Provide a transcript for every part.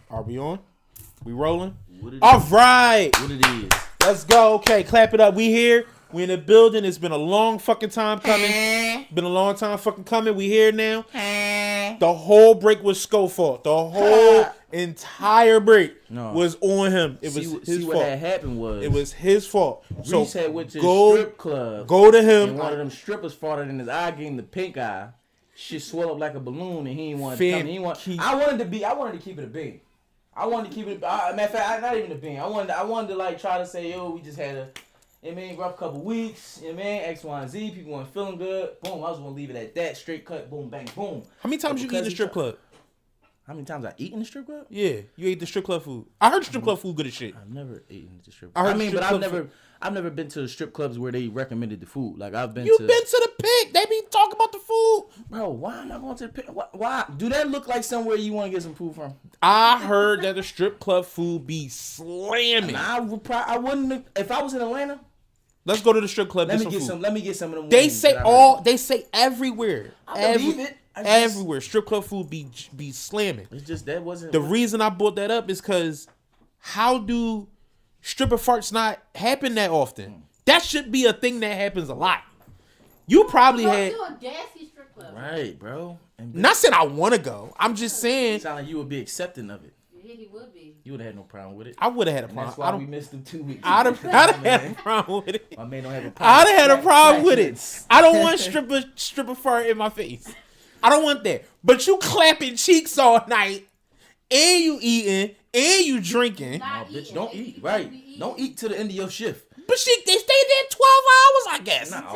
Are we on? We rolling? All right. What it is. Let's go. Okay, clap it up. We here. We in the building. It's been a long fucking time coming. Been a long time fucking coming. We here now. The whole break was Sko's fault. The whole entire break was on him. It was his fault. What had happened was it was his fault. So Reese had went to the strip club. Go to him. And one of them strippers farted in his eye, gave him the pink eye. Shit swelled up like a balloon, and he didn't want to come. I wanted to keep it a bean. I wanted to keep it. Matter of fact, not even a bean. I wanted to like try to say, yo, we just had a rough couple weeks. X, Y, and Z. People weren't feeling good. Boom. I was gonna leave it at that. Straight cut. Boom, bang, boom. How many times you eat in the strip club? How many times I eat in the strip club? Yeah, you ate the strip club food. I heard strip club food good as shit. I've never eaten the strip club. I've never been to the strip clubs where they recommended the food. Like I've been. You've been to the Pig. They be talking about the food. Bro, why am I going to the Pig? Why? Do that look like somewhere you want to get some food from? I heard that the strip club food be slamming. I wouldn't if I was in Atlanta. Let's go to the strip club. Let me get some of them. They say everywhere. I believe it. Everywhere strip club food be slamming. It's just that wasn't the reason I brought that up is because how do stripper farts not happen that often? That should be a thing that happens a lot. You probably had to a gassy strip club. Right, bro. Not saying I want to go. I'm just saying. It sound like you would be accepting of it. Yeah, he would be. You would have had no problem with it. I would have had a problem. That's why we missed them 2 weeks. I'd have had a problem with it. My man don't have a problem. I'd have had a problem with it. I don't want stripper fart in my face. I don't want that. But you clapping cheeks all night, and you eating, and you drinking. No, bitch, don't eat. Right. Don't eat till the end of your shift. But they stayed there 12 hours, I guess. Not all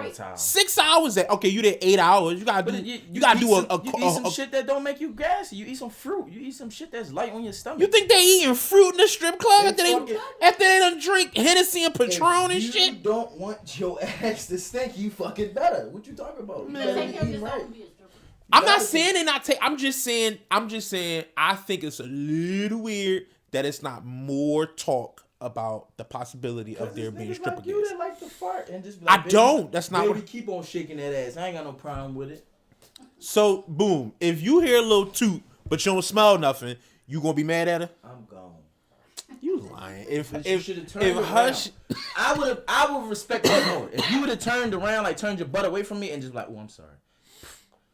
the time. 6 hours. Okay, you did 8 hours. You gotta do. You gotta do you eat some shit that don't make you gassy. You eat some fruit. You eat some shit that's light on your stomach. You think they eating fruit in the strip club after they done drink Hennessy and Patron and shit? You don't want your ass to stink. You fucking better. What you talking about? I'm not saying they not take. I'm just saying. I think it's a little weird that it's not more talk about the possibility of there being stripper like you that like to fart and just be like, I don't. That's not what. Keep on shaking that ass. I ain't got no problem with it. So boom, if you hear a little toot but you don't smell nothing, you gonna be mad at her? I'm gone. You lying? If Hush, I would respect that more. If you would have turned around, like turned your butt away from me and just like, oh, I'm sorry.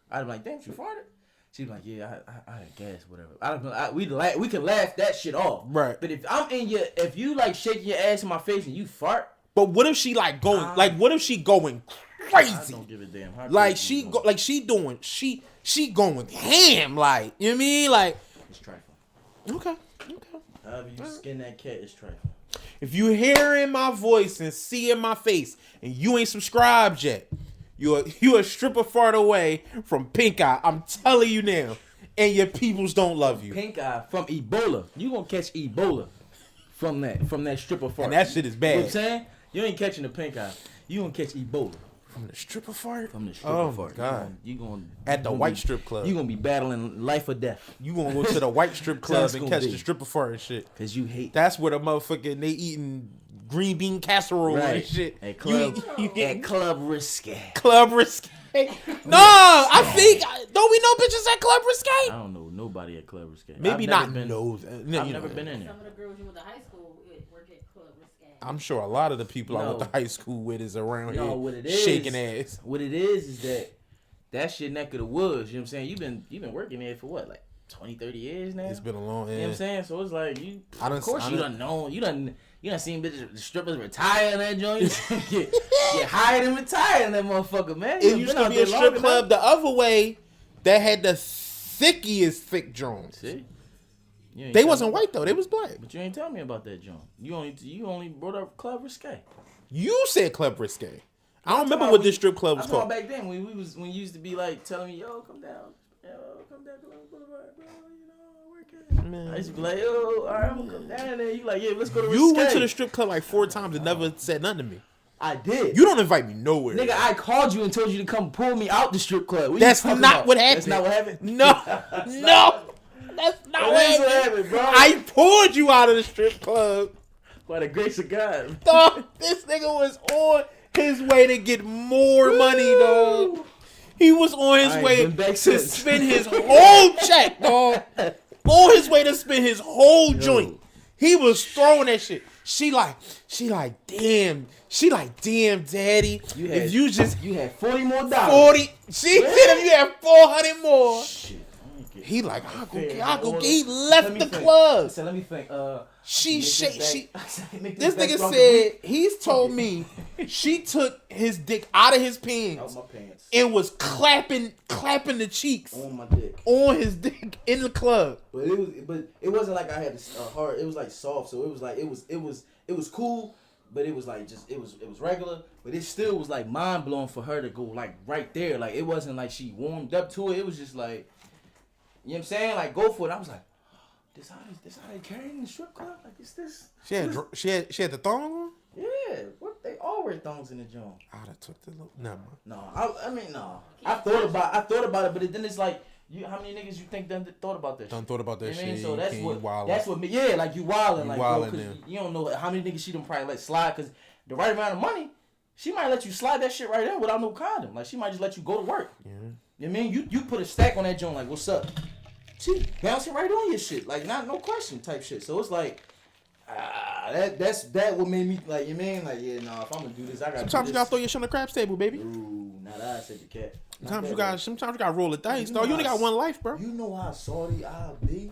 I'd be like, damn, you farted. She'd be like, yeah, I had gas, whatever. We could laugh that shit off. Right. But if you like shaking your ass in my face and you fart. But what if she like going, what if she going crazy? I don't give a damn. She going ham, like, you know what I mean? Like. It's trifling. Okay. However you skin that cat, it's trifling. If you hearing my voice and seeing my face and you ain't subscribed yet, you a stripper fart away from pink eye. I'm telling you now. And your peoples don't love you. Pink eye from Ebola. You gonna catch Ebola from that stripper fart. And that shit is bad. You know what I'm saying? You ain't catching the pink eye. You gonna catch Ebola. From the stripper fart? From the stripper fart. Oh, my God. You gonna at the white strip club. You gonna be battling life or death. You gonna go to the white strip club and catch the stripper fart and shit. Cause you hate. That's where the motherfucking they eating green bean casserole and shit. At Club Risque. Club Risque. No, I think don't we know bitches at Club Risque? I don't know nobody at Club Risque. Maybe not I've never been in there. Some of the girls you went to high school with work at Club Risque. I'm sure a lot of the people I went to high school with is around here shaking ass. What it is that shit neck of the woods. You know what I'm saying? You've been working there for what, like 20, 30 years now? It's been a long. You know what I'm saying? So it's like you done seen bitches, strippers retire in that joint. get hired and retire in that motherfucker, man. It used to be a strip club the other way that had the thick joints. See? They wasn't white though. They was black. But you ain't tell me about that joint. You only brought up Club Risque. You said Club Risque. I don't remember what this strip club was called. Back then when you used to be like telling me, yo, come down to Boulevard, bro. Man. I used to be like, yo, all right, I'm gonna come down there. You like, yeah, let's go to Risque. You went to the strip club like 4 times and never said nothing to me. I did. You don't invite me nowhere. Nigga, I called you and told you to come pull me out the strip club. That's not what happened. That's not what happened? No. That's not what happened, bro. I pulled you out of the strip club. By the grace of God. Dog, this nigga was on his way to get more money, dog. He was on his way to spend his whole check, dog. on his way to spend his whole joint. He was throwing that shit. She like, damn, daddy. You had $40 more. 40. She said if you had 400 more. Shit. He like, I'll go get. He left the club. So let me think. This nigga said he's told me she took his dick out of his pants, and was clapping the cheeks on my dick, on his dick in the club. But it wasn't like I had a hard. It was like soft, so it was like it was cool. But it was like it was regular, but it still was like mind blowing for her to go like right there. Like it wasn't like she warmed up to it. It was just like, you know what I'm saying? Like go for it. I was like, this how they carry in the strip club? Like it's this. She had the thong on? Yeah. What they all wear thongs in the joint. I'd have took the little. Never mind. No, I mean no. I thought about it, but then it's like. How many niggas you think done thought about that shit? Done thought about that shit. So that's what yeah, like you wildin', like bro, cause you don't know how many niggas she done probably let slide, cause the right amount of money, she might let you slide that shit right in without no condom. Like she might just let you go to work. Yeah. You know what I mean? You put a stack on that joint, like what's up? She bouncing right on your shit, like not no question type shit. So it's like that what made me like, you mean? Like, yeah, nah, if I'm gonna do this, I gotta sometimes you gotta throw your shit on the craps table, baby. Ooh, now that I said the cat. Sometimes you gotta roll the dice, dog. You only got one life, bro. You know how salty I'll be.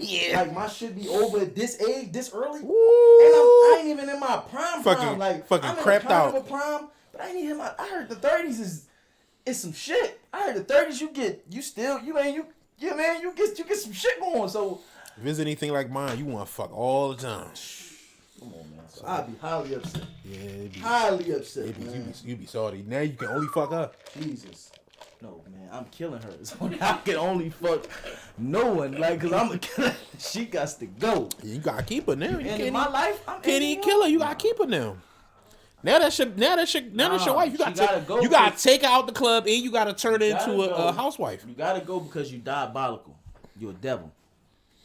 Yeah. Like my shit be over at this age, this early. Woo. And I ain't even in my prime. Like fucking I'm crapped out. In prime, but I ain't even I heard the 30s is some shit. I heard the 30s you get some shit going. So if it's anything like mine, you wanna fuck all the time. Come on, man. So I'd be highly upset. Yeah, highly upset. Man. You be salty. Now you can only fuck her. Jesus. No, man, I'm killing her. So I can only fuck no one. Like, cause I'm a killer. She got to go. Yeah, you gotta keep her now. And in my life, I'm can't even kill her. You gotta keep her now. Now that's your wife. You gotta take her out the club and you gotta turn her into a housewife. You gotta go because you diabolical. You're a devil.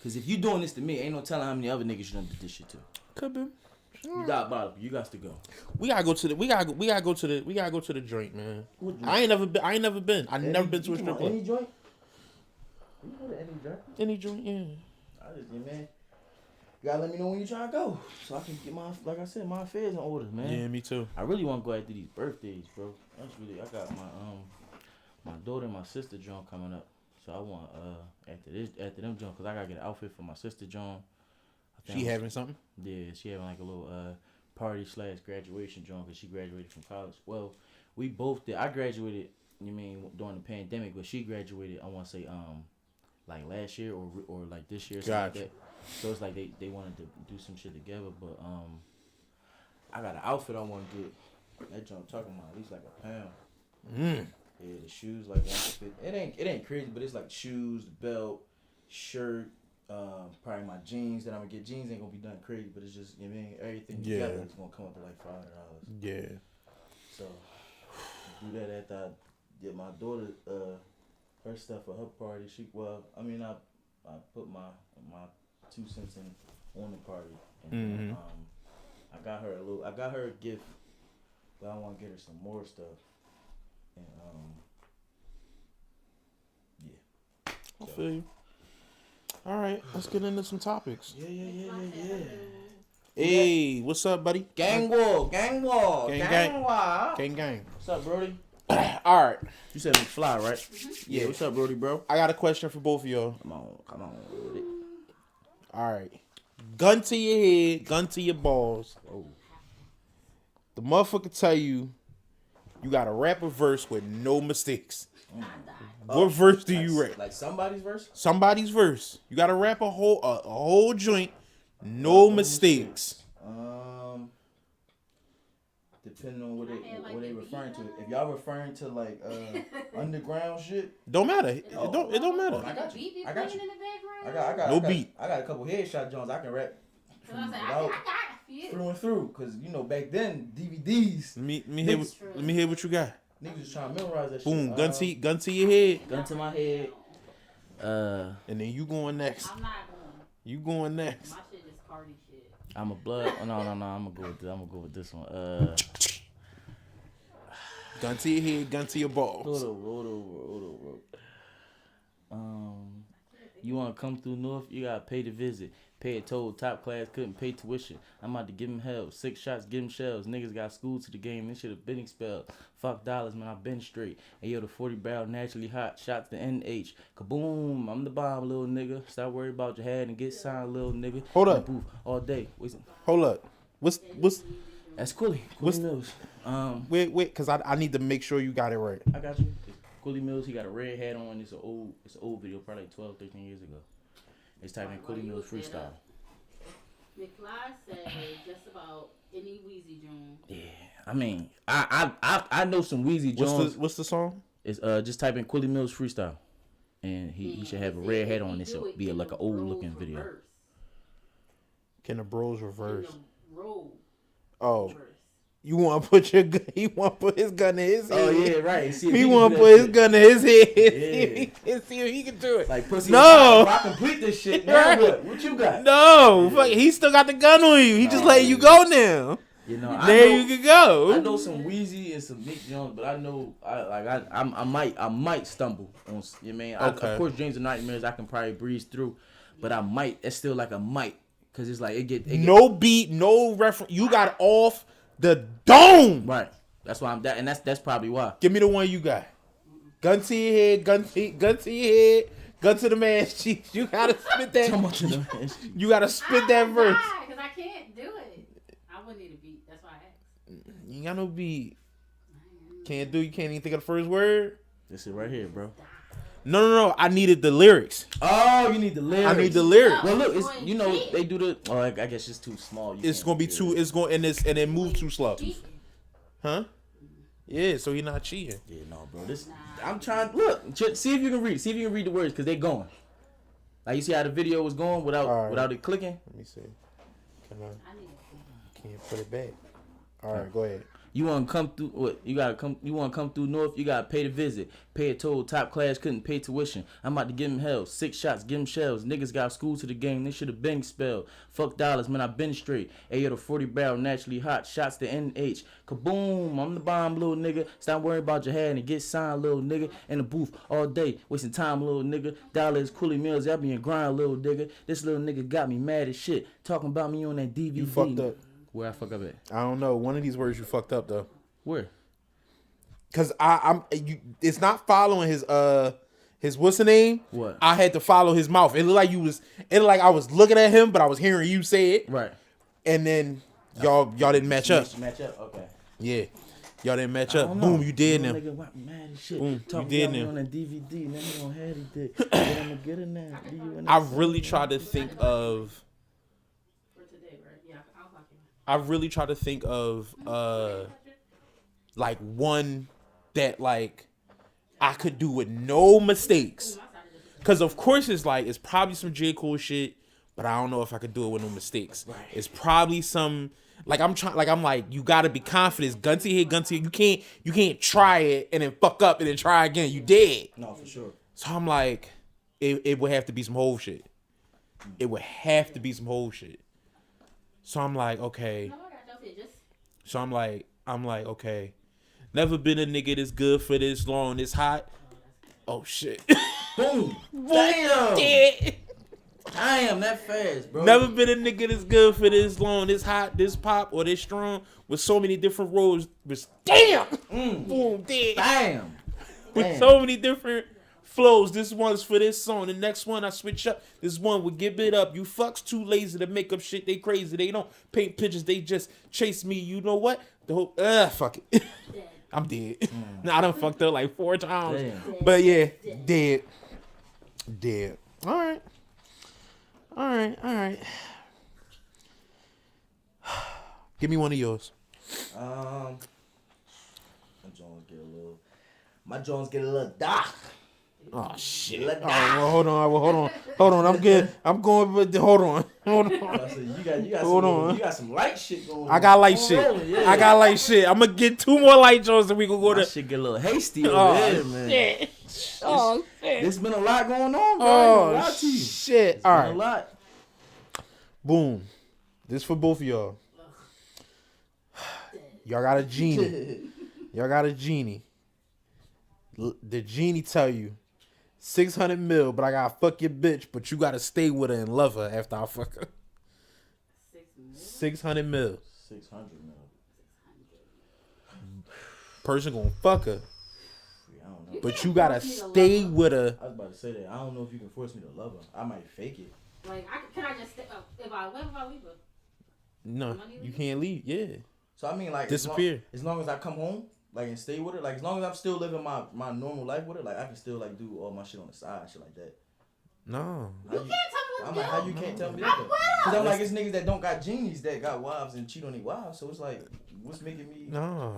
Cause if you doing this to me, ain't no telling how many other niggas you done did this shit to. Could be. You diabolical. You got to go. We gotta go to the joint, man. I ain't never been. I never been to a strip club. Any joint? You go to any joint? Any joint, yeah. Man. You gotta let me know when you trying to go, so I can get my affairs in order, man. Yeah, me too. I really want to go after these birthdays, bro. I got my daughter and my sister John coming up, so I want after them John, cause I gotta get an outfit for my sister John. She having something? Yeah, she having like a little party / graduation John, cause she graduated from college. Well, we both did. I graduated, during the pandemic, but she graduated. I want to say like last year or like this year, something like that. So it's like they wanted to do some shit together, but I got an outfit I want to get. That John talking about at least like £1. Yeah, the shoes like it ain't crazy, but it's like shoes, belt, shirt. Probably my jeans that I'm gonna get. Jeans ain't gonna be done crazy, but it's just everything together is gonna come up to like $500. Yeah. So do that after I get my daughter her stuff for her party. I put my 2 cents in on the party. And, I got her a gift, but I want to get her some more stuff. And yeah. I feel you. All right, let's get into some topics. Yeah. Hey, what's up, buddy? Gang war. Gang. What's up, Brody? All right. You said McFly, right? Mm-hmm. Yeah. What's up, Brody, bro? I got a question for both of y'all. Come on with it. All right. Gun to your head, gun to your balls. Oh. The motherfucker tell you got to rap a verse with no mistakes. What verse do you rap? Like somebody's verse? Somebody's verse. You got to rap a whole joint, no mistakes. Depending on what they referring to. If y'all referring to like underground shit, don't matter. It don't matter. I got you. I got no beat. I got a couple headshot Jones I can rap. Through and through, cause back then DVDs. Let me hear what you got. Niggas was trying to memorize that Boom, shit. gun to your head. Gun to my head. And then you going next. I'm not going. You going next. My shit is Cardi shit. I'm a blood. No. I'm gonna go with this one. Gun to your head, gun to your balls. Hold on. You want to come through North? You gotta pay to visit. Pay a toll. Top class couldn't pay tuition. I'm about to give him hell. 6 shots, give him shells. Niggas got schooled to the game. This shit have been expelled. Fuck dollars, man. I been straight. And yo, the 40 barrel naturally hot. Shots to NH. Kaboom. I'm the bomb, little nigga. Stop worrying about your head and get signed, little nigga. Hold up. Booth all day. Hold up. What's That's Cooley. What's- Cooley Mills. wait, cause I need to make sure you got it right. I got you. Cooley Mills. He got a red hat on. It's an old video, probably like 12, 13 years ago. It's typing Cooley Mills freestyle. McFly said just about any Weezy joint. Yeah, I mean, I know some Weezy Jones. What's the song? It's just type in Cooley Mills freestyle, and he should have a red hat on. This should be like an old looking video. Can the bros reverse? Roll. Oh, Reverse. you want to put your gun? He want to put his gun in his head. Oh yeah, right. See if He can want do to that put his shit. gun in his head. Yeah. See if he can do it. Like pussy. No. If I complete this shit. Now Right. what you got? No, fuck, he still got the gun on you. He just letting you go now. You know, There I know, you can go. I know some Weezy and some Nick Jones, but I know I might stumble on. You know what I mean? Okay. Of course, Dreams and Nightmares I can probably breeze through, but I might. It's still like a might, cause it's like it get No beat, no reference. You got off the dome. right. That's why I'm that, and that's probably why. Give me the one you got. Gun to your head, gun to your head, gun to the man's cheeks. You gotta spit So that. much of them. You gotta spit that verse. Because I can't do it. I wouldn't need a beat. That's why I asked. You ain't got no beat. Can't do. You can't even think of the first word. This is right here, bro. No. I needed the lyrics. Oh, you need the lyrics. I need the lyrics. Well, look, it's you know they do the. Oh, I guess it's too small. You It's can't gonna be do too. it. It's going and it moves too slow. Cheating. Huh? Yeah. So he not cheating. Yeah, no, bro. This I'm trying. Look, see if you can read. See if you can read the words because they going. Like you see how the video was going without All right. without it clicking. Let me see. Can I? I need a beat. Can't put it back. All right. Go ahead. You want to come through? What you gotta come? You want to come through North? You gotta pay to visit. Pay a toll. Top class couldn't pay tuition. I'm about to give him hell. 6 shots, give him shells. Niggas got school to the game. They should have been expelled. Fuck dollars, man. I been straight. Hey, yo, the 40 barrel naturally hot. Shots to NH. Kaboom. I'm the bomb, little nigga. Stop worrying about your head and get signed, little nigga. In the booth all day, wasting time, little nigga. Dollars, Cooley Mills. I be in grind, little nigga. This little nigga got me mad as shit. Talking about me on that DVD. You fucked up. Where I fuck up at? I don't know. One of these words you fucked up though. Where? Cause it's not following his what's the name? What? I had to follow his mouth. It looked like I was looking at him, but I was hearing you say it, Right. and then y'all didn't match up. Match up. Okay. Yeah, y'all didn't match I up. don't know. Boom, you did now. Nigga, what mad as shit. Boom, you Talking did about me now. on that DVD. Now he gonna have it dick. But I'ma get it now. Do you in I that really same- tried to think of. For today, right? Yeah, I'll clock you. I really tried to think of like one that like I could do with no mistakes. Cause of course it's probably some J. Cole shit, but I don't know if I could do it with no mistakes. Right. It's probably some I'm like you gotta be confident. Gun to your head. You can't try it and then fuck up and then try again. You dead. No, for sure. So I'm like, it would have to be some whole shit. It would have to be some whole shit. So I'm like, okay. No, I got your just. So I'm like, okay. Never been a nigga this good for this long, this hot. Oh shit. Boom. Damn. Yeah. Damn, that fast, bro. Never been a nigga this good for this long, this hot, this pop, or this strong with so many different roles. Damn. Boom, dead. Damn. With Damn. so many different flows. This one's for this song. The next one I switch up. This one would give it up. You fucks too lazy to make up shit. They crazy. They don't paint pictures. They just chase me. You know what? The whole fuck it. I'm dead. Nah, I done fucked up like 4 times. Damn. But yeah, dead. All right. Give me one of yours. My Jones get a little dark. Oh shit. Let Oh, well, hold on. I'm good. I'm going with hold on. You got some light shit going on. I got light I'm shit. rolling, yeah. I got light shit. I'm gonna get 2 more light Jones and we gonna go My to. shit get a little hasty over Oh there, man. shit. Oh shit. There's been a lot going on, bro. I ain't gonna lie Oh to you. shit. It's All been a right. lot. Boom. This for both of y'all. Y'all got a genie. The genie tell you 600 mil, but I gotta fuck your bitch, but you gotta stay with her and love her after I fuck her. 600 mil. 600 mil. Person gonna fuck her. I don't know. But you gotta stay with her. I was about to say that. I don't know if you can force me to love her. I might fake it. Like, can I just stay? If I leave her? No, you can't leave. Yeah. So I mean, like, disappear. As long as I come home, like, and stay with her, like, as long as I'm still living my normal life with her, like, I can still like do all my shit on the side, shit like that. No. You can't tell me what I'm to like, do. how you can't tell me I that? will. Because I'm like, it's niggas that don't got genies that got wives and cheat on their wives. So it's like, what's making me? No.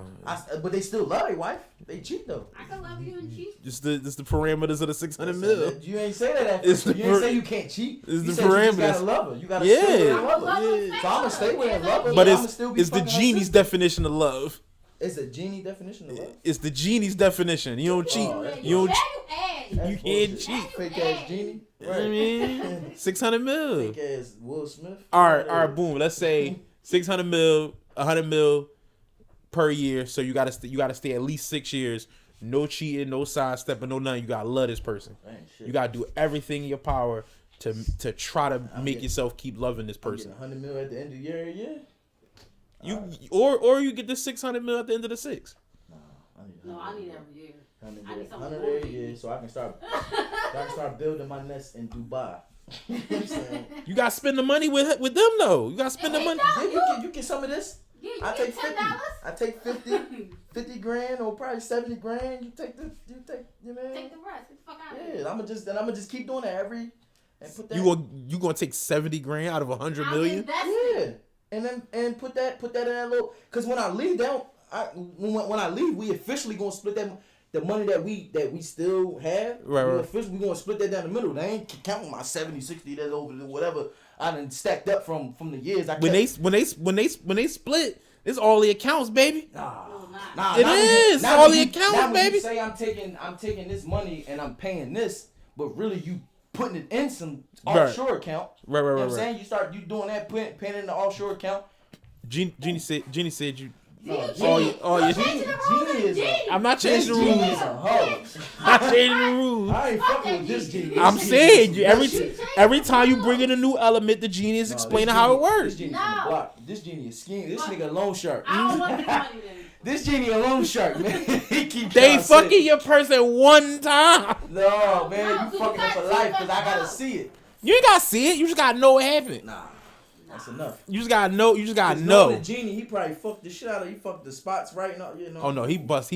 But they still love their wife. They cheat though. I can love you and cheat. Just the parameters of the 600 mil. You ain't say that at It's first. the You ain't say you can't cheat. It's You the said you just parameters. gotta love her. You gotta Yeah. stay with her and love her. Yeah. So I'ma stay with her and love her. But I'ma still be it's the fucking her genie's sister. definition of love. It's a genie definition of love. It's the genie's definition. You don't cheat. Oh, that's You don't. Yeah, cheat. you ass. You That's can't bullshit. cheat. Fake ass genie. You know what I mean? 600 mil. Fake ass Will Smith. All right, boom. Let's say 600 mil, 100 mil per year. So you gotta stay at least 6 years. No cheating, no sidestepping, no nothing. You gotta love this person. Shit. You gotta do everything in your power to try to make yourself keep loving this person. 100 mil at the end of the year. Yeah. You or you get the 600 mil at the end of the 6. No, I need every year. 100 every year, so I can start building my nest in Dubai. You know what I'm saying? You gotta spend the money with them though. You gotta spend the money. Yeah, you get some of this. Yeah, you I get take 50. $10. I take 50 grand or probably 70 grand. You take you man. Take the rest. Get the fuck out of here. Yeah, I'ma just keep doing that and put that. You gonna take 70 grand out of 100 million? Yeah, and put that in that little. Cause when I leave when I leave, we officially gonna split that. The money that we still have, right. We gonna split that down the middle. They ain't counting my 70, 60 that's over whatever I done stacked up from the years. When they split, it's all the accounts, baby. Nah, it is. It's all the accounts, baby. You say I'm taking this money and I'm paying this, but really you putting it in some offshore account. Right. You know what I'm saying? You doing that, paying it in the offshore account. Jeannie said you. Genie is I'm not changing the rules. Genie is a hoe. I'm not changing the rules. I ain't fucking with this genie. I'm saying every time you bring in a new element, the genie is explaining how it works. This genie from the block. This genie is scheme. This nigga a loan shark. I don't want the money then. This genie a loan shark, man. He keep They trying to fucking sit. your person one time. No, man, you fucking up for life because I gotta see it. You ain't gotta see it. You just gotta know what happened. Nah, that's enough. You just gotta know. You just gotta Know know. the genie, he probably fucked the shit out of. He fucked the spots right now. You know. Oh no, he bust.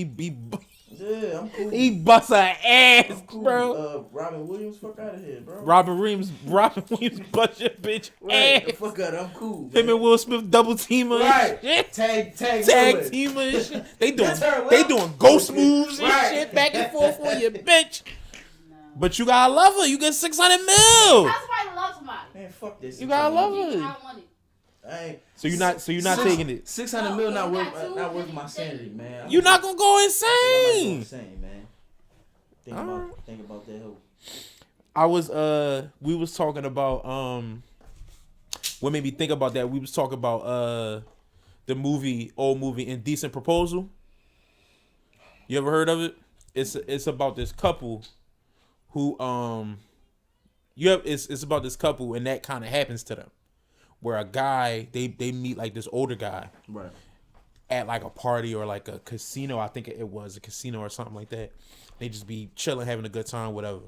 Yeah, I'm cool. He bust her ass, I'm cool. bro. Robin Williams, fuck out of here, bro. Robin Williams bust your bitch Right, ass. fuck out. I'm cool. Him Man. and Will Smith double teamer. Right. And shit. Tag Willis. Teamer and shit. They That's her, Will. doing ghost moves and Right. shit back and forth for your bitch. No. But you gotta love her. You get 600 mil. That's why I love somebody. Man, fuck this. You gotta love I her. don't want it. I ain't. So you're not taking it. 600 mil not worth my sanity, man. You're not gonna go I'm insane. insane, man. Think about that hoe. I was we was talking about what made me think about that. We was talking about the old movie Indecent Proposal. You ever heard of it? It's about this couple who it's about this couple and that kind of happens to them. Where a guy they meet like this older guy. Right. At like a party or like a casino. I think it was a casino or something like that. They just be chilling, having a good time, whatever.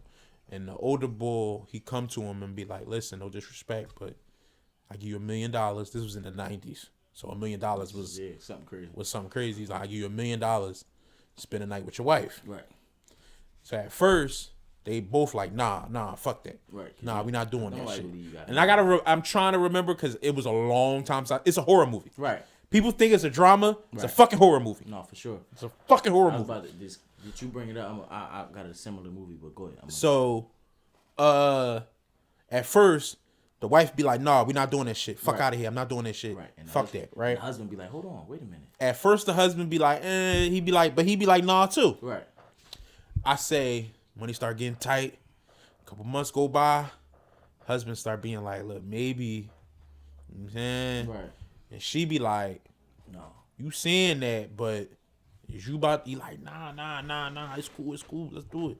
And the older bull, he come to him and be like, listen, no disrespect, but I give you $1 million. This was in the 90s. So $1 million was something crazy. something crazy. He's like, I give you $1 million, spend a night with your wife. Right. So at first, they both like, nah, fuck that. Right. Nah, we not doing that like shit. and I'm trying to remember because it was a long time. It's a horror movie. Right. People think it's a drama. It's a Right. fucking horror movie. No, for sure. It's a fucking horror I was movie. about to, did you bring it up? I got a similar movie, but go ahead. So, at first, the wife be like, "Nah, we not doing that shit. Fuck out of here. I'm not doing that shit. Right. And Fuck that." Right. The husband be like, "Hold on, wait a minute." At first, the husband be like, he be like, "Nah," too. Right. I say, money start getting tight. A couple months go by, husband start being like, "Look, maybe," you know what I'm saying? Right. And she be like, No. "You saying that, but is you about?" He like, nah. It's cool. Let's do it.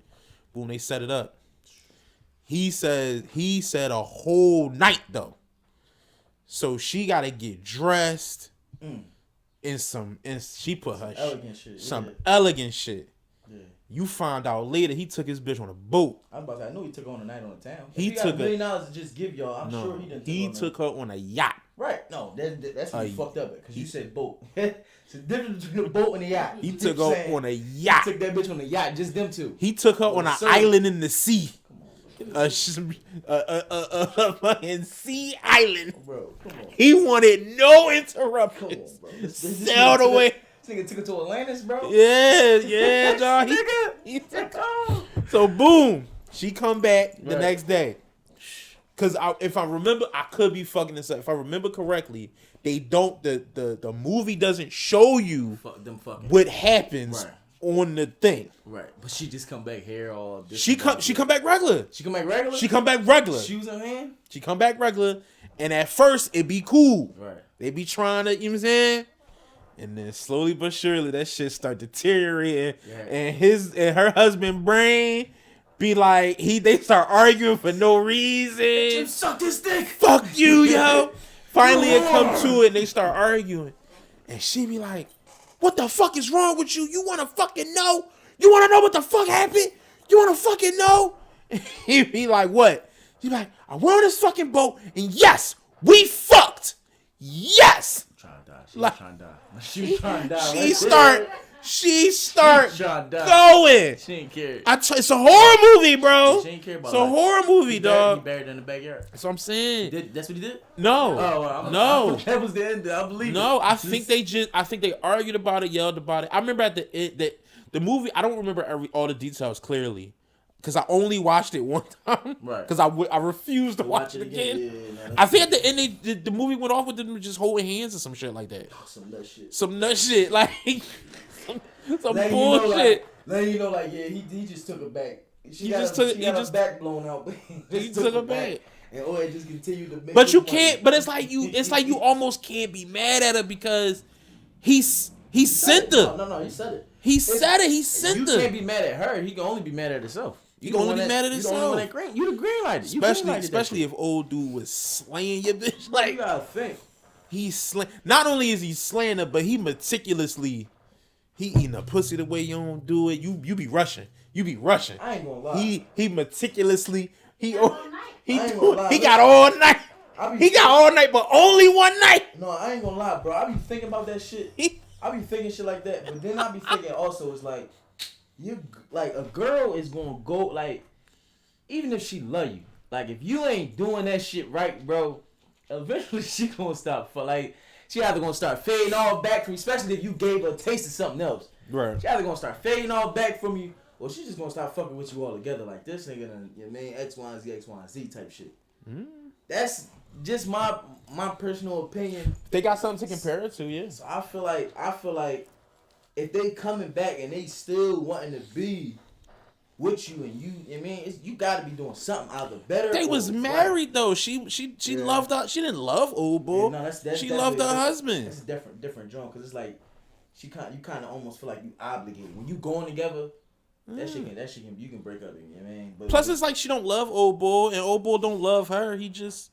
Boom, they set it up. He said a whole night though. So she gotta get dressed in she put her elegant shit. Yeah. You find out later he took his bitch on a boat. I was about to say, I knew he took her on a night on the town. He took $1 million to just give y'all. I'm sure he didn't. He took her on a yacht. Right. No, that's what you fucked up because you said boat. It's the difference between a boat and a yacht. He took her on a yacht. He took that bitch on a yacht, just them two. He took her on an island in the sea. A fucking sea island. Bro, come on. He wanted no interruptions. Come on, bro. Sailed away. This nigga took her to Atlantis, bro. Yeah, dog. He took her. So boom, she come back the next day. Cause if I remember, I could be fucking this up. If I remember correctly, they don't. The movie doesn't show you what happens on the thing. Right, but she just come back hair all. She come back regular. She come back regular. She come back regular. Shoes in hand. She come back regular, and at first it be cool. Right. They be trying to, you know what I'm saying. And then slowly but surely that shit start deteriorating, and her husband brain be like they start arguing for no reason. You suck this dick. Fuck you, yo. Finally it come to it and they start arguing, and she be like, "What the fuck is wrong with you? You wanna fucking know? You wanna know what the fuck happened? You wanna fucking know?" And he be like, "What?" She be like, "I went on this fucking boat, and yes, we fucked. Yes." She was trying to die. She was trying to die. She start going. She ain't care. It's a horror movie, bro. She ain't care about It's a horror movie, dog. He buried her in the backyard. That's what I'm saying. That's what he did? No. No. That was the end. I believe No, it. I think they argued about it, yelled about it. I remember at the end that the movie, I don't remember all the details clearly. Because I only watched it one time. Right. Because I refused to watch it again. Yeah, I think at the end, the movie went off with them just holding hands or some shit like that. Some nut shit. Like, some bullshit. Then you know, he just took her back. She got her back blown out. He took her back. And Oye just continued to make. But you can't. But it's like you almost can't be mad at her because he sent her. No, he said it. He said it. He sent her. You can't be mad at her. He can only be mad at himself. You can only be mad at himself. You the green light. Especially if old dude was slaying your bitch. Like, you gotta think. Not only is he slaying her, but he eating a pussy the way you don't do it. You be rushing. I ain't gonna lie. He meticulously. He got all night. He got all night, but only one night. No, I ain't gonna lie, bro. I be thinking about that shit. I be thinking shit like that, but then I be thinking also it's like a girl is gonna go like even if she love you, like if you ain't doing that shit right, bro, eventually she gonna stop she either gonna start fading all back from you, especially if you gave her a taste of something else. Right. She either gonna start fading all back from you, or she just gonna start fucking with you all together like this nigga and your main X, Y, and Z type shit. That's just my personal opinion. They got something to compare it to, yeah. So I feel like if they coming back and they still wanting to be with you and you gotta be doing something either better. They was married though. She loved her. She didn't love old boy. Yeah, no, she loved her husband. That's a different joint because it's like you kind of almost feel like you obligated when you going together. That shit can you can break up. You know what I mean? But plus, it's like she don't love old boy and old boy don't love her. He just,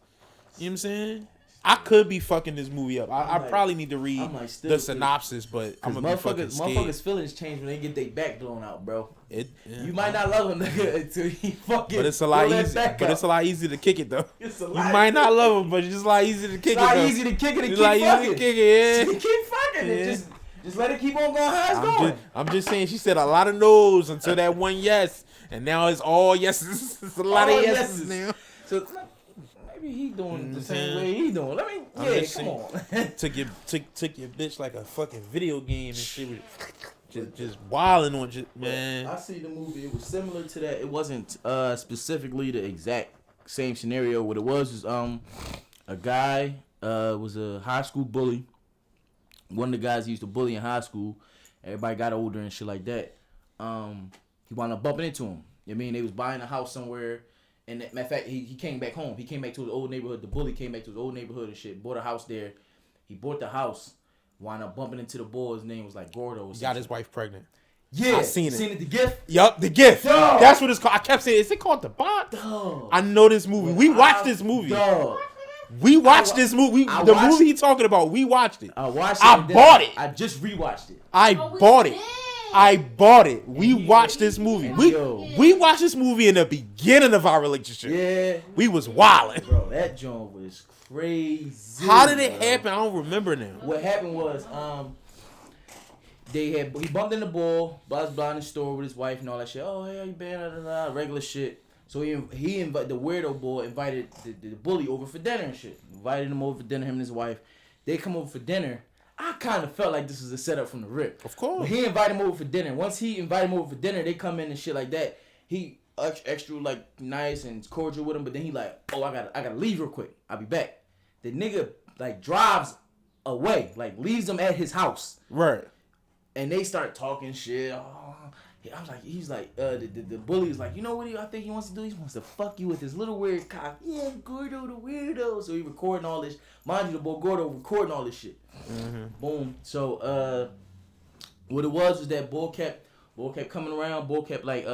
you know what I'm saying? I could be fucking this movie up. I probably need to read the synopsis, but I'm gonna be fucking scared. Motherfuckers' feelings change when they get their back blown out, bro. You might not love him until he fucking. But it's a lot easy. But it's a lot easier to kick it though. You might not love him, but it's just a lot easier to kick it. It's a lot easier to kick it and keep fucking. Keep fucking it. Just let it keep on going how it's going. I'm just saying she said a lot of no's until that one yes, and now it's all yeses. It's a lot of yeses now. So. He doing the same way he doing. Come on. took your bitch like a fucking video game and shit. Just wilding on you, man. I see the movie. It was similar to that. It wasn't specifically the exact same scenario. What it was a guy was a high school bully. One of the guys he used to bully in high school. Everybody got older and shit like that. He wound up bumping into him. You know what I mean? They was buying a house somewhere. And matter of fact, he came back home. He came back to his old neighborhood. The bully came back to his old neighborhood and shit. Bought a house there. He bought the house. Wound up bumping into the boy. His name was like Gordo. He got his wife pregnant. Yeah, I seen it. Seen it, The Gift? Yup, The Gift. Dog. That's what it's called. I kept saying, is it called The Box? Dog. I know this movie. We watched this movie. Dog. We watched this movie. The movie he talking about, we watched it. I watched it. I bought it. I just rewatched it. I bought it. I bought it. We watched this movie. We watched this movie in the beginning of our relationship. Yeah. We was wilding. Bro, that joint was crazy. How did it happen? I don't remember now. What happened was, he bumped in the ball, blah blah in the store with his wife and all that shit. Oh, hey, how you been? Regular shit. So he invited the weirdo boy, invited the bully over for dinner and shit. Invited him over for dinner, him and his wife. They come over for dinner. I kind of felt like this was a setup from the rip. Of course. But he invited him over for dinner. Once he invited him over for dinner, they come in and shit like that. He extra like nice and cordial with him, but then he like, oh, I gotta leave real quick. I'll be back. The nigga like drives away, like leaves them at his house. Right. And they start talking shit. Oh, I was like, he's like, the bully was like, you know what I think he wants to do? He wants to fuck you with his little weird cock. Yeah, Gordo the weirdo. So he recording all this. Mind you, the boy Gordo recording all this shit. Mm-hmm. Boom. So what it was that Bull kept coming around. Bull kept like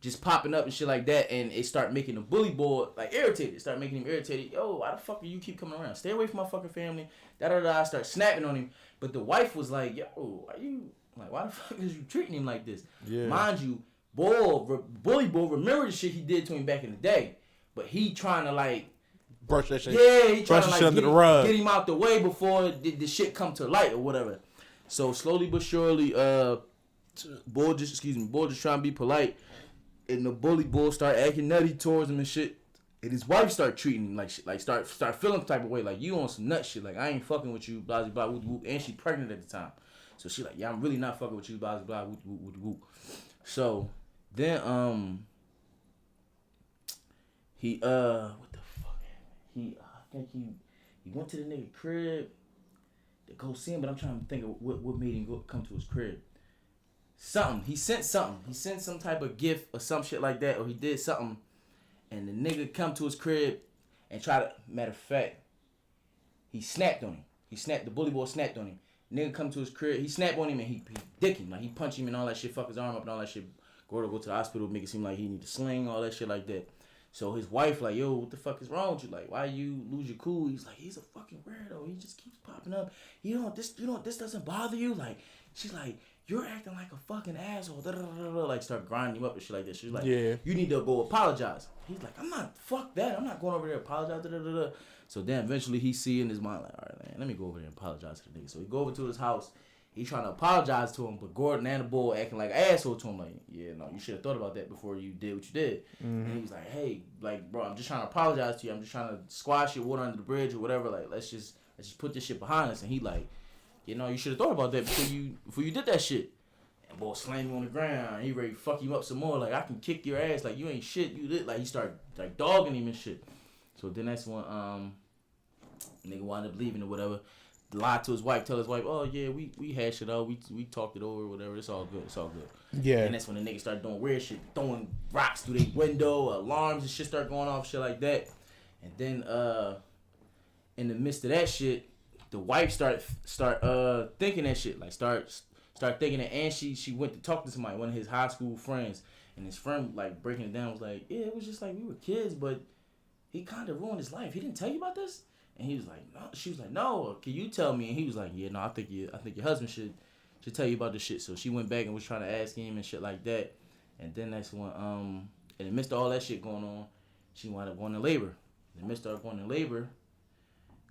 just popping up and shit like that, and it started making the bully boy like irritated. It started making him irritated. Yo, why the fuck do you keep coming around? Stay away from my fucking family. I start snapping on him. But the wife was like, yo, why the fuck is you treating him like this? Yeah. Mind you, bully boy remember the shit he did to him back in the day, but he trying to like brush that shit. Yeah, he trying to like under the rug. Get him out the way before the shit come to light or whatever. So slowly but surely, Bull just trying to be polite, and the bully bull start acting nutty towards him and shit. And his wife start treating him like shit, like start feeling the type of way, like you on some nut shit, like I ain't fucking with you, blah blah whoop whoop. And she pregnant at the time, so she like, yeah, I'm really not fucking with you, blah blah whoop whoop whoop. So then he what the fuck? I think he went to the nigga crib to go see him, but I'm trying to think of what made him come to his crib. Something he sent some type of gift or some shit like that, or he did something. And the nigga come to his crib and try to, matter of fact, he snapped on him. The bully boy snapped on him. Nigga come to his crib, he snapped on him and he dick him. Like he punched him and all that shit, fuck his arm up and all that shit. Go to the hospital, make it seem like he need to sling, all that shit like that. So his wife like, yo, what the fuck is wrong with you? Like, why you lose your cool? He's like, he's a fucking weirdo. He just keeps popping up. This doesn't bother you? Like, she's like, you're acting like a fucking asshole. Like start grinding him up and shit like that. She's like, yeah, you need to go apologize. He's like, fuck that. I'm not going over there to apologize. So then eventually he see in his mind like, all right, man, let me go over there and apologize to the nigga. So he go over to his house. He trying to apologize to him, but Gordon and the bull acting like an asshole to him. Like, yeah, no, you should have thought about that before you did what you did. Mm-hmm. And he's like, hey, like, bro, I'm just trying to apologize to you. I'm just trying to squash your water under the bridge or whatever. Like, let's just put this shit behind us. And he like, you know, you should have thought about that before you did that shit. And boy slammed him on the ground. He ready to fuck you up some more. Like, I can kick your ass. Like, you ain't shit. You did. Like, he started like dogging him and shit. So then that's when nigga wound up leaving or whatever. Lied to his wife, tell his wife, oh yeah, we hashed it out, we talked it over, whatever. It's all good. Yeah. And that's when the nigga started doing weird shit, throwing rocks through the window, alarms and shit start going off, shit like that. And then in the midst of that shit, the wife start thinking that shit, like start thinking that, and she went to talk to somebody, one of his high school friends, and his friend like breaking it down was like, yeah, it was just like we were kids, but he kind of ruined his life. He didn't tell you about this. And he was like, no. She was like, no, can you tell me? And he was like, yeah, no, I think your husband should tell you about this shit. So she went back and was trying to ask him and shit like that. And then that's when, in the midst of all that shit going on, she wound up going to labor. In the midst of her going to labor,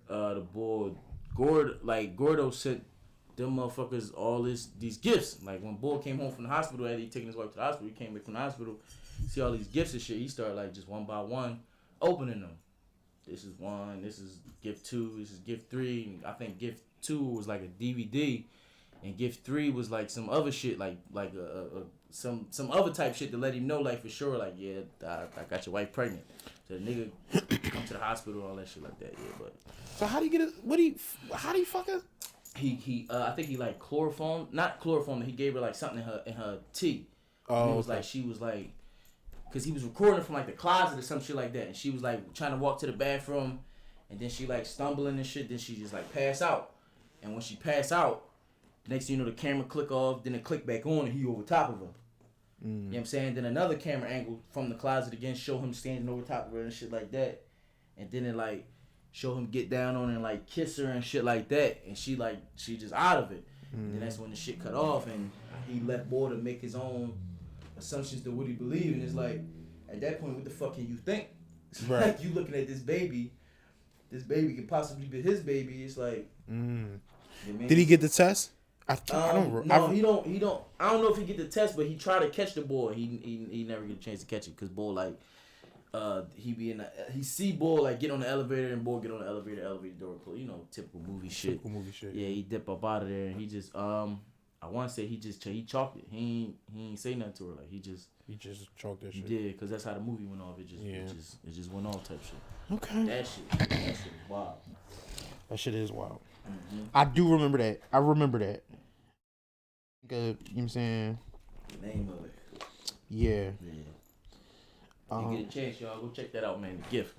the boy, Gordo sent them motherfuckers all these gifts. Like when Bull came home from the hospital, after he taken his wife to the hospital, he came back from the hospital, see all these gifts and shit. He started like just one by one opening them. This is one. This is gift 2. This is gift 3. I think gift 2 was like a DVD, and gift 3 was like some other shit, like some other type shit to let him know, like for sure, like yeah, I got your wife pregnant. So the nigga come to the hospital, all that shit like that. Yeah, but so how do you get it? How do you fuck it? He I think he like not chloroform. He gave her like something in her tea. Oh, and it was like she was like. Because he was recording from, like, the closet or some shit like that. And she was, like, trying to walk to the bathroom. And then she, like, stumbling and shit. Then she just, like, passed out. And when she passed out, Next thing you know, the camera click off, then it click back on, and he over top of her. You know what I'm saying? Then another camera angle from the closet again show him standing over top of her and shit like that. And then it like show him get down on her and like kiss her and shit like that. And she just out of it. And then that's when the shit cut off and he left Boy to make his own assumptions to what he believed. And it's like, at that point, what the fuck can you think? It's like you looking at this baby could possibly be his baby. It's like, did he get the test? I don't know if he get the test, but he tried to catch the boy. He never get a chance to catch it because Boy he see Boy like get on the elevator and Boy get on the elevator door close. You know, typical movie shit. Yeah, he dip up out of there and he just I want to say he chalked it. He ain't say nothing to her. Like he just chalked that shit. He did because that's how the movie went off. It just went off type shit. Okay. That shit is wild. That shit is wild. Mm-hmm. I do remember that. I remember that. You know what I'm saying? The name of it. Yeah. You get a chance, y'all, go check that out, man. The Gift.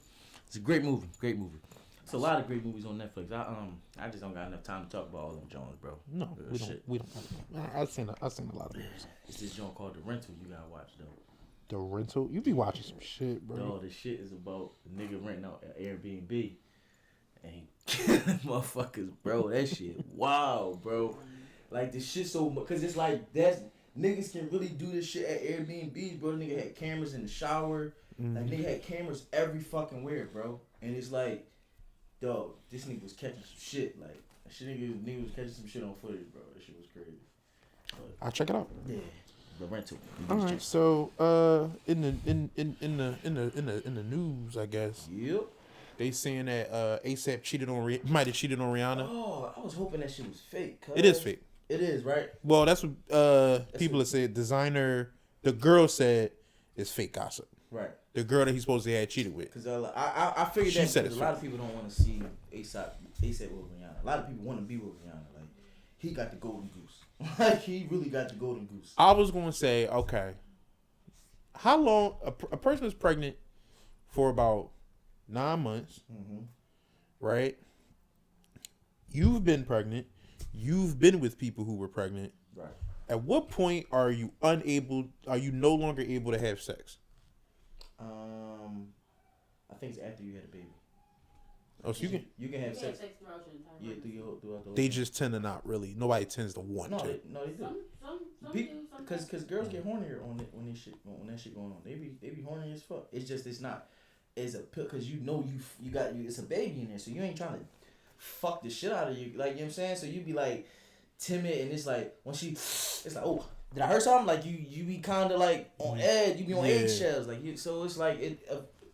It's a great movie. Great movie. It's a lot of great movies on Netflix. I just don't got enough time to talk about all them Jones, bro. No, we don't. I've seen a lot of movies. It's this joint called The Rental. You gotta watch though. The Rental? You be watching some shit, bro. No, the shit is about the nigga renting out an Airbnb and he killing motherfuckers, bro. That shit, wow, bro. Like the shit so much, cause it's like niggas can really do this shit at Airbnbs, bro. Nigga had cameras in the shower. Like nigga had cameras every fucking where, bro. And it's like, dog, this nigga was catching some shit. Like, nigga was catching some shit on footage, bro. That shit was crazy. But, I'll check it out. Yeah, The Rental. All right, so in the news, I guess. Yep. They saying that ASAP might have cheated on Rihanna. Oh, I was hoping that shit was fake. It is fake. It is, right? Well, that's what people have said. The girl said it's fake gossip. Right. The girl that he's supposed to have cheated with. Because I figured that because a lot of people don't want to see ASAP with Rihanna. A lot of people want to be with Rihanna. Like, he got the golden goose. Like, he really got the golden goose. I was going to say, okay, how long a person is pregnant for about 9 months, right? You've been pregnant. You've been with people who were pregnant. Right. At what point are you no longer able to have sex? I think it's after you had a baby. Oh, so you can have sex. Throughout your entire Yeah, life. throughout the They just tend to not really. Nobody tends to want to. No, they do. Some do. Because girls get hornier when that shit going on. They be horny as fuck. It's not. It's a pill because you got it's a baby in there, so you ain't trying to fuck the shit out of you. Like, you know what I'm saying? So you be like timid, and it's like when it's like, oh, did I hurt something? Like you be kind of like on edge. You be on eggshells. Like so it's like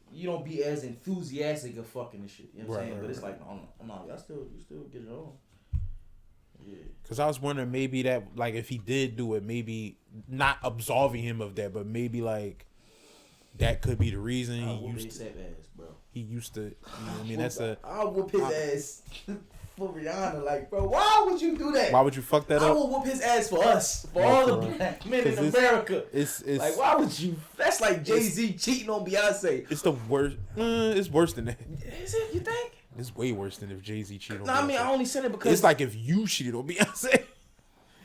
you don't be as enthusiastic of fucking this shit. You know what I'm saying? But it's like, no, you still get it on. Yeah. Cause I was wondering maybe that like if he did do it, maybe not absolving him of that, but maybe like that could be the reason he used to. You know what I mean, I'll whoop his ass for Rihanna. Like, bro, why would you do that? Why would you fuck that up? I will whoop his ass for us, for all the black men in America. It's like, why would you? That's like Jay-Z cheating on Beyonce. It's the worst. It's worse than that. Is it? You think? It's way worse than if Jay-Z cheated on Beyonce. No, I mean, I only said it because it's like if you cheated on Beyonce.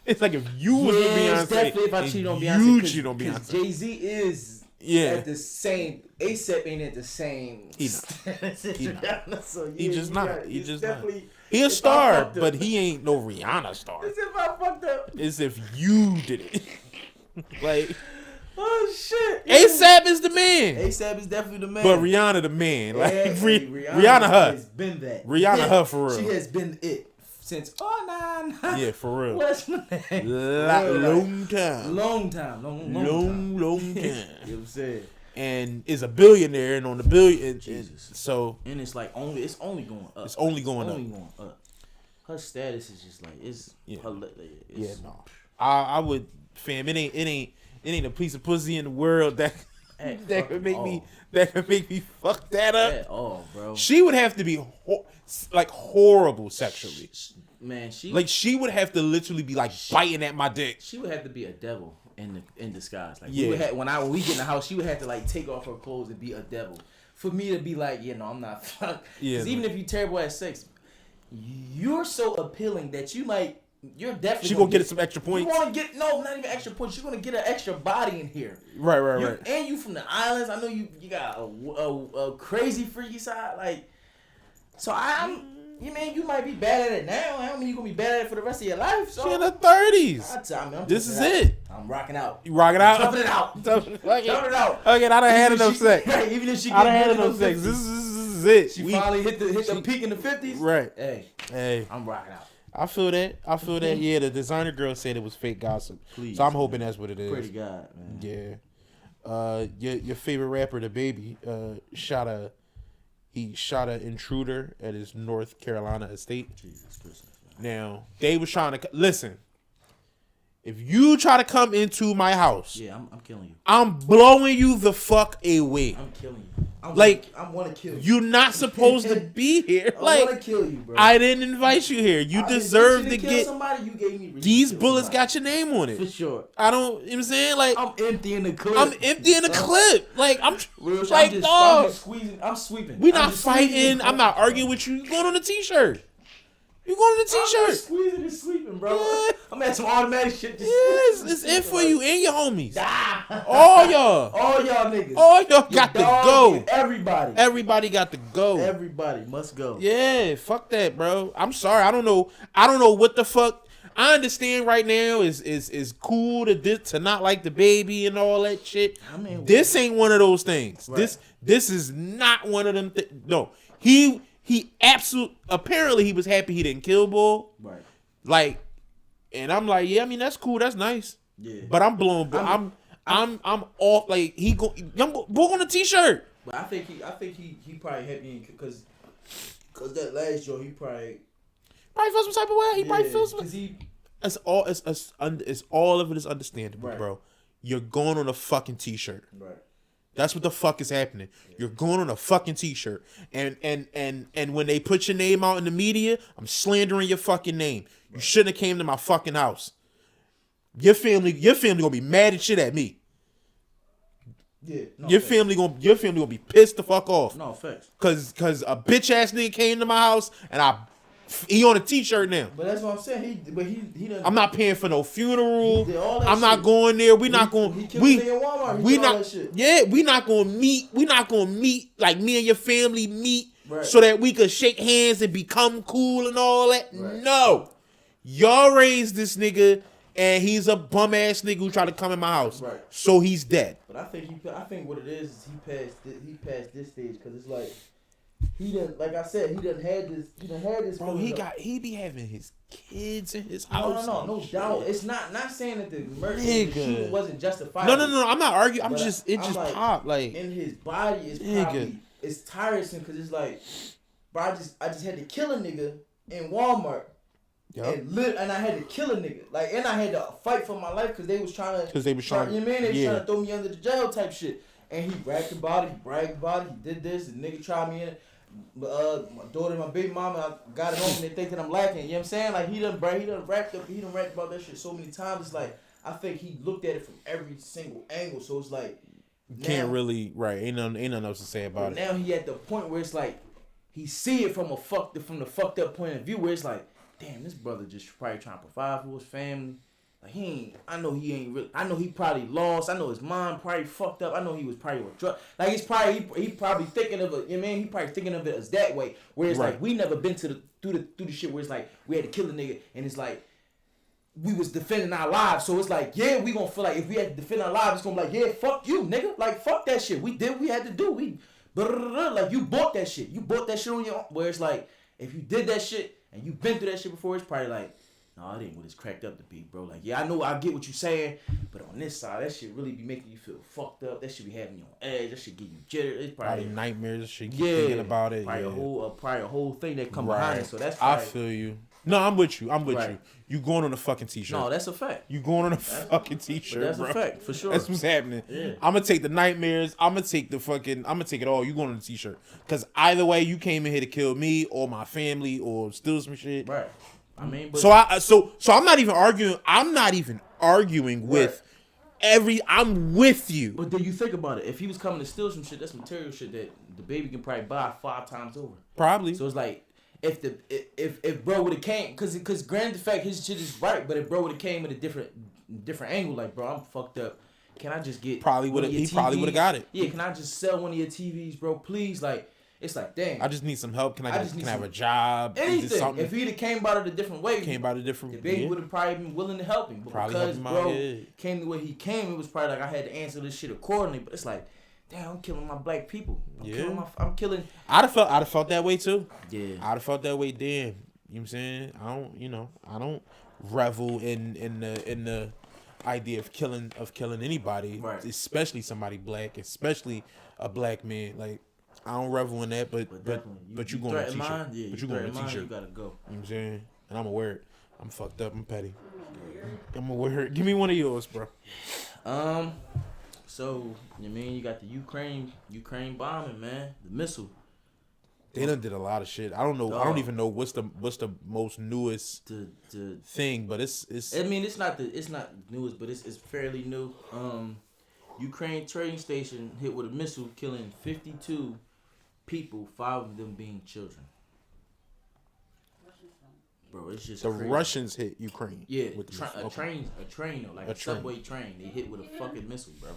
It's like if you was with Beyonce. It's definitely if I cheat on Beyonce. You cheat on Beyonce. Jay-Z is. Yeah. At the same, ASAP ain't at the same. He's just not. He just not. He a star, but he ain't no Rihanna star. It's if I fucked up. It's if you did it. Like. Oh shit. ASAP is the man. ASAP is definitely the man. But Rihanna the man. Like Rihanna her. Has been that. Rihanna her for real. She has been it. Since 09. Yeah, for real. What's my name? Long time. Long time. You know what I'm saying? And is a billionaire and on the billion. So and it's like it's only going up. It's only going up. Her status is just like it's no. I would fam. It ain't a piece of pussy in the world that could make me fuck that up. At all, bro. She would have to be horrible sexually. Man, she would have to literally be like biting at my dick. She would have to be a devil in disguise. Like when we get in the house, she would have to like take off her clothes and be a devil. For me to be like, I'm not fuck. Because even if you're terrible at sex, you're so appealing that you might you're definitely She gonna get some extra points. You want to get not even extra points. You're gonna get an extra body in here. Right. And you from the islands. I know you got a crazy freaky side. Like, so you might be bad at it now. I don't mean you gonna be bad at it for the rest of your life. So she in her 30s. This is it. I'm rocking out. You rocking out? Jumping it out. Jumping it out. Okay, I done had enough sex. Even if she I done had enough sex. This is it. She finally hit the peak in the 50s. Right. Hey. I'm rocking out. I feel that. Yeah, the designer girl said it was fake gossip. Please, so I'm hoping that's what it is. Pretty God, man. Yeah. Your favorite rapper, the Baby, shot an intruder at his North Carolina estate. Jesus Christ. Now, they was trying to listen. If you try to come into my house, I'm killing you. I'm blowing you the fuck away. I'm killing you. I want to kill you. You're not supposed to be here. I want to kill you, bro. I didn't invite you here. You deserve to get somebody. You gave me these bullets. Got your name on it for sure. I don't. You know what I'm saying? Like I'm emptying the clip. Like I'm just squeezing. I'm sweeping. We not fighting. I'm not arguing with you. You going on a t-shirt. You going on a t-shirt. I'm squeezing and sleeping, bro. Yeah. I'm at some automatic shit. Yes, it's it for you and your homies. Ah. All y'all niggas. All y'all got to go. Everybody got to go. Everybody must go. Yeah, fuck that, bro. I'm sorry. I don't know what the fuck. I understand right now is cool to not like the Baby and all that shit. I mean, this ain't one of those things. Right. This is not one of them no. Apparently he was happy he didn't kill Bull. Right. Like, and I'm like, yeah, I mean that's cool, that's nice. Yeah. But I'm blown. I'm off. Like Bull on a t-shirt. But I think he probably happy because that last joint he probably felt some type of way. He probably feels some. It's all of it is understandable, right. Bro. You're going on a fucking t-shirt. Right. That's what the fuck is happening. You're going on a fucking t-shirt, and when they put your name out in the media, I'm slandering your fucking name. You shouldn't have came to my fucking house. Your family gonna be mad as shit at me. Yeah. No, your family gonna be pissed the fuck off. No facts. Cause a bitch ass nigga came to my house and he on a t-shirt now. But that's what I'm saying. He doesn't. I'm not paying for no funeral. I'm shit. Not going there. We not going. He killed me in Walmart. We not. That shit. Yeah, we not going to meet. We not going to meet like me and your family meet right. so that we could shake hands and become cool and all that. Right. No, y'all raised this nigga and he's a bum ass nigga who tried to come in my house. Right. So he's dead. But I think what it is he passed this stage because it's like. He done, like I said, he done had this. Bro, he be having his kids in his house. No doubt. It's not saying that the murder shooting wasn't justified. No. I'm not arguing. I'm just like, popped like in his body is probably it's tiresome because it's like, bro, I just had to kill a nigga in Walmart. Yep. And I had to kill a nigga. Like, and I had to fight for my life because they was trying to. You know what I mean? They was trying to throw me under the jail type shit. And he bragged about it. He bragged about it. He did this. The nigga tried me in. My daughter, my baby mama, I got it home and they think that I'm lacking. You know what I'm saying? Like he done rapped about that shit so many times. It's like I think he looked at it from every single angle. So it's like can't really ain't nothing else to say about it. Now he at the point where it's like he see it from the fucked up point of view where it's like, damn, this brother just probably trying to provide for his family. Like I know he probably lost. I know his mom probably fucked up. I know he was probably with drugs. Like he probably thinking of it. You know what I mean? He probably thinking of it as that way. Where it's like we never been through the shit where it's like we had to kill a nigga and it's like we was defending our lives. So it's like we gonna feel like if we had to defend our lives, it's gonna be like fuck you, nigga. Like fuck that shit. We did what we had to do. Like you bought that shit. You bought that shit on your own. Where it's like if you did that shit and you been through that shit before, it's probably like. No, it ain't what it's cracked up to be, bro. Like, I know I get what you're saying, but on this side, that shit really be making you feel fucked up. That shit be having you on edge. That shit give you jitter. It's probably nightmares. Shit, keep thinking about it. Probably a whole thing that come behind it. So that's. Probably, I feel you. No, I'm with you. you. You going on a fucking t-shirt. No, that's a fact. You going on a fucking t-shirt, that's bro. a fact, for sure. That's what's happening. Yeah. I'm going to take the nightmares. I'm going to take it all. You going on a t-shirt. Because either way, you came in here to kill me or my family or steal some shit. Right. I mean, but so I'm not even arguing. I'm not even arguing with I'm with you. But then you think about it. If he was coming to steal some shit, that's material shit that the Baby can probably buy 5 times over. Probably. So it's like, if bro would have came, cause granted the fact his shit is right, but if bro would have came with a different angle, like bro, I'm fucked up. Can I just get he probably would have got it. Yeah, can I just sell one of your TVs, bro? Please, like it's like dang. I just need some help. Can I have a job? Anything. If he'd have came about it a different way, the baby would have probably been willing to help him. But probably because bro came the way he came, it was probably like I had to answer this shit accordingly. But it's like, damn, I'm killing my black people. I'm killing. I'd have felt that way too. Yeah. I'd have felt that way. Damn. You know what I'm saying? I don't revel in the idea of killing anybody, right. Especially somebody black, especially a black man. Like I don't revel in that, but you going on a t-shirt. Yeah, but you going on a t-shirt. You gotta go. You know what I'm saying? And I'm gonna wear it. I'm fucked up. I'm petty. I'm gonna wear it. Give me one of yours, bro. So you mean you got the Ukraine bombing, man? The missile. They done did a lot of shit. I don't know. I don't even know what's the most newest thing, but it's. I mean, it's not newest, but it's fairly new. Ukraine train station hit with a missile, killing 52 people, 5 of them being children. Bro, it's just the crazy. Russians hit Ukraine. Yeah, with the a train, though, like a subway train. They hit with a fucking missile, bro.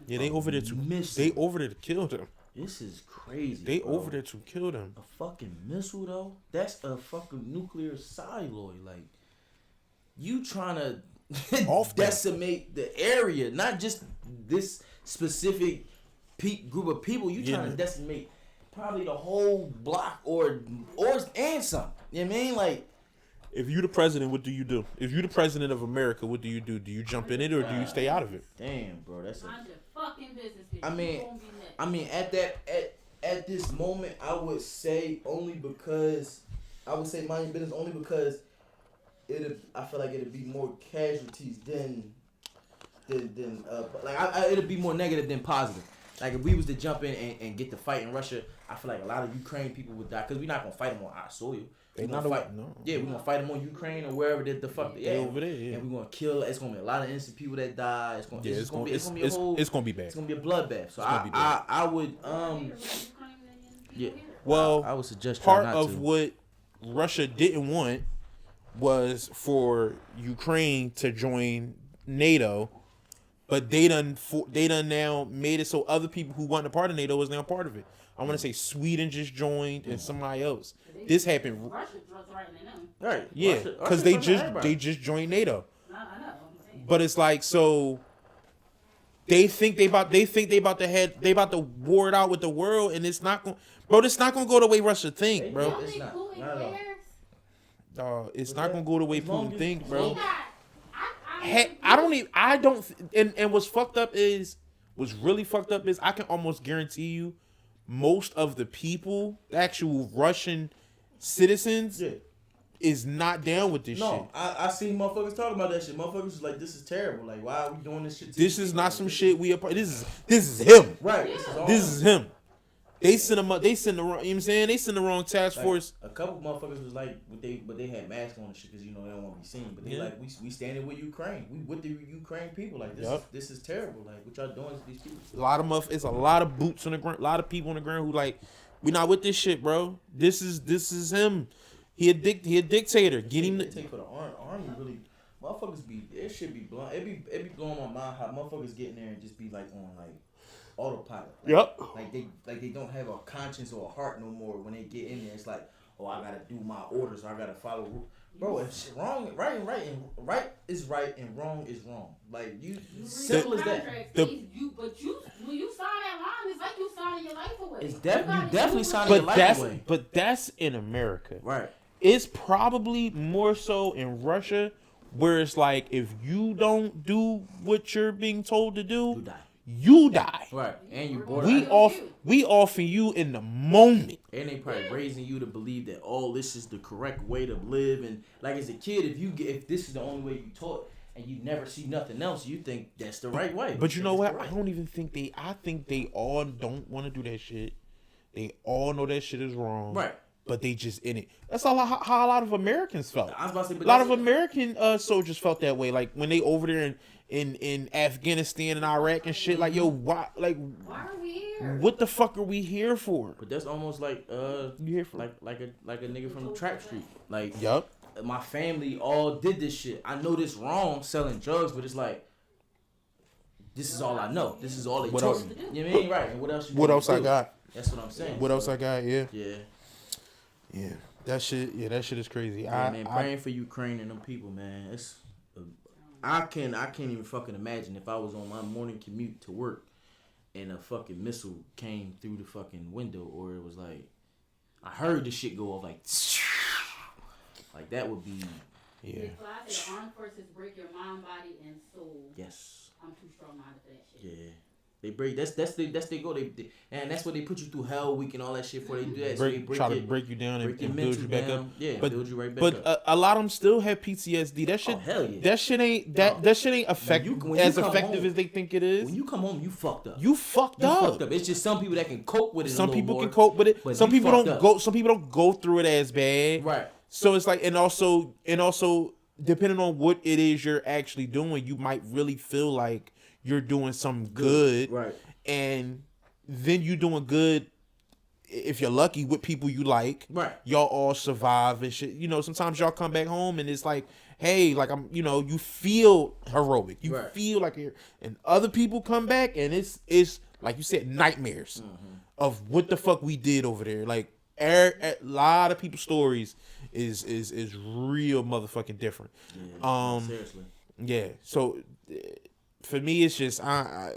Yeah, they over there to kill them. This is crazy. They bro. over there to kill them. A fucking missile though? That's a fucking nuclear siloid. Like, you trying to decimate the area, not just this specific group of people. You trying to decimate probably the whole block or and some. You know what I mean? Like, if you the president, what do you do? If you the president of America, what do you do? Do you jump in it or do you stay out of it? Damn, bro, that's a fucking business. I mean, at this moment, I would say mind your business only because I feel like it'd be more casualties than it'd be more negative than positive. Like if we was to jump in and get the fight in Russia, I feel like a lot of Ukraine people would die because we're not gonna fight them on our soil. We're gonna fight them on Ukraine or wherever the fuck they over there. Yeah. And we're gonna kill. It's gonna be a lot of innocent people that die. It's gonna be bad. It's gonna be a bloodbath. So I would Well, I would suggest part of what Russia didn't want was for Ukraine to join NATO, but they done now made it so other people who weren't a part of NATO is now part of it. I want to say Sweden just joined and somebody else. This happened. Right. Yeah, because they just joined NATO. I know. But it's like, so they think they about to war it out with the world, and it's not going. Bro, it's not gonna go the way Russia think, bro. It's not at all. It's not gonna go the way Putin think, bro. I don't. And what's really fucked up is I can almost guarantee you, most of the people, the actual Russian citizens, is not down with this shit. No, I seen motherfuckers talking about that shit. Motherfuckers was like, this is terrible. Like, why are we doing this shit? This is not some shit we are part. This is him. Right. This is him. They send him up. They send the wrong. You know what I'm saying? They send the wrong task force. A couple motherfuckers was like, but they had masks on and shit because they don't want to be seen. But they like, we standing with Ukraine. We with the Ukraine people. Like this is terrible. Like what y'all doing to these people? It's a lot of boots on the ground. A lot of people on the ground who like, we not with this shit, bro. This is him. He a dictator. Get him. Take for the army really. Motherfuckers it should be blunt. It be blowing my mind how motherfuckers get in there and just be like on like autopilot. Like they don't have a conscience or a heart no more when they get in there. It's like, oh, I gotta do my orders. Or I gotta follow. Bro, if shit wrong, right is right and wrong is wrong. Like you simple as that. When you sign that line, it's like you signing your life away. It's definitely signing your life away. But that's in America. Right. It's probably more so in Russia, where it's like if you don't do what you're being told to do, you die. Right. And you we offer you in the moment. And they probably raising you to believe that this is the correct way to live. And like as a kid, if this is the only way you taught and you never see nothing else, you think that's the right way. But you know what? I don't even think I think they all don't want to do that shit. They all know that shit is wrong. Right. but they just in it. That's how a lot of Americans felt. I was about to say, A lot of American soldiers felt that way. Like when they over there in Afghanistan and Iraq and shit. Like, yo, why are we here? What the fuck are we here for? But that's almost like you here for like a nigga from Trap Street. Like, yup. My family all did this shit. I know this wrong, selling drugs, but it's like, this is all I know. This is all they taught me. You know what I mean? Right. And what else? What else I got? That's what I'm saying. What else I got? Yeah. Yeah. That shit is crazy. Yeah, man, praying for Ukraine and them people, man. It's I can't even fucking imagine if I was on my morning commute to work and a fucking missile came through the fucking window, or it was like I heard the shit go off like that would be. Yeah. The armed forces break your mind, body, and soul. Yes. I'm too strong-minded for that shit. Yeah. They break. That's they go. And that's what they put you through Hell Week and all that shit before they do that. Try to break you down and build you back up. Yeah, but, build you right back up. But a lot of them still have PTSD. That shit. Oh, hell yeah. That shit ain't effective as they think it is. When you come home, you fucked up. You fucked up. It's just some people that can cope with it. Some people can cope with it. Some people don't go. Some people don't go through it as bad. Right. So it's like, and also, depending on what it is you're actually doing, you might really feel like you're doing something good. Right. And then you doing good, if you're lucky, with people you like. Right. Y'all all survive and shit. You know, sometimes y'all come back home and it's like, hey, like you feel heroic. You feel like you're, and other people come back and it's like you said, nightmares of what the fuck we did over there. Like a lot of people's stories is real motherfucking different. Yeah, seriously. Yeah. So for me, it's just I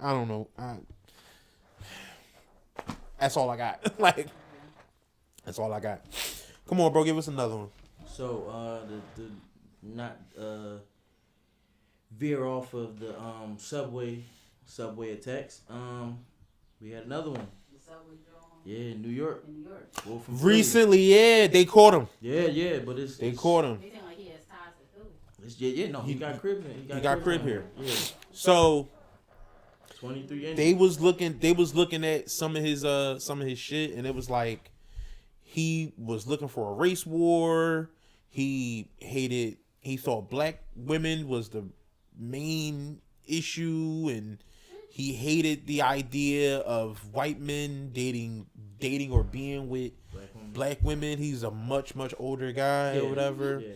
don't know. That's all I got. Like, that's all I got. Come on, bro, give us another one. So the not veer off of the subway attacks. We had another one. The subway drone. Yeah, in New York. Recently, yeah, they caught him. Yeah, but they caught him. They think like he has ties to Philly. No, he got crib here. He got crib here. Yeah. So 23 They was looking at some of his shit, and it was like he was looking for a race war. He thought black women was the main issue, and he hated the idea of white men dating or being with black women. He's a much older guy or whatever. Yeah.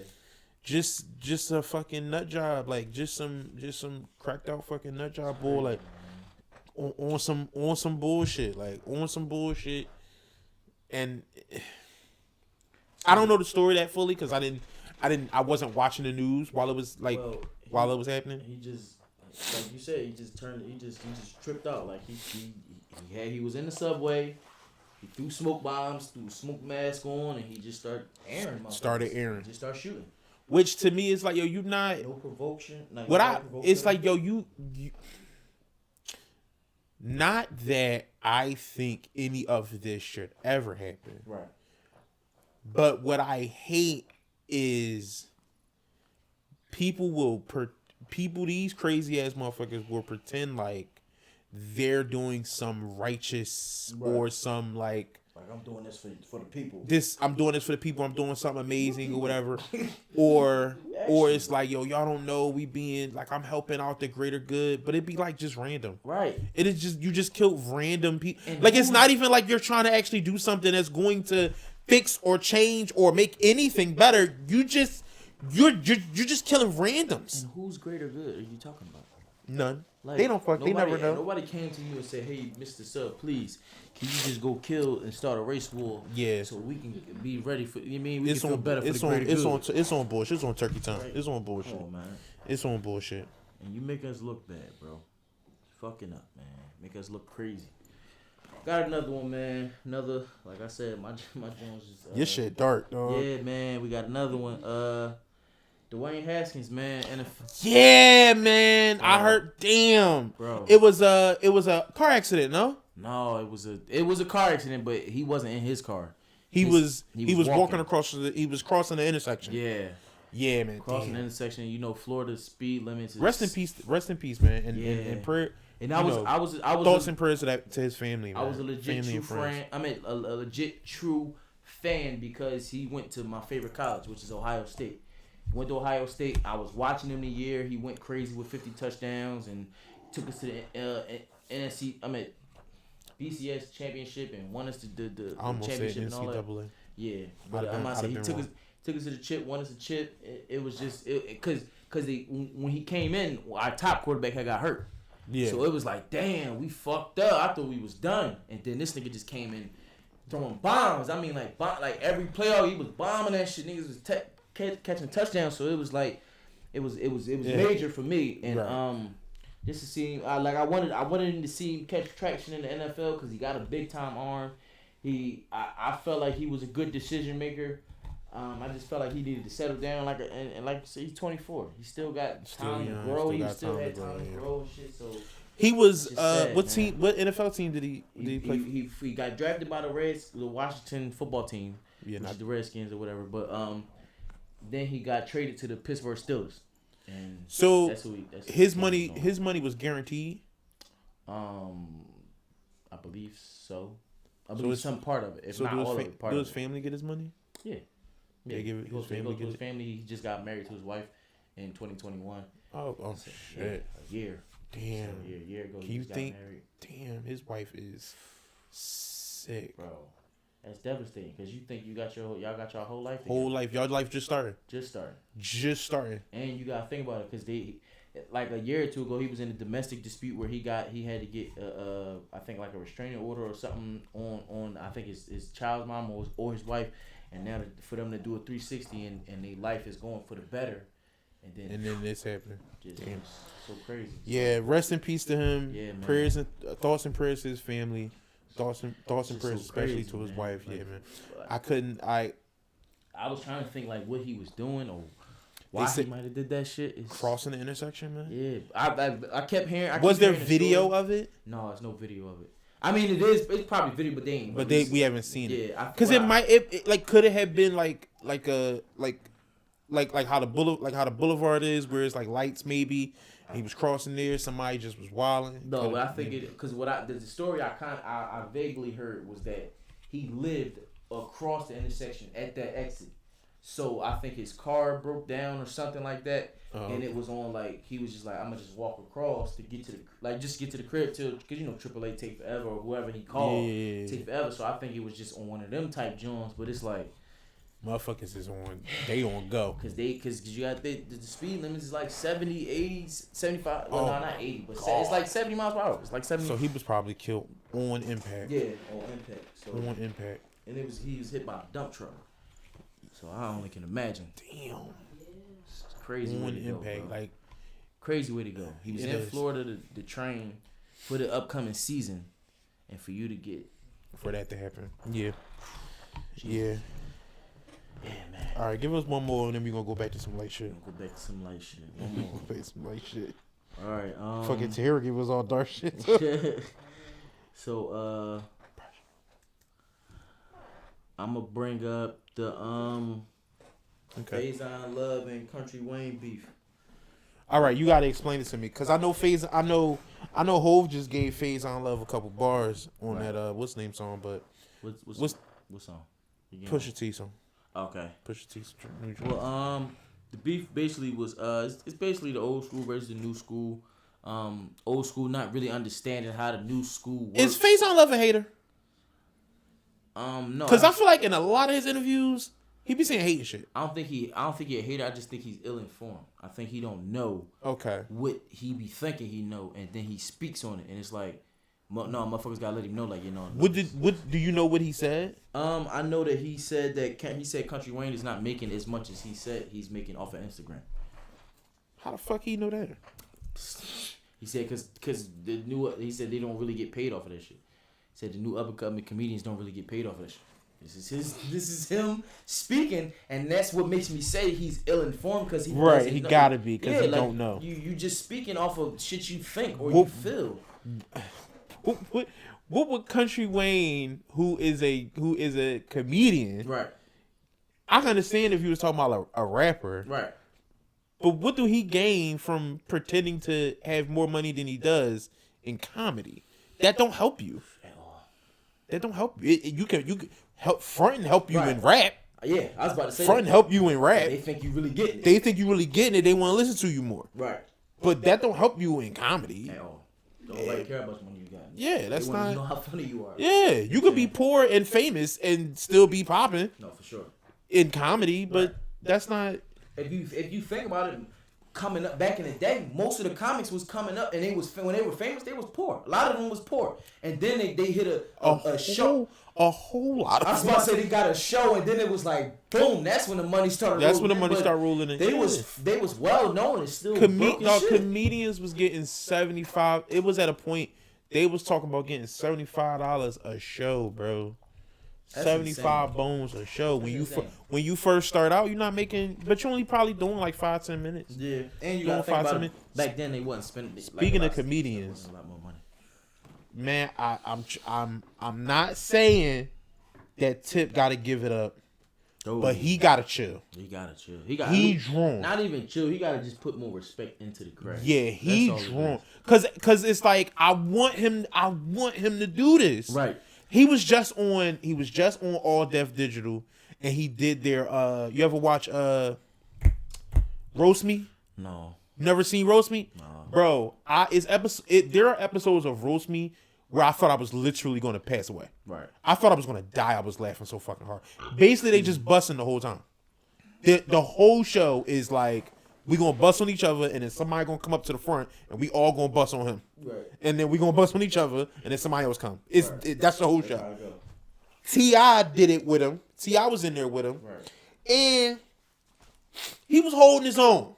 Just a fucking nut job, like just some cracked out fucking nut job bull, like on some bullshit, and I don't know the story that fully because I wasn't watching the news while it was while it was happening. He just, like you said, he just tripped out. Like he was in the subway. He threw smoke bombs, threw a smoke mask on, and he just started airing. Just started shooting. Which to me is like, yo, you not no provocation. It's like, yo, you not that I think any of this should ever happen. Right. But what I hate is these crazy ass motherfuckers will pretend like they're doing some righteous or some like I'm doing this for the people. I'm doing this for the people. I'm doing something amazing or whatever. or it's like, yo, y'all don't know we being like, I'm helping out the greater good, but it'd be like just random. Right. It is just, you just killed random people. Like, it's not even like you're trying to actually do something that's going to fix or change or make anything better. You're just killing randoms. And whose greater good are you talking about? None. Like, they don't fuck. They never know. Nobody came to you and said, "Hey, Mr. Sub, please, can you just go kill and start a race war? Yeah, so we can be ready for. You mean we can feel better for the greater good? It's on bullshit. It's on turkey time. Right. It's on bullshit. Oh man, it's on bullshit. And you make us look bad, bro. Fucking up, man. Make us look crazy. Got another one, man. Another, like I said, my Jones is. Your shit dark, dog. Yeah, man. We got another one. Dwayne Haskins, man. Yeah, man. Bro. I heard. Damn, bro. It was a car accident. No, it was a car accident, but he wasn't in his car. He was walking across. He was crossing the intersection. Yeah, man. Crossing the intersection. You know, Florida speed limits. Rest in peace, man. And prayer. And I was thoughts and prayers to his family. Man. I was a legit true friend. I mean, a legit true fan because he went to my favorite college, which is Ohio State. He went to Ohio State. I was watching him the year. He went crazy with 50 touchdowns and took us to the BCS championship and won us the championship and all that. Yeah, but I'm not saying he took us to the chip, won us a chip. It was just because when he came in, our top quarterback had got hurt. Yeah. So it was like, damn, we fucked up. I thought we was done, and then this nigga just came in throwing bombs. I mean, like every playoff he was bombing that shit. Niggas was catching touchdowns. So it was like, it was major for me, and just to see him, I wanted him to see him catch traction in the NFL because he got a big time arm. I felt like he was a good decision maker. I just felt like he needed to settle down, and like you said, he's 24. He still got time to grow. He still had time to grow and shit. So he was what team? What NFL team did he play? He got drafted by the Washington football team, which is the Redskins or whatever. But then he got traded to the Pittsburgh Steelers. And so his money was guaranteed. I believe so. I believe some part of it. If not all of it. Does his family get his money? Yeah. They give it his family. His family. He just got married to his wife in 2021. Oh so, shit! A year. Damn. So, a year ago. Can you think? Damn, his wife is sick, bro. That's devastating because you think y'all got your whole life. Y'all life just started. Just starting. And you gotta think about it because like a year or two ago, he was in a domestic dispute where he had to get I think like a restraining order or something on I think his child's mom or his wife, and now for them to do a 360 and their life is going for the better, and then this happened. Damn, so crazy. Yeah, rest in peace to him. Yeah, man. Prayers and thoughts and prayers to his family. Thoughts and prayers, so especially crazy, to his wife. Like, yeah, man. I was trying to think like what he was doing or why he might have did that shit. Crossing the intersection, man. Yeah, I kept hearing. Was there video of it? No, there's no video of it. I mean, it's probably video, but they ain't. But we haven't seen it. Yeah, because could it have been like how the boulevard is, where it's like lights maybe. He was crossing there. Somebody just was wilding. No, but I think because the story I vaguely heard was that he lived across the intersection at that exit. So I think his car broke down or something like that, and it was on like he was just like, I'm gonna just walk across to get to the crib because AAA take forever or whoever he called take forever. So I think it was just on one of them type joints, but it's like. Motherfuckers is on go. Cause you got the speed limit is like 70, 80, 75. Well, no, not 80, but it's like 70 miles per hour. It's like 70. So he was probably killed on impact. Yeah, on impact. So on impact. And he was hit by a dump truck. So I only can imagine. Damn. It's crazy on way to impact, go, like crazy way to go. He was in Florida to train for the upcoming season, and for that to happen. Yeah. Jesus. Yeah. Yeah, man. All right, give us one more, and then we're gonna go back to some light shit. One more. All right. Fucking Tahira give us all dark shit. So, I'm gonna bring up the Faizon Love and Country Wayne beef. All right, you gotta explain it to me, cause I know I know Hove just gave Faizon Love a couple bars on that what's the name song, but what song? Pusha T song. Okay. Pusha T. Well, the beef basically was it's basically the old school versus the new school. Old school not really understanding how the new school works. Is Faizon Love a hater? No. Because I feel like in a lot of his interviews, he be saying hating shit. I don't think he a hater. I just think he's ill informed. I think he don't know. Okay. What he be thinking he know, and then he speaks on it, and it's like. No, motherfuckers gotta let him know, like, you know. What do you know what he said? I know that he said Country Wayne is not making as much as he said he's making off of Instagram. How the fuck he know that? He said because he said they don't really get paid off of that shit. He said the new up and coming comedians don't really get paid off of that shit. This is him speaking, and that's what makes me say he's ill informed because he he gotta be because he don't know. You just speaking off of shit you think or you feel. What would Country Wayne, who is a comedian, right? I can understand if he was talking about a rapper, right? But what do he gain from pretending to have more money than he does in comedy? That don't help you. That don't help you. You can front and help you Right. in rap. Yeah, I was about to say Front and help you in rap. They think you really getting it. They think you really getting it. They want to listen to you more. Right. But that don't help you in comedy. At all. Don't nobody care how much money you got. Yeah, that's they wanna not. know how funny you are. Yeah, you could be poor and famous and still be popping No, for sure. in comedy, but that's not. If you think about it, coming up back in the day, most of the comics was coming up, and when they were famous, they was poor. A lot of them was poor, and then they hit a show. A whole lot. I was about to say they got a show, and then it was like boom. That's when the money started. That's when the money started rolling in. They was well known and still comedians was getting 75. It was at a point they was talking about getting $75 a show, bro. That's 75 insane. bones a show. That's When you first start out, you're not making, but you're only probably doing like 5-10 minutes. Yeah, and you Doing gotta think 5-10 about it. minutes. Back then they wasn't spending. Speaking of comedians, a lot more money. man, I'm not saying that Tip got to give it up, but he got to chill. He gotta chill. He drawn. Not even chill. He gotta just put more respect into the craft. Yeah, he That's all drawn. it is. Cause it's like I want him to do this. Right. He was just on All Def Digital, and he did their. You ever watch Roast Me? No. Never seen Roast Me? No. Bro, there are episodes of Roast Me where I thought I was literally going to pass away. Right. I thought I was going to die. I was laughing so fucking hard. Basically, they just busting the whole time. The whole show is like, we going to bust on each other, and then somebody going to come up to the front, and we all going to bust on him. Right. And then we going to bust on each other, and then somebody else come. That's the whole show. How it go. T.I. did it with him. T.I. was in there with him. Right. And he was holding his own.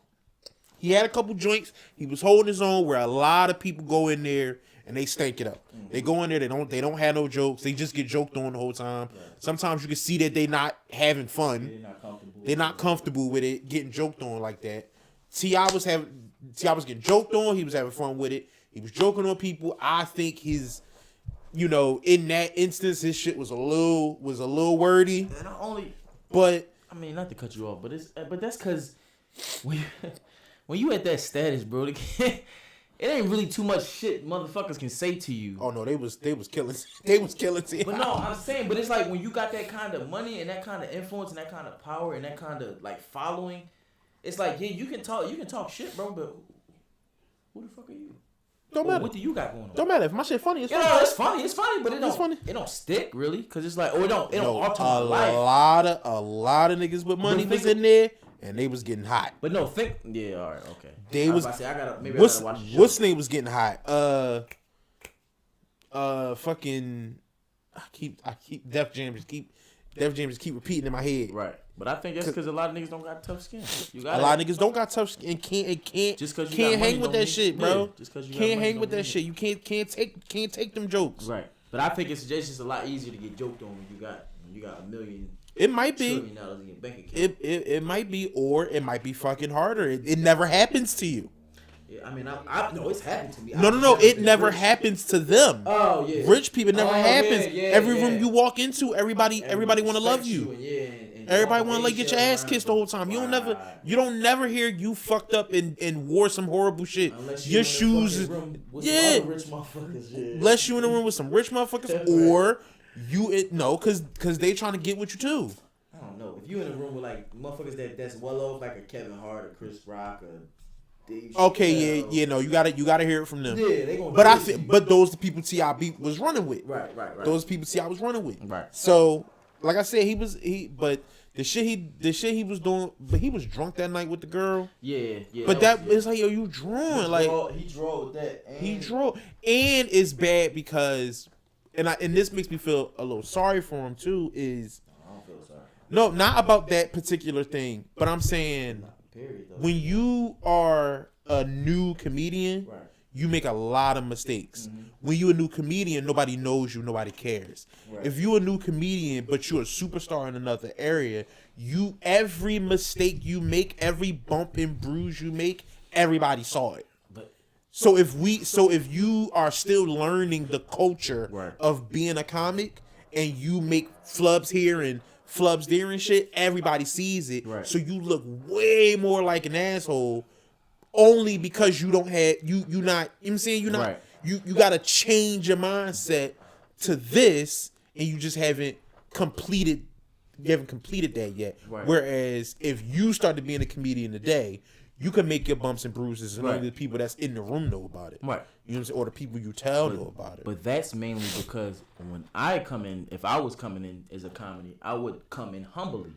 He had a couple joints. He was holding his own where a lot of people go in there and they stank it up. Mm-hmm. They go in there, they don't have no jokes. They just get joked on the whole time. Right. Sometimes you can see that they not having fun. They're not comfortable with it, getting joked on like that. T.I. was getting joked on. He was having fun with it. He was joking on people. I think in that instance, his shit was a little wordy. And But I mean, not to cut you off, but that's because when you at that status, bro, it ain't really too much shit motherfuckers can say to you. Oh no, they was killing. They was killing T.I. But no, I'm saying, but it's like when you got that kind of money and that kind of influence and that kind of power and that kind of like following, it's like you can talk shit, bro, but who the fuck are you? Don't matter. What do you got going on? Don't matter. If my shit funny, it's funny. No, it's funny, but It's funny. it don't stick really, cause it's like, it don't alter a my life. a lot of niggas with money was in there, and they was getting hot. But no, yeah, all right, okay. They was. I gotta watch the show. What's name was getting hot? Fucking. I keep Def Jam just keep repeating in my head. Right. But I think that's because a lot of niggas don't got tough skin. A lot of niggas don't got tough skin and can't just cause you can't got hang money with that shit, bro. Yeah, just cause you can't hang with that shit. You can't take them jokes. Right. But I think it's just a lot easier to get joked on when you got $1 million. It might be. $1 trillion in your bank account. It might be, or it might be fucking harder. It never happens to you. Yeah, I mean, I know it's happened to me. No. It never happens to them. Oh yeah. Rich people never happens. Yeah, Every room you walk into, everybody want to love you. And Everybody want to like get your ass kissed the whole time. You don't never hear you fucked up and wore some horrible shit. Unless your shoes is rich motherfuckers. Yeah. Unless you in a room with some rich motherfuckers, or cause they trying to get with you too. I don't know. If you in a room with like motherfuckers that's well off, like a Kevin Hart or Chris Rock or Dave Okay, yeah, no, you gotta hear it from them. Yeah, they gonna. But those the people T.I. was running with. Right. Those people T.I. was running with. Right. So, like I said, but the shit he was doing, but he was drunk that night with the girl. Yeah. But it's like, yo, you drawn he draw with that. He draw, and it's bad because, and this makes me feel a little sorry for him too. I don't feel sorry. No, not about that particular thing, but I'm saying. Period, when you are a new comedian, right, you make a lot of mistakes. Mm-hmm. When you a new comedian, nobody knows you, nobody cares. Right. If you a new comedian, but you're a superstar in another area, every mistake you make, every bump and bruise you make, everybody saw it. So if you are still learning the culture right, of being a comic, and you make flubs here and flubs there and shit, everybody sees it. Right. So you look way more like an asshole only because you don't have you not, you know what I'm saying? You're not right, you gotta change your mindset to this, and you just haven't completed. You haven't completed that yet. Right. Whereas if you started being a comedian today, you can make your bumps and bruises, and Right. only the people that's in the room know about it. Right. You know what I'm saying? Or the people you tell know about it. But that's mainly because when I come in, if I was coming in as a comedy, I would come in humbly.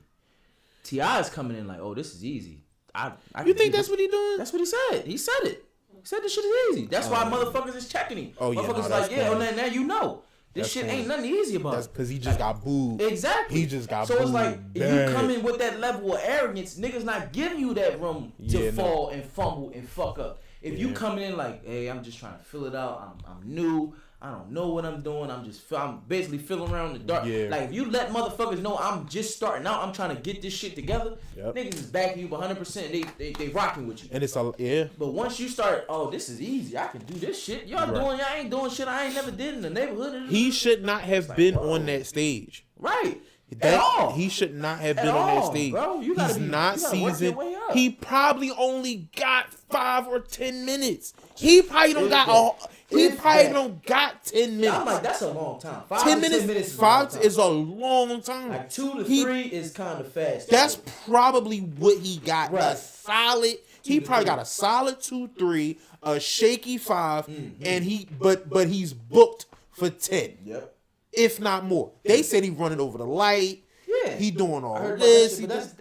T.I. is coming in like, oh, this is easy. I You think that's what he doing? That's what he said. He said it. He said this shit is easy. That's why motherfuckers is checking him. Oh, yeah, Motherfuckers no, like, that's yeah, corny. now you know. This That's shit corny. ain't nothing easy about That's it. because he just got booed. Exactly. He just got So it's booed like, if bad. you come in with that level of arrogance, niggas not giving you that room to Yeah, no. fall and fumble and fuck up. If you Yeah. come in like, hey, I'm just trying to fill it out. I'm new. I don't know what I'm doing. I'm basically feeling around in the dark. Yeah. Like if you let motherfuckers know I'm just starting out, I'm trying to get this shit together. Yep. Niggas Niggas is backing you 100%. They rocking with you. And it's a yeah. But once you start, oh, this is easy. I can do this shit. Y'all Right. y'all ain't doing shit I ain't never did in the neighborhood. He should not have like, been whoa. on that stage. Right. That, At all. He should not have At been on that all, stage. bro. You gotta He's be- not you gotta work your seasoned. way up. He probably only got 5 or 10 minutes. He probably don't If got that. he If probably that. don't got 10 minutes. I'm like, that's a long time. 10 minutes, is a long 5 time. is a long time. Like 2 to He- 3 is kind of fast. That's probably what he got. A Right. solid. He 2 to probably 3. got a solid 2-3, a shaky 5, Mm-hmm. and but he's booked for 10, Yep. if not more. They said he running over the light. Yeah. He doing I all heard about this. that He shit, but does-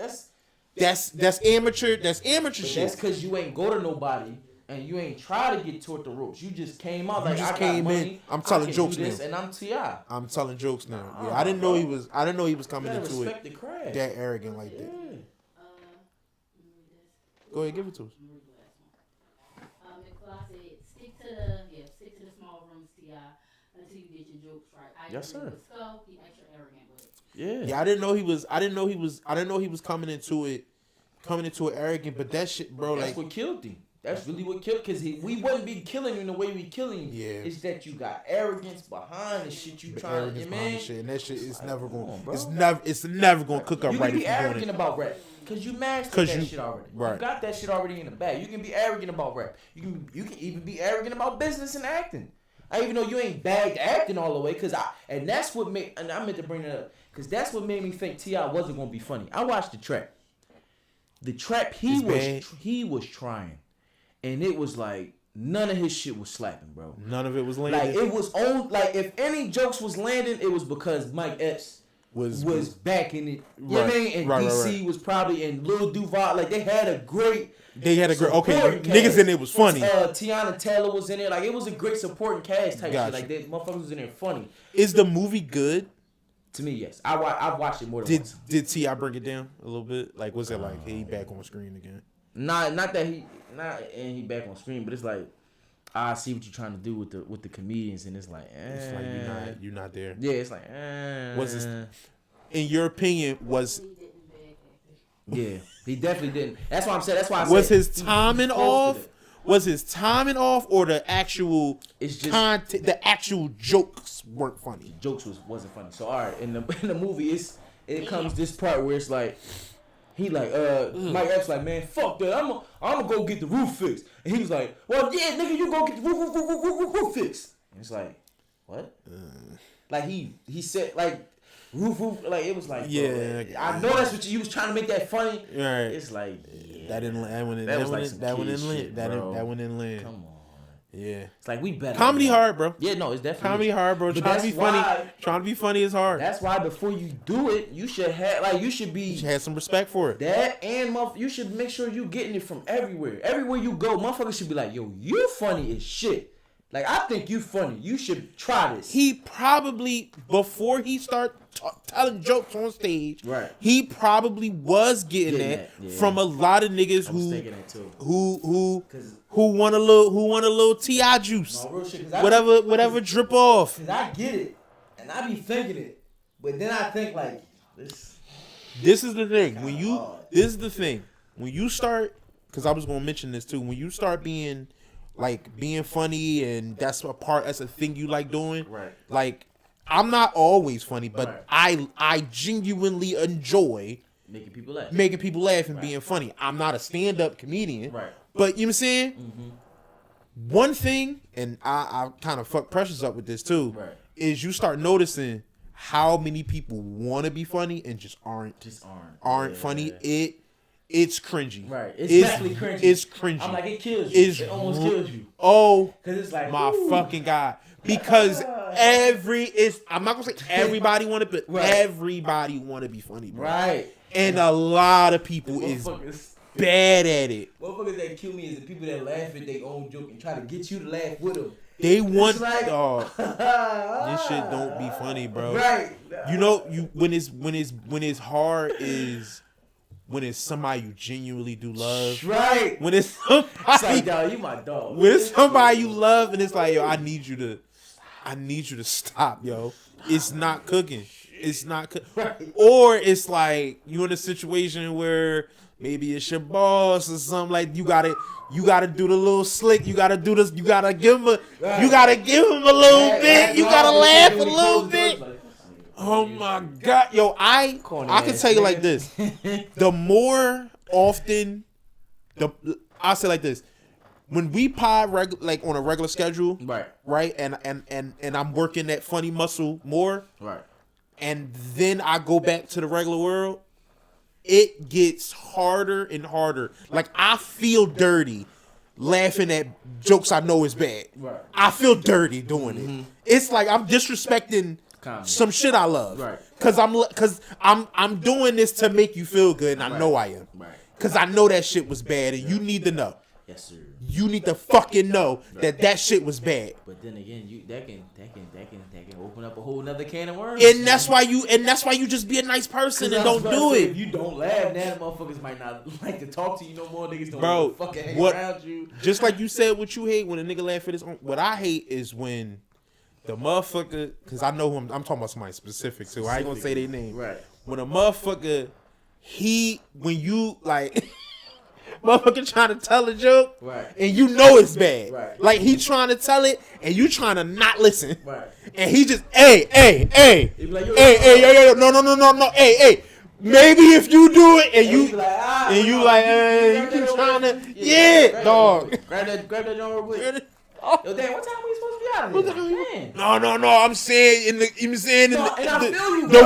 that's That's amateur. That's amateur but shit. that's because you ain't go to nobody and you ain't try to get toward the ropes. You just came out You like just I came got in, money. I'm telling I can jokes do this, now. and I'm T.I. I'm telling jokes now. Yeah, Nah, I didn't know he bro. was. I didn't know he was You coming gotta into respect it the craft. that arrogant like that. Yeah. Go ahead, give it to us. McFly said, stick to the small rooms, T.I. until you get your jokes right. I Yes, agree sir. with Skull, he extra arrogant with it. Yeah. Yeah, I didn't know he was. I didn't know he was coming into it arrogant. But that shit, bro, That's like what killed him. That's really what killed, because we wouldn't be killing him the way we killing him. Yeah. It's that you got arrogance behind the shit you the trying arrogance to, behind man. the shit, and that shit is never come going. on, bro. It's never going to cook up You right can if be you're doing arrogant it. about rap, because you mastered 'Cause that you- shit already. right. You got that shit already in the bag. You can be arrogant about rap. You can even be arrogant about business and acting. I even know you ain't bagged acting all the way, and that's what made, and I meant to bring it up, because that's what made me think T.I. wasn't gonna be funny. I watched the trap. The trap It's bad. he was trying, and it was like none of his shit was slapping, bro. None of it was Like landing. it was on, like if any jokes was landing, it was because Mike Epps was backing it. You know what I Right. mean? And Right, right, DC right. was probably, and Lil Duval, like they had a great. They had a great. Okay, supporting niggas cast. in there was funny. Tiana Taylor was in there. Like it was a great supporting cast type Gotcha. shit. Like they motherfuckers was in there funny. Is the movie good? To me, yes. I've watched it more than Did once. did T.I. bring it down a little bit? Like, was it like, hey, he back on screen again? Not that he and he back on screen, but it's like I see what you're trying to do with the comedians, and it's like, It's like you're not there. yeah, it's like, What's this- In your opinion, was He didn't beg acting. yeah, he definitely didn't. That's why I'm saying. That's why I was said his he timing posted off? it. Was his timing off, or the actual It's just content? The actual jokes weren't funny. jokes wasn't funny. So all right, in the movie, it comes this part where it's like. He like Mike Epps like, man, fuck that. I'm gonna go get the roof fixed. And he was like, well, yeah, nigga, you go get the roof fixed. And it's like, what? Like he said like roof, like it was like, Yeah, bro, I know that's what you was trying to make that funny. Right. It's like, yeah, That didn't. That one. That That was one. like some That one kid didn't land. shit, That bro. that one didn't land. come on. Yeah. It's like we better. Comedy than that. hard, bro. Yeah, no, it's definitely Comedy hard, bro. But Trying to be that's funny. why- Trying to be funny is hard. That's why before you do it, you should have you should be You had some respect for it. that, and you should make sure you getting it from everywhere. Everywhere you go, motherfuckers should be like, yo, you funny as shit. Like, I think you funny. You should try this. He probably, before he start telling jokes on stage, Right. he probably was getting Getting that that, yeah. from a lot of niggas I was thinking that too. who want a little T.I. juice, No, real shit, 'cause whatever drip off. Cause I get it, and I be thinking it, but then I think like this. This is the thing. This is the thing. When you start, because I was gonna mention this too. When you start being funny, and that's a thing you like doing. Right. Like, I'm not always funny, but Right. I genuinely enjoy Making people laugh. making people laugh and being funny. I'm not a stand-up comedian. Right. But you know what I'm saying? One thing, and I kind of fuck Precious up with this too, Right. is you start noticing how many people want to be funny and just aren't funny. It's cringy. Right. It's definitely cringy. It's cringy. I'm like, it kills you. It almost kills you. Oh, because it's like, my ooh. fucking God. Because I'm not gonna say everybody want to, but everybody want to be funny, bro. Right. And a lot of people is bad at it. Motherfuckers that kill me is the people that laugh at their own joke and try to get you to laugh with them. They want like, this shit don't be funny, bro. Right. You know, when it's hard is when it's somebody you genuinely do love. Right. When it's somebody, it's like, dog, you my dog. When it's somebody you love and it's like, yo, I need you to stop, yo. It's not cooking. It's not cooking. Right. Or it's like you in a situation where maybe it's your boss or something, like you gotta do the little slick. You gotta do this. You gotta give him a little bit. You gotta laugh a little bit. Oh my God, yo, I can tell you like this. The more often, I'll say like this. When we pod like on a regular schedule, right, and I'm working that funny muscle more, right, and then I go back to the regular world, it gets harder and harder. Like I feel dirty laughing at jokes I know is bad. Right. I feel dirty doing it. It's like I'm disrespecting some shit I love. Right. Cause I'm doing this to make you feel good, and I know I am. Right. Cause I know that shit was bad, and you need to know. Yes, sir. You need to fucking know that shit was bad. But then again, that can open up a whole nother can of worms. And that's why you just be a nice person and don't do it. If you don't laugh, now motherfuckers might not like to talk to you no more. Niggas don't want to fucking hang around you. Just like you said, what you hate when a nigga laugh at his own. What I hate is when the motherfucker, because I know who I'm talking about somebody specific too. I ain't gonna say their name. Right. When a motherfucker, when you like. Motherfucker trying to tell a joke, right, and you know it's bad. Right. Like he trying to tell it, and you trying to not listen. Right. And he just, hey, like, yo, no, hey. Maybe if you do it, and you keep trying to, dog. Grab that joint real quick. Yo, damn, what time we supposed to be out of here? No. I'm saying the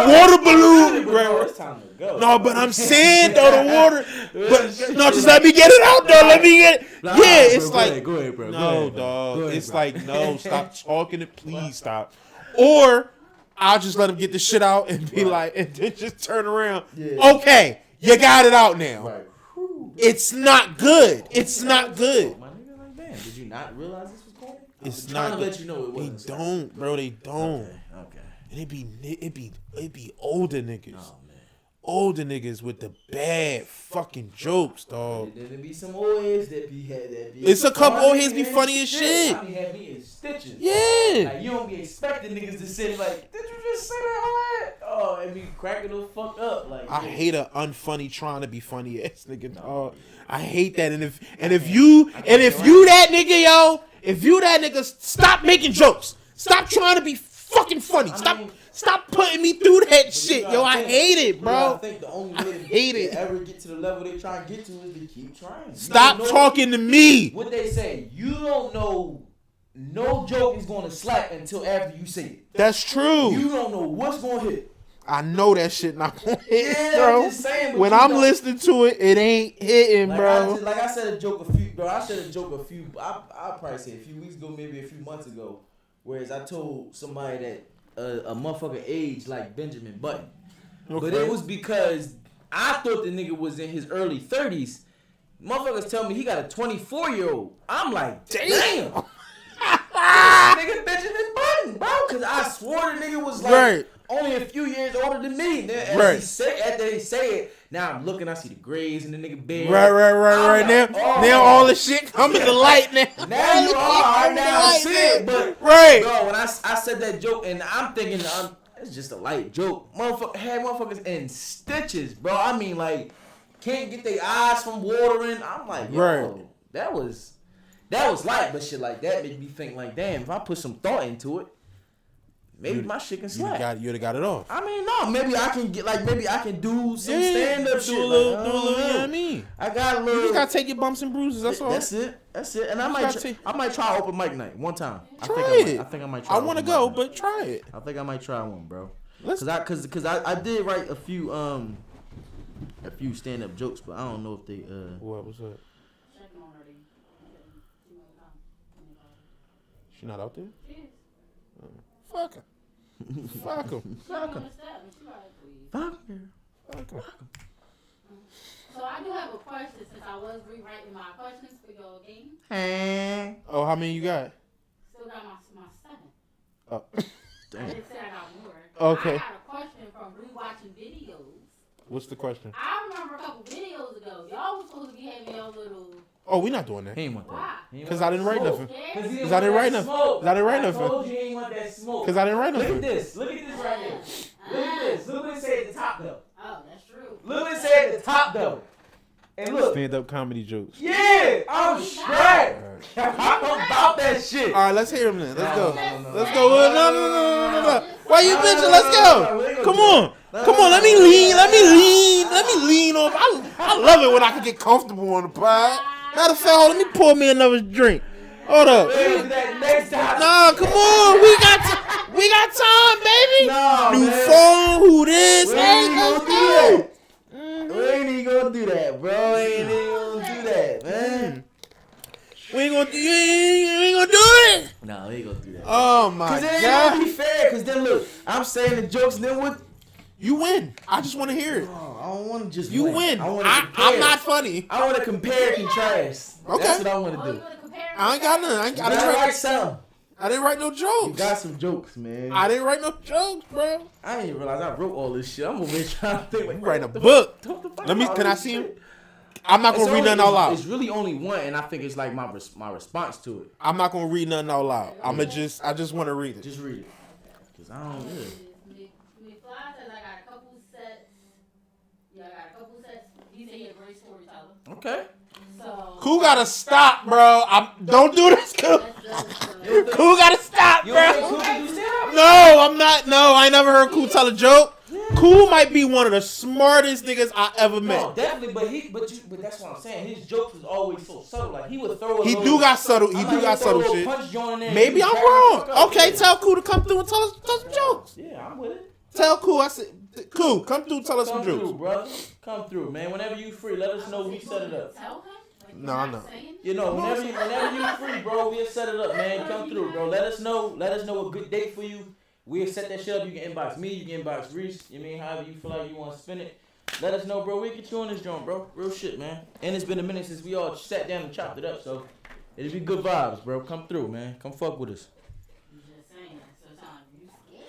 water balloon, bro. It's time to go. No, but I'm saying though the water. But no, just let me get it out though. Let me get it. Yeah, it's like go ahead, bro. No, dog. It's like no. Stop talking it. Please stop. Or I'll just let him get the shit out and be like, and then just turn around. Yeah. Okay, you got it out now. Right. It's not good. It's not good. My nigga, like, damn, did you not realize this was going? It's not trying to let you know it wasn't. They don't, bro. They don't. Okay. And it be older niggas. Oh, man. Older niggas with the bad fucking jokes, dog. There be some old heads that be. It's a couple old heads be funny as shit. I be had me in stitches. Yeah. Like you don't be expecting niggas to sit like, did you just say that, old head? Oh, and be cracking the fuck up. Like I hate a unfunny trying to be funny ass nigga, dog. I hate that. And if you that nigga, yo, if you that nigga, stop making jokes. Stop trying to be fucking funny. Stop putting me through that shit, yo. I hate it, bro. I think the only way to ever get to the level they try to get to is to keep trying. Stop talking to me. What they say, you don't know no joke is going to slap until after you say it. That's true. You don't know what's going to hit. I know that shit not going to hit, bro. I'm just saying, when I'm listening to it, it ain't hitting, bro. I said a joke a few, I'll probably say a few weeks ago, maybe a few months ago. Whereas I told somebody that a motherfucker aged like Benjamin Button. Okay. But it was because I thought the nigga was in his early 30s. Motherfuckers tell me he got a 24-year-old. I'm like, damn. Nigga Benjamin Button, bro. Because I swore the nigga was like only a few years older than me. After they say it, now I'm looking, I see the grays in the nigga beard. Right. Like, now all the shit coming to light now. Now you are. Now I see it. But, bro, when I said that joke, and I'm thinking, it's just a light joke. Motherfuckers in stitches, bro. I mean, like, can't get their eyes from watering. I'm like, yo, that was light, but shit like that made me think, like, damn, if I put some thought into it, maybe my shit can slap. You'd have got it off. I mean, no, maybe I can do some stand-up shit. Do a little, you know what I mean? I got a little. You just gotta take your bumps and bruises. That's all. That's it. And I might try open mic night one time. Try it. I think I might try. I want to go, but try it. I think I might try one, bro. Cause I did write a few stand up jokes, but I don't know if they What was that? Checking on her. She might come. She not out there? She is. Fuck her. Fuck him. She on the step and she like, please. fuck her. Fuck him. So I do have a question since I was rewriting my questions for your game. Oh, how many you got? Still got my 7. Oh. I didn't say I got more. Okay. I got a question from rewatching videos. What's the question? I remember a couple videos ago, y'all was supposed to be having your little. Oh, we not doing that. He ain't want Why? that. He ain't Because want I didn't write smoke. nothing. Yeah. Because I didn't write nothing. Because I didn't write I told nothing. you he ain't want that smoke. Because I didn't write Look at nothing. this. Look at this right here. Look at this. Look what it say at the top though. Oh, that's true. Look what it say at the top though. And look. Stand up comedy jokes. Yeah, I'm straight. I'm about that shit. All right, let's hear him then. Let's go. No. Let's go. No. Why you bitching? Let's go. Come on. Come on. Let me lean off. I love it when I can get comfortable on the pod. Matter of fact, hold, let me pour me another drink. Hold up. We'll do that next time. Nah, come on. We got time, baby. No, New man. phone. Who this? We Hey, ain't let's gonna do go. that. We ain't even gonna do that, bro. We ain't even gonna do that, man. We ain't gonna do. You ain't gonna do it. Nah, we ain't gonna do that. Oh my Cause it ain't god. gonna be fair. Cause then look, I'm saying the jokes, and then what? You win. I just want to hear it. Oh, I don't want to just You win. I wanna I'm compare. not funny. I want to compare and contrast. Okay. That's what I want Oh, to you do. want to compare? I ain't got none. I I didn't write write. some. I didn't write no You jokes. got some jokes, man. I didn't write no jokes, bro. I didn't even realize I wrote all this shit. I'm over here trying to think. You Like, writing a what the book. fuck the fuck Let me. all Can I this see him? shit? I'm not gonna It's read only- nothing out loud. It's really only one, and I think it's like my response to it. I'm not gonna read nothing out loud. I just want to read it. Just read it. Cause I don't. Yeah. McFly says I got a couple sets. Yeah, I got a couple sets. He said he a great storyteller. Okay. So. Who gotta stop, bro? Don't do this, Cool. Who gotta stop, You don't think bro? Cool can do stand-up? No, I'm not. No, I ain't never heard Cool tell a joke. Cool might be one of the smartest niggas I ever No, met. definitely, but that's what I'm saying. His jokes was always so subtle. Like he would throw a He little, do got subtle. He I'm do like, got he'd throw a subtle little shit. punch joint in there, Maybe he I'm crack the wrong. fuck up. Okay, tell Cool to come through and tell some jokes. Yeah, I'm with it. Tell Cool. I said, Cool, come through, tell us some Come through, jokes. brother. Come through, man. Whenever you free, let us know. We set it up. Tell him? Like, No, you're I not know. saying? You know, whenever you free, bro, we'll set it up, man. Come through, bro. Let us know a good date for you. We'll set that shit up. You can inbox me, you can inbox Reese. You mean however you feel like you want to spin it. Let us know, bro. We'll get you on this joint, bro. Real shit, man. And it's been a minute since we all sat down and chopped it up, so it'll be good vibes, bro. Come through, man. Come fuck with us. You just saying that. So, Tom, you scared?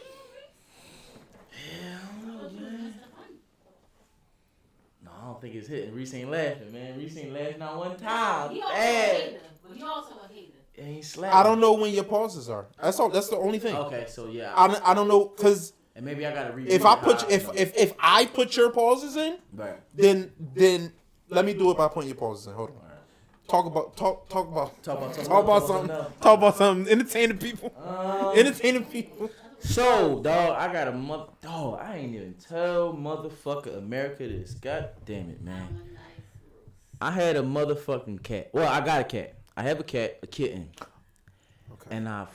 Yeah, I don't know, What's man. Mr. Funny? No, I don't think it's hitting. Reese ain't laughing, man. Reese ain't laughing not one time. He also a Bad. hater, but he also a hater. It ain't slapping. I don't know when your pauses are. That's all. That's the only thing. Okay, so yeah. I don't know because And maybe I gotta read. if I put if I put your pauses in, Right. then let me do it by putting your pauses in. Hold on. Talk about something. Entertaining people. Entertaining people. So, dog, I got a dog. I ain't even tell motherfucker America this. God damn it, man. I'm a nice I had a motherfucking cat. Well, I got a cat. I have a cat, a kitten, Okay. and I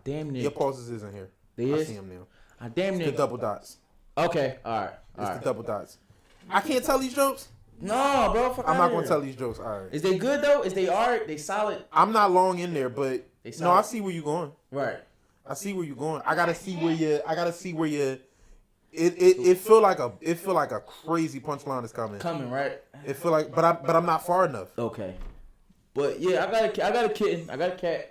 damn near. Your pauses isn't here. They I is? see them now. I damn near. The double dots. Okay, all right, It's all right. the double dots. I can't tell these jokes. No, bro. Fuck I'm outta not gonna here. tell these jokes. All right. Is they good though? Is they alright? They solid? I'm not long in there, but They no, I solid? see where you're going. Right. I see where you're going. I gotta see where you. It feel like a crazy punchline is coming. Coming right. It feel like, but I'm not far enough. Okay. But yeah, I got a kitten. I got a cat.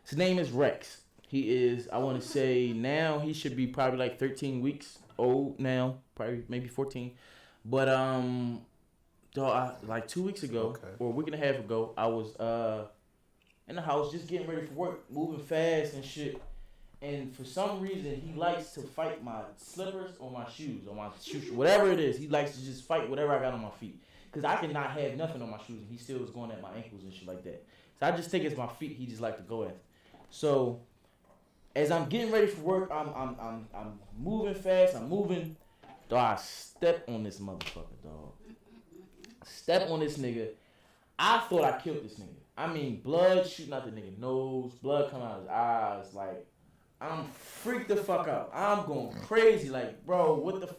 His name is Rex. He is, I want to say now he should be probably like 13 weeks old now, probably maybe 14. But like 2 weeks ago or a week and a half ago, I was in the house just getting ready for work, moving fast and shit. And for some reason, he likes to fight my slippers or my shoes or my shoes, whatever it is. He likes to just fight whatever I got on my feet. Because I cannot have nothing on my shoes, and he still is going at my ankles and shit like that. So I just think it's my feet he just like to go at. So as I'm getting ready for work, I'm moving fast. I'm moving. Dog, I step on this motherfucker, dog. Step on this nigga. I thought I killed this nigga. I mean, blood shooting out the nigga nose, blood coming out his eyes, like I'm freaked the fuck out. I'm going crazy. Like, bro, what the?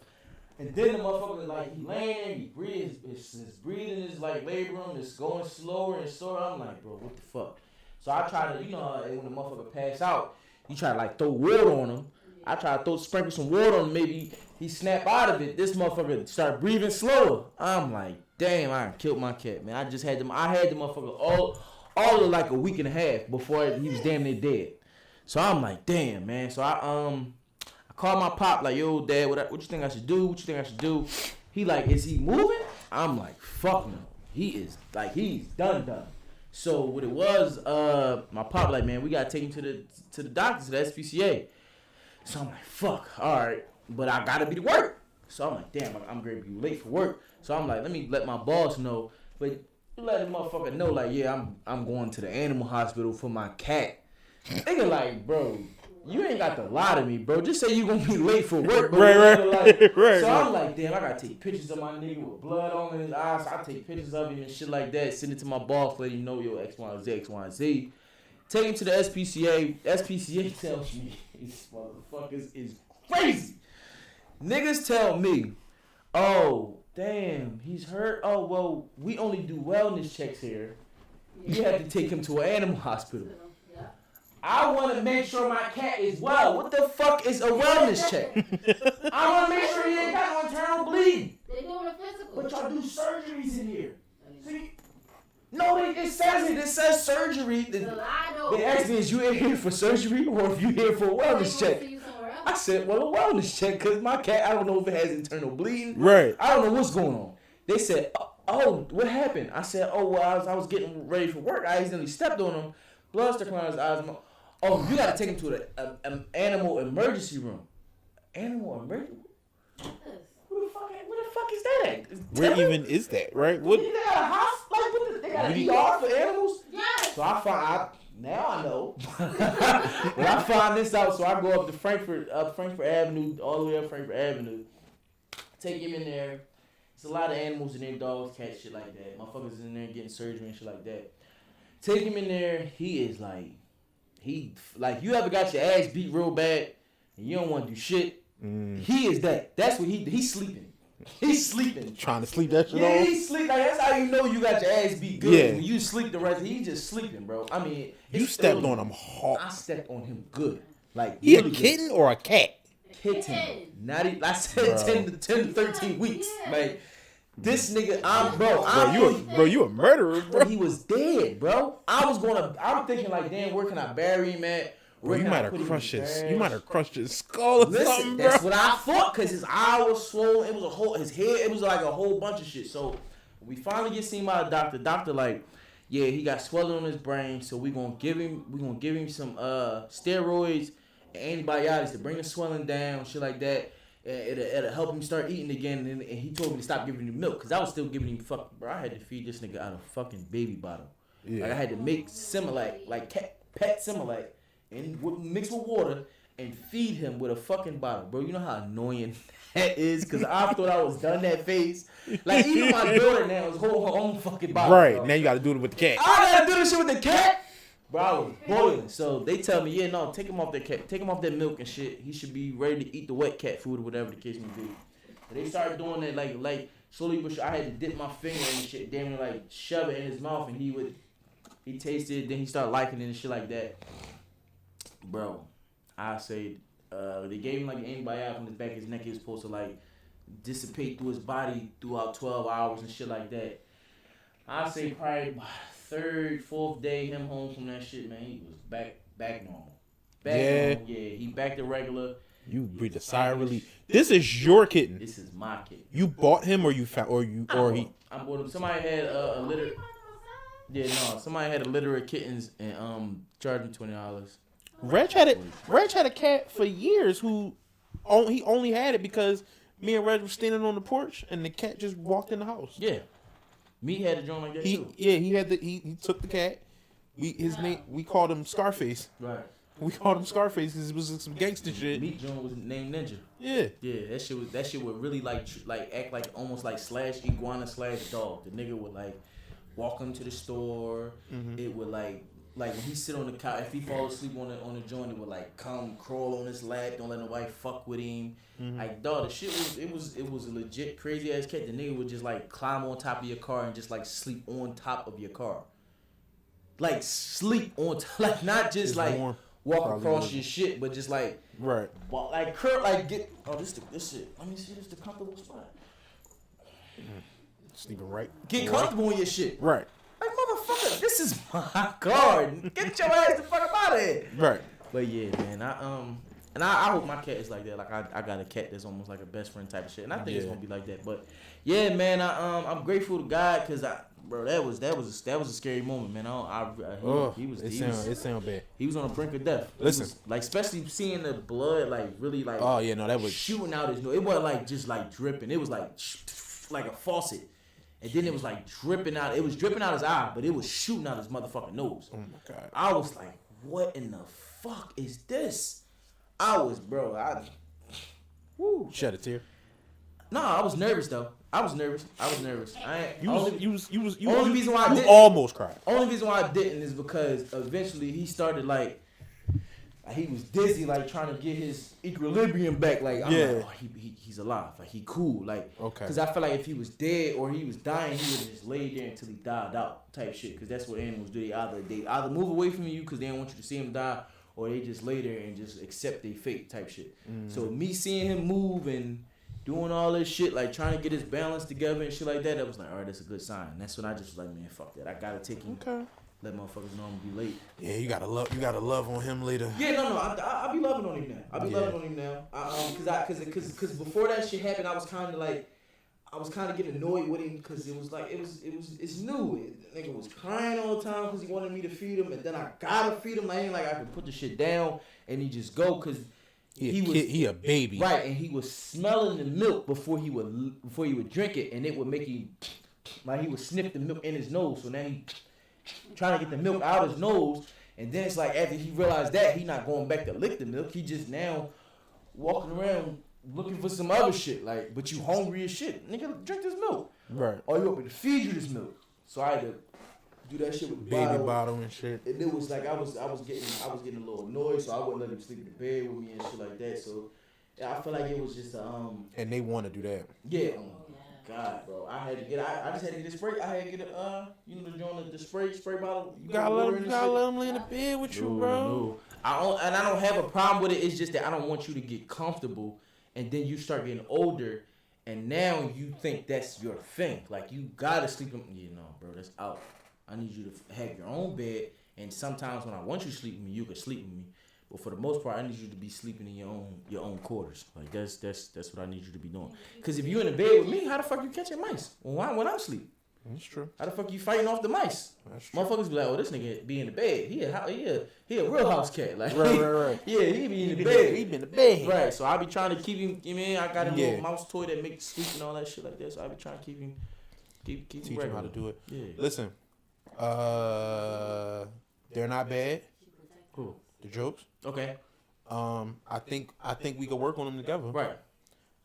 And then the motherfucker, like, he laying there, he breathes, his breathing is like laboring, it's going slower and slower. I'm like, bro, what the fuck? So I try to, you know, when the motherfucker pass out, you try to like throw water on him. I try to sprinkle some water on him, maybe he snap out of it. This motherfucker start breathing slower. I'm like, damn, I killed my cat, man. I had the motherfucker all of like a week and a half before he was damn near dead. So I'm like, damn, man. So I called my pop, like, yo, dad, what you think I should do? What you think I should do? He like, is he moving? I'm like, fuck no. He is, like, he's done. So what it was, my pop like, man, we gotta take him to the doctor, to the SPCA. So I'm like, fuck, all right, but I gotta be to work. So I'm like, damn, I'm gonna be late for work. So I'm like, let me let my boss know, but let the motherfucker know, like, yeah, I'm going to the animal hospital for my cat. Nigga, like, bro, you ain't got to lie to me, bro. Just say you gonna be late for work, bro. Right. So I'm like, damn, I gotta take pictures of my nigga with blood on his eyes. So I take pictures of him and shit like that. Send it to my boss, let him know, yo, X, Y, and Z. Take him to the SPCA. SPCA tells me these motherfuckers is crazy. Niggas tell me, oh, damn, he's hurt. Oh, well, we only do wellness checks here. You have to take him to an animal hospital. I want to make sure my cat is well. What the fuck is a wellness check? I want to make sure he ain't got no internal bleeding. They doing a physical. But y'all do surgeries in here. See? No, it says surgery. They asked me, is you in here for surgery or if you here for a wellness check? I said, well, a wellness check, because my cat, I don't know if it has internal bleeding. Right. I don't know what's going on. They said, oh, what happened? I said, oh, well, I was getting ready for work. I accidentally stepped on him. Blood started coming out his eyes. Oh, you gotta take him to the animal emergency room. Animal emergency? Where the fuck is that at? Where even is that, right? What? They got a hospital? Like, they got an ER for animals? Yes. So now I know. When I find this out, so I go up Frankfurt Avenue, all the way up Frankfurt Avenue. Take him in there. It's a lot of animals in there, dogs, cats, shit like that. Motherfuckers in there getting surgery and shit like that. Take him in there. He is like, you ever got your ass beat real bad and you don't want to do shit? He is that. That's what he's sleeping. He's sleeping. Trying to sleep that shit yeah, off? He's sleeping. Like, that's how you know you got your ass beat good. Yeah. When you sleep the rest, he's just sleeping, bro. I mean, you stepped on him hard. I stepped on him good. Like, he a kitten or a cat? Kitten. I said 10 to 13 weeks. Yeah. Like, this nigga, you a murderer, bro. He was dead, bro. I'm thinking like, damn, where can I bury him at? Bro, you might have crushed his skull or something, bro. That's what I thought, because his eye was swollen. His head, it was like a whole bunch of shit. So we finally get seen by the doctor. Doctor like, yeah, he got swelling on his brain, so we gonna give him some steroids and antibiotics to bring the swelling down, shit like that. It'll help him start eating again, and he told me to stop giving him milk, because I was still giving him bro, I had to feed this nigga out of fucking baby bottle. Yeah. Like, I had to make Similac, like pet Similac, and mix with water and feed him with a fucking bottle. Bro, you know how annoying that is? Because I thought I was done that phase. Like, even my daughter now is holding her own fucking bottle. Right, bro. Now you got to do it with the cat. I got to do this shit with the cat? Bro, I was boiling. So they tell me, yeah, no, take him off that milk and shit. He should be ready to eat the wet cat food or whatever the case may be. And they started doing that like slowly, but I had to dip my finger in and shit, damn near like shove it in his mouth, and he tasted it, then he started liking it and shit like that. Bro, I say they gave him like an antibiotic from the back of his neck. He was supposed to like dissipate through his body throughout 12 hours and shit like that. I say probably by third, fourth day, him home from that shit, man, he was back normal. Normal. Yeah, he back to regular. You breathe a sigh of relief. This is your kitten. This is my kitten. You bought him, or he? I bought him. Somebody had a litter. Yeah, no, somebody had a litter of kittens and charged him $20. Reg had a cat for years he only had it because me and Reg were standing on the porch and the cat just walked in the house. Yeah. Me had a joint like that too. Yeah, he took the cat. We called him Scarface. Right. We called him Scarface because it was some gangster shit. Meat joint was named Ninja. Yeah. Yeah, that shit would really like act like almost like /iguana/dog. The nigga would like walk him to the store. Mm-hmm. It would like like when he sit on the couch, if he fall asleep on the joint, it would like come crawl on his lap. Don't let nobody fuck with him. Like dog, the shit was a legit crazy ass cat. The nigga would just like climb on top of your car and just like sleep on top of your car. Like sleep on like not just It's like warm. walk Probably across warm. your shit, but just like Right. walk, like curl like get this shit. Let me see this the comfortable spot. Sleeping right. Get comfortable in your shit. Right. Like motherfucker, this is my garden. Get your ass the fuck up out of here. Right. But yeah, man, I hope my cat is like that. Like I got a cat that's almost like a best friend type of shit, and I think it's Yeah. gonna be like that. But yeah, man, I'm grateful to God because that was a scary moment, man. He It sound bad. he was on the brink of death. He Listen. was, like especially seeing the blood like really like Oh yeah, no, that was shooting out his nose. It wasn't like just like dripping. It was like a faucet. And then it was like dripping out. It was dripping out his eye, but it was shooting out his motherfucking nose. Oh my god. I was like, what in the fuck is this? I was, bro. Woo. Shed a tear. No, I was nervous though. I was nervous. You only reason why I didn't- almost cried. Only reason why I didn't is because eventually he started like he was dizzy, like trying to get his equilibrium back. Like I'm Yeah. like, oh, he's alive. Like he cool. Like Okay. Because I feel like if he was dead or he was dying, he would just lay there until he died out type shit. Because that's what animals do. They either move away from you because they don't want you to see him die, or they just lay there and just accept their fate type shit. So me seeing him move and doing all this shit, like trying to get his balance together and shit like that, was like, all right, that's a good sign. That's when I just was like, man, fuck that. I gotta take him. Okay. Let motherfuckers know I'm gonna be late. Yeah, you gotta love on him later. Yeah, no, I'll be loving on him now. I'll be Yeah. loving on him now. Cause before that shit happened, I was kind of getting annoyed with him because it's new. The nigga was crying all the time because he wanted me to feed him, and then I gotta feed him. I ain't like I could put the shit down and he just go because He a baby. right, and he was smelling the milk before he would drink it, and it would make him like he would sniff the milk in his nose. So now he trying to get the milk out his nose, and then it's like after he realized that he not going back to lick the milk, he just now walking around looking for some other shit. Like, but you hungry as shit, nigga, drink this milk. Right. Or you want me to feed you this milk? So I had to do that shit with the Baby bottle and shit. and it was like I was getting a little annoyed, so I wouldn't let him sleep in the bed with me and shit like that. So yeah, I feel like it was just And they want to do that. yeah. Oh my God, bro! I just had to get a spray. I had to get the joint the spray bottle. You gotta let him lay in the bed with you, bro. No. I don't have a problem with it. It's just that I don't want you to get comfortable, and then you start getting older, and now you think that's your thing. Like you gotta sleep in. Bro, that's out. I need you to have your own bed, and sometimes when I want you to sleep with me, you can sleep with me. But for the most part, I need you to be sleeping in your own quarters. Like that's what I need you to be doing. Cause if you in the bed with me, how the fuck you catching mice when I'm asleep? That's true. How the fuck you fighting off the mice? That's true. Motherfuckers be like, oh, this nigga be in the bed. He a real house cat. Like Right. yeah, he be in the bed. He been in the bed. Right. So I be trying to keep him. I got a Yeah. little mouse toy that makes sleep and all that shit like that. So I be trying to keep him. Keep Teach him regular. how to do it. Yeah. Listen, they're not bad. Cool. The jokes. Okay. I think we could work on them together. Right.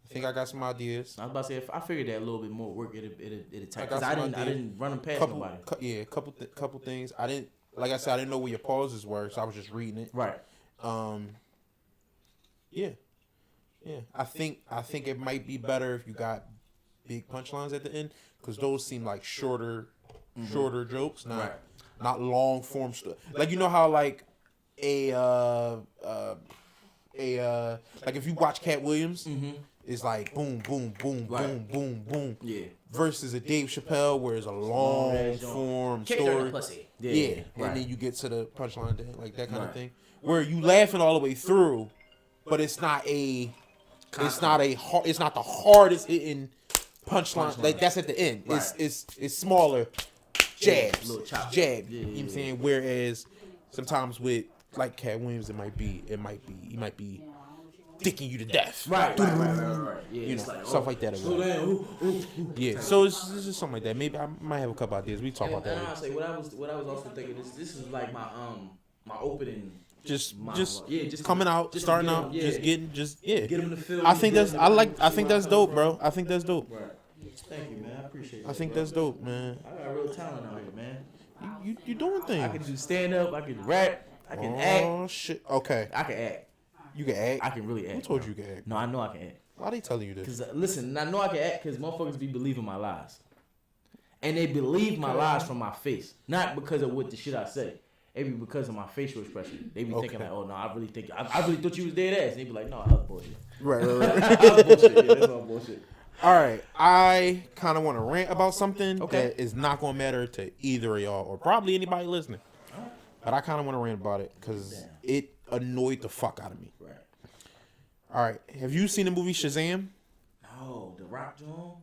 I think I got some ideas. I was about to say if I figured that a little bit more work, it'd I type. got Cause I some didn't run them past nobody. Couple things. I didn't, like I said, I didn't know where your pauses were, so I was just reading it. Right. Yeah. I think it might be better if you got big punchlines at the end, because those seem like shorter jokes, not long form stuff. Like you know how like like if you watch Cat Williams, it's like boom, boom, boom, boom, boom, boom. Yeah. Versus a Dave Chappelle where it's a long form story. Yeah. And then you get to the punchline thing, like that kind of thing. Where you laughing all the way through, but it's not the hardest hitting punchline. Like that's at the end. Right. It's smaller jabs. Little chop. Jab. Yeah, You know what I'm saying? Whereas sometimes with like Cat Williams he might be thinking you to death. Right. Yeah. You know, it's like, stuff like that. Yeah. So it's just something like that. Maybe I might have a couple ideas. We talk about that. And I'll say what I was also thinking. This is like my opening. Just just coming out, just starting get out, 'em, yeah. just Get them in the field. I think that's dope, bro. I think that's dope. Right. Thank you, man. I appreciate it. I think that's dope, man. I got real talent out here, man. You doing things. I can do stand up. I can rap. I can act. Oh shit. Okay. I can act. You can act. I can really act. Who told you can act? No, I know I can act. Why they telling you this? Cause listen, I know I can act because motherfuckers be believing my lies, and they believe my lies from my face, not because of what the shit I say. It be because of my facial expression. They be thinking like, oh no, I really thought you was dead ass. And they be like, no, I was bullshit. Right. I was bullshit. Yeah, that's all bullshit. All right, I kind of want to rant about something Okay. that is not going to matter to either of y'all or probably anybody listening. But I kind of want to rant about it because it annoyed the fuck out of me. Right. All right, have you seen the movie Shazam? No, the Rock John.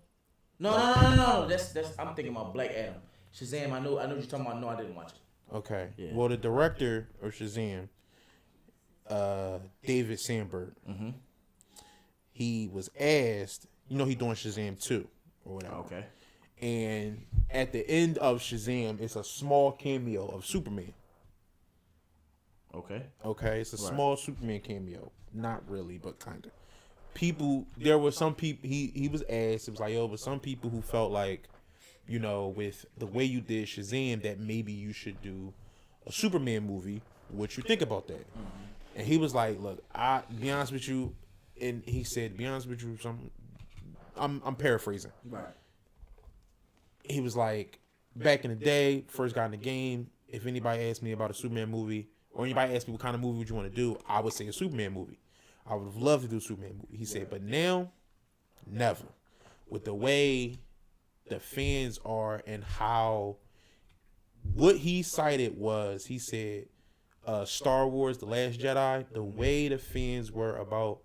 No. That's. I'm thinking about Black Adam. Shazam. I know what you're talking about. No, I didn't watch it. Okay. Yeah. Well, the director of Shazam, David Sandberg, he was asked. You know, he doing Shazam 2 or whatever. Okay. And at the end of Shazam, it's a small cameo of Superman. Okay. Okay, it's a small Superman cameo. Not really, but kind of. There were some people, he was asked, it was like, yo, but some people who felt like, you know, with the way you did Shazam, that maybe you should do a Superman movie. What you think about that? And he was like, look, be honest with you, and he said, be honest with you, I'm paraphrasing. Right. He was like, back in the day, first got in the game, if anybody asked me about a Superman movie, or anybody asked me what kind of movie would you want to do, I would say a Superman movie. I would have loved to do a Superman movie. He said, but now, never. With the way the fans are and how, what he cited was, he said, Star Wars, The Last Jedi, the way the fans were about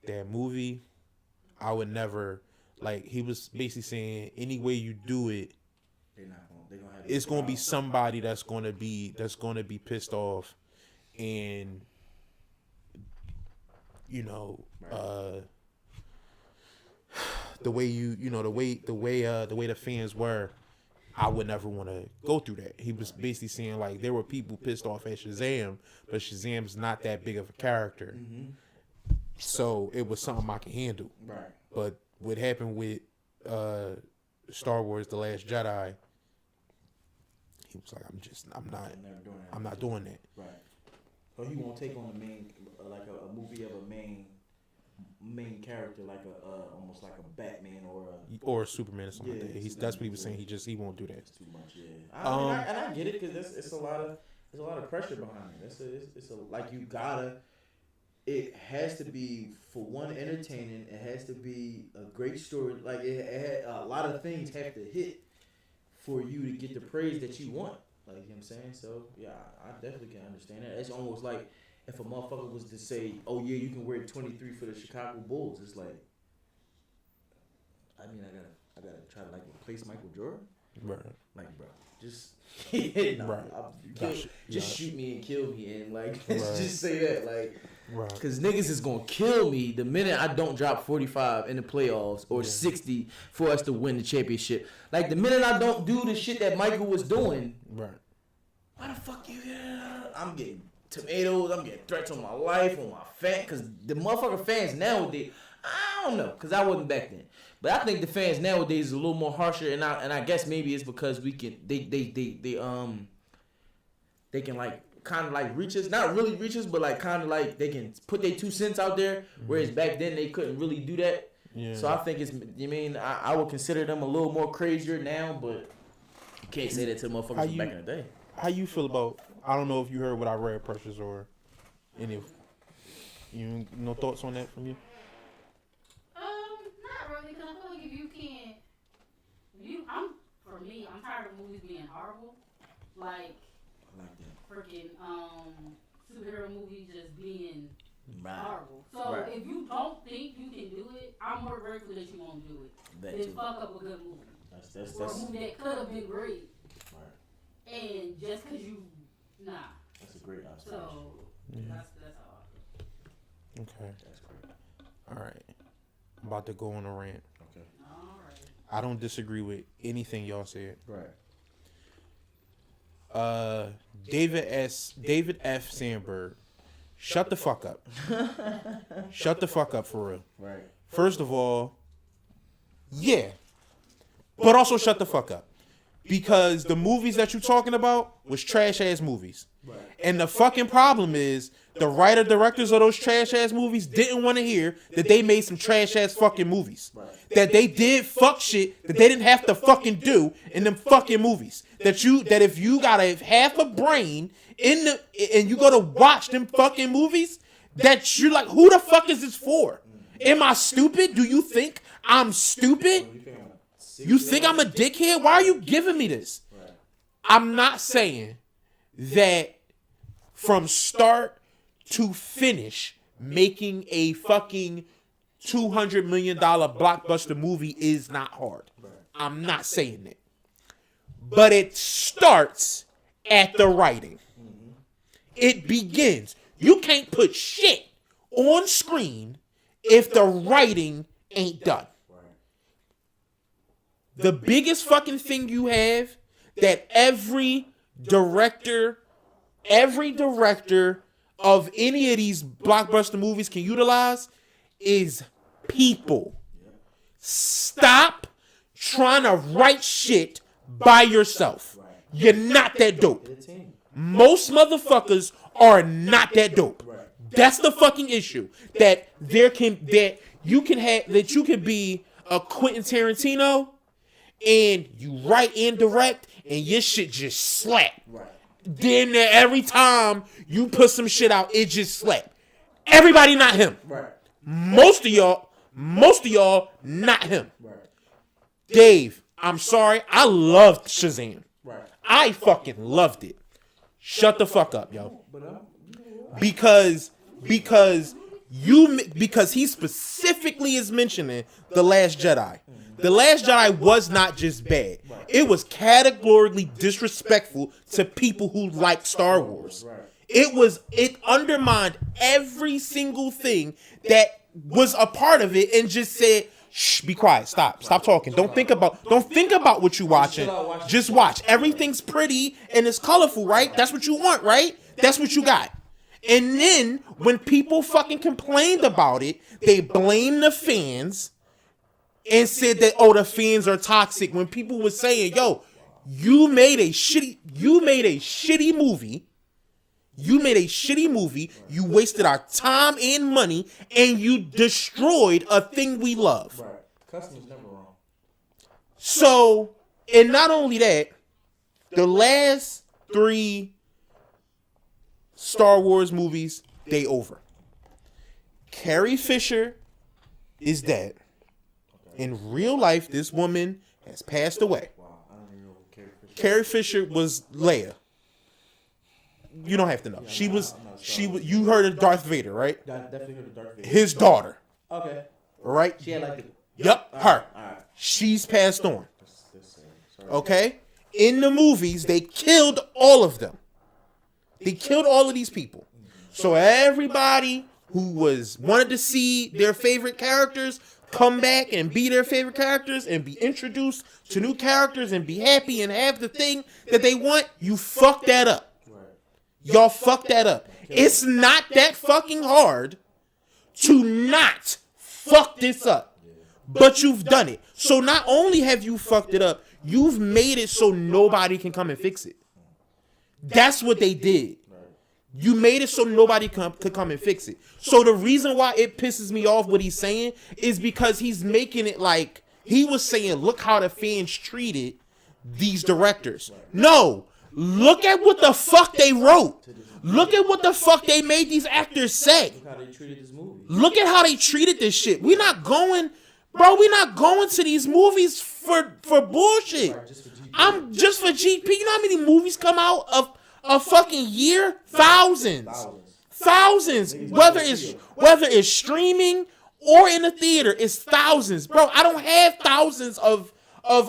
that movie, I would never, like, he was basically saying, any way you do it, it's gonna be somebody that's gonna be pissed off, and you know, the way the fans were, I would never want to go through that. He was basically saying like there were people pissed off at Shazam, but Shazam's not that big of a character, so it was something I can handle. Right. But what happened with Star Wars: The Last Jedi, he was like, I'm not doing that. Right. So he won't take on the main, like a movie of a main character, like almost like a Batman or a Superman or something like that. Superman, That's what he was saying. He won't do that. It's too much. Yeah. And I get it because there's a lot of pressure behind it. It's like you gotta. It has to be, for one, entertaining. It has to be a great story. Like a lot of things have to hit for you to get the praise that you want. Like, you know what I'm saying? So yeah, I definitely can understand that. It's almost like if a motherfucker was to say, "Oh yeah, you can wear 23 for the Chicago Bulls." It's like, I mean, I gotta try to like replace Michael Jordan. Right. Like, bro, just Right. shoot me and kill me, and like Right. just say that, like, Right. because niggas is gonna kill me the minute I don't drop 45 in the playoffs or 60 for us to win the championship. Like the minute I don't do the shit that Michael was doing, Right. why the fuck you? I'm getting tomatoes. I'm getting threats on my life, on my fan. Because the motherfucker fans nowadays, I don't know, because I wasn't back then. But I think the fans nowadays is a little more harsher, and I guess maybe it's because we can they can like kind of like reach us, not really reach us, but like kind of like they can put their 2 cents out there, whereas back then they couldn't really do that. Yeah. So I think I would consider them a little more crazier now, but you can't say that to the motherfuckers from back in the day. How you feel about? I don't know if you heard what I read, Precious, or any of you. No thoughts on that from you? Not really, because I feel like if you can't, I'm tired of movies being horrible. Like, I like that. freaking superhero movies just being Right. horrible. So Right. if you don't think you can do it, I'm more grateful that you won't do it. That Then too. fuck up a good movie. That's Or a movie that could have been great. right. And just because you, nah. That's a great observation. So that's how I feel. Okay. That's great. All right. I'm about to go on a rant. Okay. Alright. I don't disagree with anything y'all said. Right. David F. Sandberg, shut the fuck up. Shut the fuck up for real. Right. First of all, yeah. But also shut the fuck up. because the movies that you're talking about was trash ass movies. Right. And the fucking problem is the writer directors of those trash ass movies didn't want to hear that they made some trash ass fucking movies. Right. That they did fuck shit that they didn't have to fucking do in them fucking movies. That if you got a half a brain and you go to watch them fucking movies, that you're like, who the fuck is this for? Am I stupid? Do you think I'm stupid? You think I'm a dickhead? Why are you giving me this? I'm not saying that from start to finish, making a fucking $200 million blockbuster movie is not hard. I'm not saying that. But it starts at the writing. It begins. You can't put shit on screen if the writing ain't done. The biggest fucking thing you have that every director of any of these blockbuster movies can utilize is people. Stop trying to write shit by yourself. You're not that dope. Most motherfuckers are not that dope. That's the fucking issue. That you can be a Quentin Tarantino and you write and direct and your shit just slap. Damn near every time you put some shit out, it just slap. Everybody not him. Most of y'all, not him. Dave, I'm sorry. I loved Shazam. I fucking loved it. Shut the fuck up, yo. Because he specifically is mentioning The Last Jedi. The Last Jedi was not just bad. It was categorically disrespectful to people who like Star Wars. It undermined every single thing that was a part of it and just said, shh, be quiet, stop talking. Don't think about what you're watching. Just watch. Everything's pretty and it's colorful, right? That's what you want, right? That's what you got. And then when people fucking complained about it, they blamed the fans and said that, oh, the fans are toxic. When people were saying, yo, you made a shitty movie. You made a shitty movie. You wasted our time and money, and you destroyed a thing we love. Right. Customers never wrong. So, and not only that, the last 3 Star Wars movies, they over. Carrie Fisher is dead. In real life, this woman has passed away. Wow, I don't even know who Carrie Fisher was Leia. You don't have to know. Yeah, she was. You heard of Darth Vader, right? definitely heard of Darth Vader. His daughter. Okay. Right? She had like the... Yep, her. All right. She's passed on. Okay? In the movies, they killed all of them. They killed all of these people. So everybody who wanted to see their favorite characters come back and be their favorite characters and be introduced to new characters and be happy and have the thing that they want, you fuck that up. Y'all fuck that up. It's not that fucking hard to not fuck this up. But you've done it. So not only have you fucked it up, you've made it so nobody can come and fix it. That's what they did. You made it so nobody could come and fix it. So the reason why it pisses me off what he's saying is because he's making it like he was saying, look how the fans treated these directors. No, look at what the fuck they wrote. Look at what the fuck they made these actors say. Look how they treated this movie. Look at how they treated this shit. We're not going to these movies for bullshit. I'm just for GP. You know how many movies come out of a fucking year? Thousands. Whether it's streaming or in the theater, it's thousands, bro. I don't have thousands of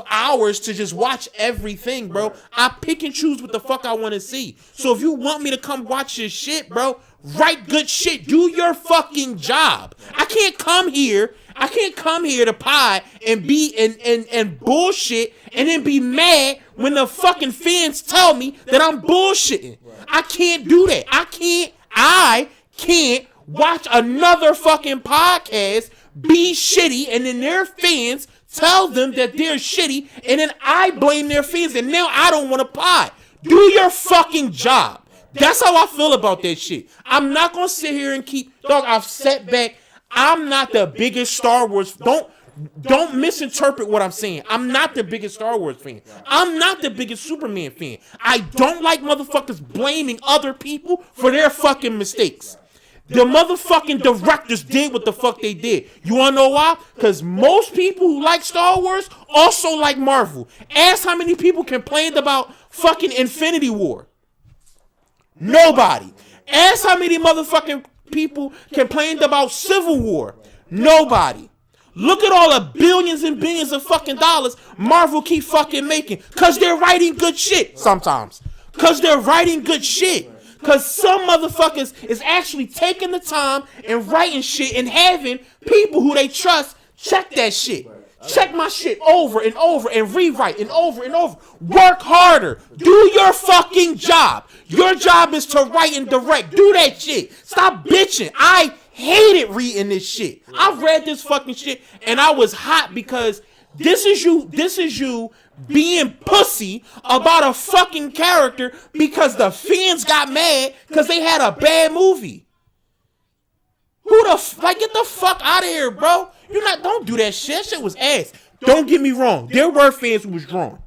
hours to just watch everything, bro. I pick and choose what the fuck I want to see. So if you want me to come watch your shit, bro, write good shit. Do your fucking job. I can't come here to pie and be and bullshit and then be mad when the fucking fans tell me that I'm bullshitting. I can't do that. I can't watch another fucking podcast be shitty and then their fans tell them that they're shitty, and then I blame their fans, and now I don't want to pod. Do your fucking job. That's how I feel about that shit. I'm not gonna sit here and keep, dog, I've sat back. I'm not the biggest Star Wars. Don't misinterpret what I'm saying. I'm not the biggest Star Wars fan. I'm not the biggest Superman fan. I don't like motherfuckers blaming other people for their fucking mistakes. The motherfucking directors did what the fuck they did. You wanna know why? Because most people who like Star Wars also like Marvel. Ask how many people complained about fucking Infinity War. Nobody. Ask how many motherfucking people complained about Civil War. Nobody. Look at all the billions and billions of fucking dollars Marvel keep fucking making. Cause they're writing good shit sometimes. Cause they're writing good shit. Cause some motherfuckers is actually taking the time and writing shit and having people who they trust check that shit. Check my shit over and over and rewrite and over and over. Work harder. Do your fucking job. Your job is to write and direct. Do that shit. Stop bitching. I hated reading this shit. I've read this fucking shit and I was hot because this is you being pussy about a fucking character because the fans got mad because they had a bad movie. Get the fuck out of here, bro. Don't do that shit. That shit was ass. Don't get me wrong. There were fans who was drawn.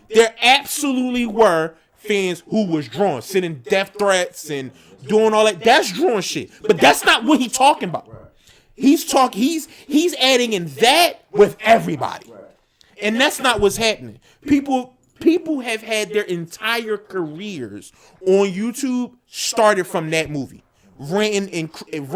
There absolutely were fans who was drawn, sending death threats and doing all that. That's drawn shit. But that's not what he's talking about. He's adding in that with everybody. And that's not what's happening. People have had their entire careers on YouTube started from that movie. Ranting and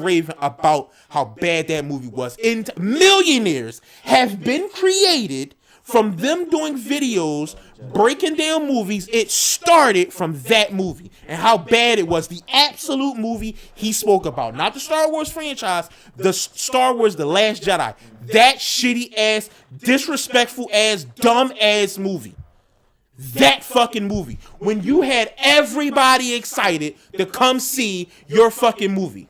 raving about how bad that movie was. And millionaires have been created from them doing videos, breaking down movies. It started from that movie and how bad it was. The absolute movie he spoke about. Not the Star Wars franchise, the Star Wars The Last Jedi. That shitty ass, disrespectful ass, dumb ass movie. That fucking movie. When you had everybody excited to come see your fucking movie.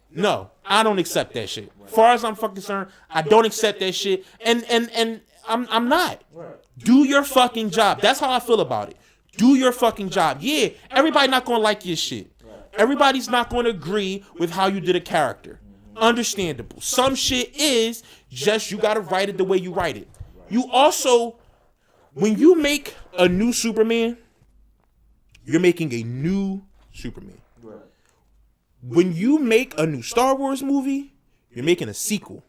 No, I don't accept that shit. As far as I'm fucking concerned, I don't accept that shit. And I'm not. Do your fucking job. That's how I feel about it. Do your fucking job. Yeah, everybody not gonna like your shit. Everybody's not gonna agree with how you did a character. Understandable. Some shit is just you gotta write it the way you write it. You also, when you make a new Superman, you're making a new Superman. When you make a new Star Wars movie, you're making a sequel.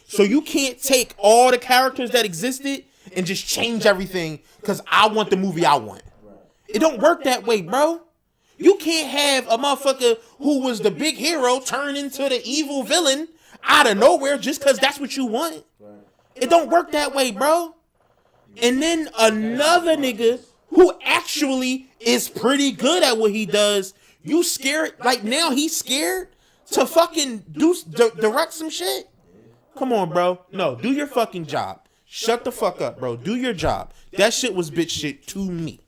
So you can't take all the characters that existed and just change everything because I want the movie I want. It don't work that way, bro. You can't have a motherfucker who was the big hero turn into the evil villain out of nowhere just because that's what you want. It don't work that way, bro. And then another nigga who actually is pretty good at what he does, you scared, like now he's scared to fucking direct some shit? Come on, bro. No, do your fucking job. Shut the fuck up, bro. Do your job. That shit was bitch shit to me.